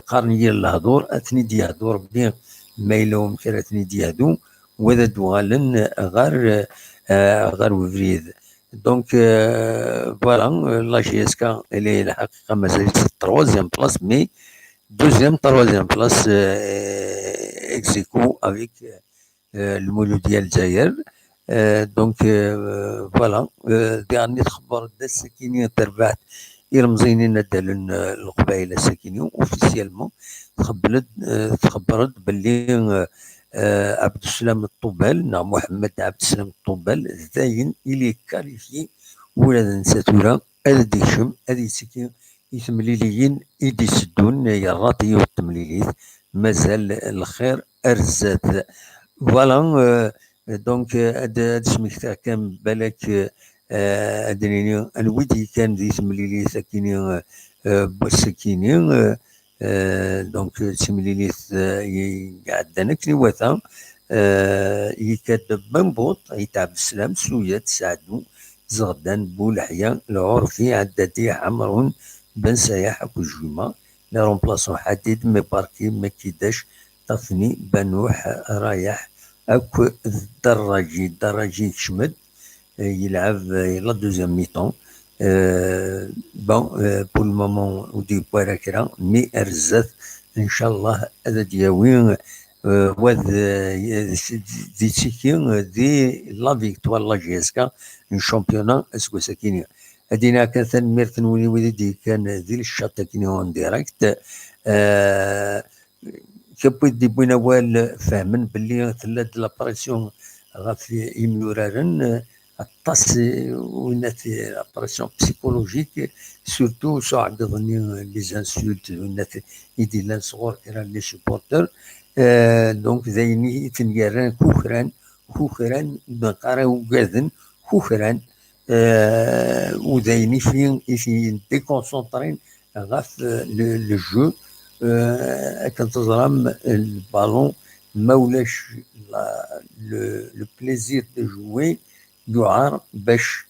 قارنية الهضور أثني دي هضور بين ما يلوم كرا أثني دي هدو وذا دوغالن غار وفريد دونك فوالا لا جي اس كا اللي الحقيقة مازالت في التروازيام بلاص مي troisième place ex aequo avec le Mouloudia Aljaïr. Donc voilà, dernier خبر دا السكينية تربعت يرمزيني ندالن القبائل السكينية اوفيسيالمون تخبرت باللي عبد السلام الطوبال محمد عبد السلام الطوبال زاين إلي كاليفي ولا نساتورا هذا ديشم هذه سكين يتمليليين يدي سدون يراطي والتمليليت مازال الخير أرزات فوالا دونك هذا سميتها كان بالك أدريني الودي كان ذي تمليليت سكيني سكيني دونك تمليليت يعدنا كني وثا يكتب منبوط يتعب السلام سوية تساعدو زغدان بولحيا العرفي عددي عمرون بن سايح اكو جوما لا رومبلاسون حديد مي باركي ما كيداش طفني بنوح رايح اكو الدراجي كشمد يلعب لا دوزيام ميطون بون بور المومون ودي بواراكرا مي ارزات ان شاء الله هذا دياوين وذ دي تشيكين دي لا فيكتوار لا جيسكا ان شامبيونا اسكو ساكينيا هدينا كانت ميرتن ولي وليدي كان ذي الشاطة كينيون ديريكت كبويت دي بوين وال فاهمن باللي ثلاث لابراسيون غاف يميورارن الطاس وينات لابراسيون بسيكولوجيك سورتو صعد ظني لي زانسولت وينات يدي لان صغور كرا لي سوبورتر دونك زيني تنقران كوخران نقراو قاذن كوخران وذايني فين ديكونسونطرين غاف لو جو كنتظرم البالون ما ولاش لو بليزير دو جوي يعار باش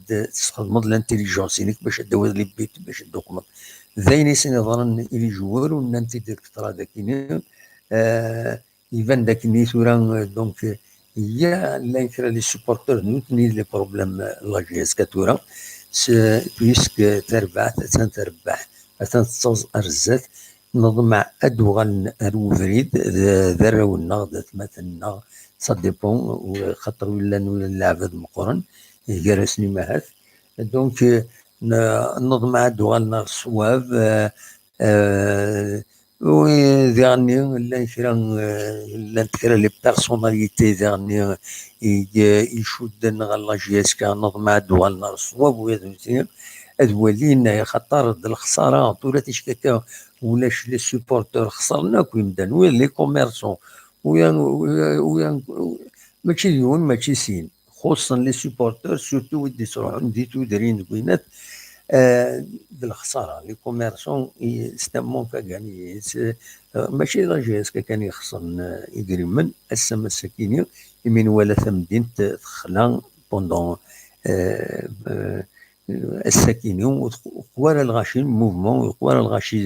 تستخدم الانتيليجونس يعني باش تدوز لي بيت باش تدوقمط ذايني سنظرا الي جوار ونانتي ديركترا داكيني يبان داكني ثورا دونك يا لانكرا لي سوبورتور نوتني لي بروبليم لا جيس كاتورا بيسك تربح تنتصوز ارزات نظم ادوغال الوفريد ذراو النغد مثلا سا ديبون وخاطر ولا اللاعب مقرن جرسني ماهات دونك نظم ادوغال نار صواب وديرني لانكرا لي بيرسوناليتي ديرني يشد لا جي اس كا نظم ادوغال نار صواب ويدوزي ادوالين خاطر الخساره طولة تشكاكا ولاش لي سوبورتور خسرنا كويمدان ويا لي كوميرسون ويا ماشي اليوم ماشي سين خصوصا لي سوبورتور سورتو ودي يصروحون ديتو دارين كوينات بالخساره لي كوميرسون يستمون كاعني ماشي لا جي اس كان يخسر يدري من السما السكينه من ولا ثمدين تخلا بوندون السكينه وقوال الغاشي موفمون وقوال الغاشي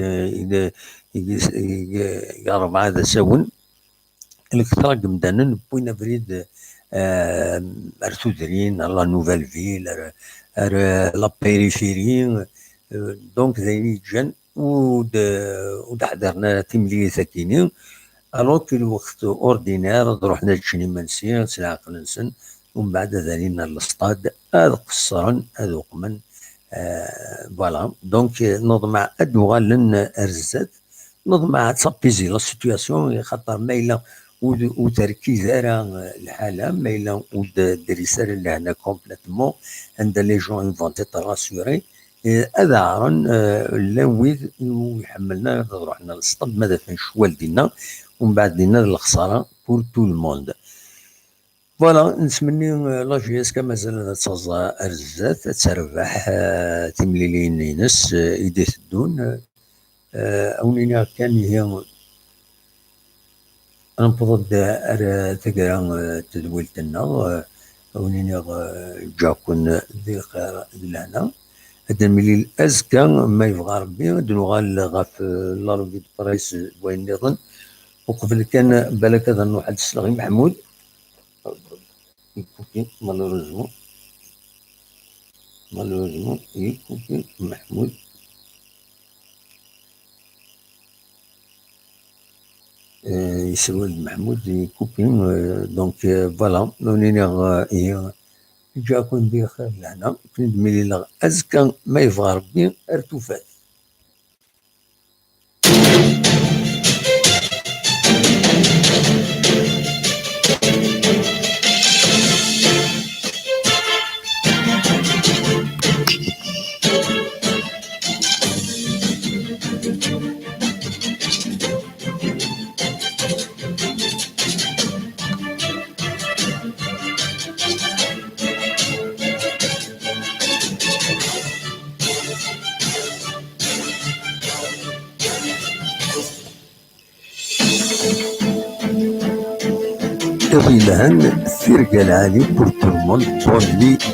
يقرب هذا ساون الكثرة قمدانا بوين بريد ارتودرين لا نوفال فيل لا بيريفيري دونك ذاين جان ود حضرنا تملي ساكينين الوغ الوقت اوردينير رحنا لشني منسي سلاق نسن ومن بعد ذالينا الاصطاد هذا قصرا هذا قمن فوالا دونك نظم ادوغالن ارزات نظم تصابيزي لا سيتياسيون خاطر مايله وتركيز على الحاله مايله ودريسار اللي هنا كومبليتمون عند لي جون انفونتي تراسيوري هذا عرن لاويذ ويحملنا رحنا للصطاد ماذا فين شوال دينا ومن بعد دينا الخساره بور تو الموند فوالا نتمنى لا جي اس كا مازال تزا ارزات تربح تمليلين ينس ايديت الدون اونينا كان هي نبض تقرا تدويلتنا اونينا جاكون ذي لهنا هذا ملي الازكى ما يبغى ربي دنوغال غاف لا روفي برايس وين نظن وقبل كان بالك هذا واحد السلاغي محمود يكوكي مالوريزمون يكوكي محمود يسوي محمود يكوكي دونك فوالا نونينا هي جاكون بخير لهنا ملي لا ازكى ما يبغى ربي ارتفات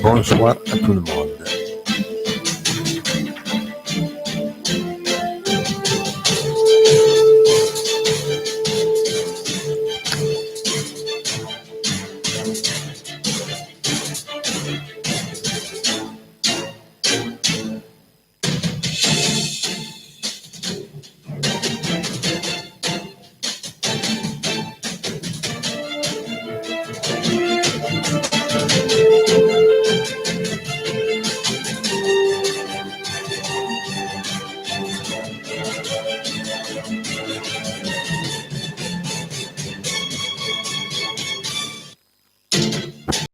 Bonsoir à tout le monde.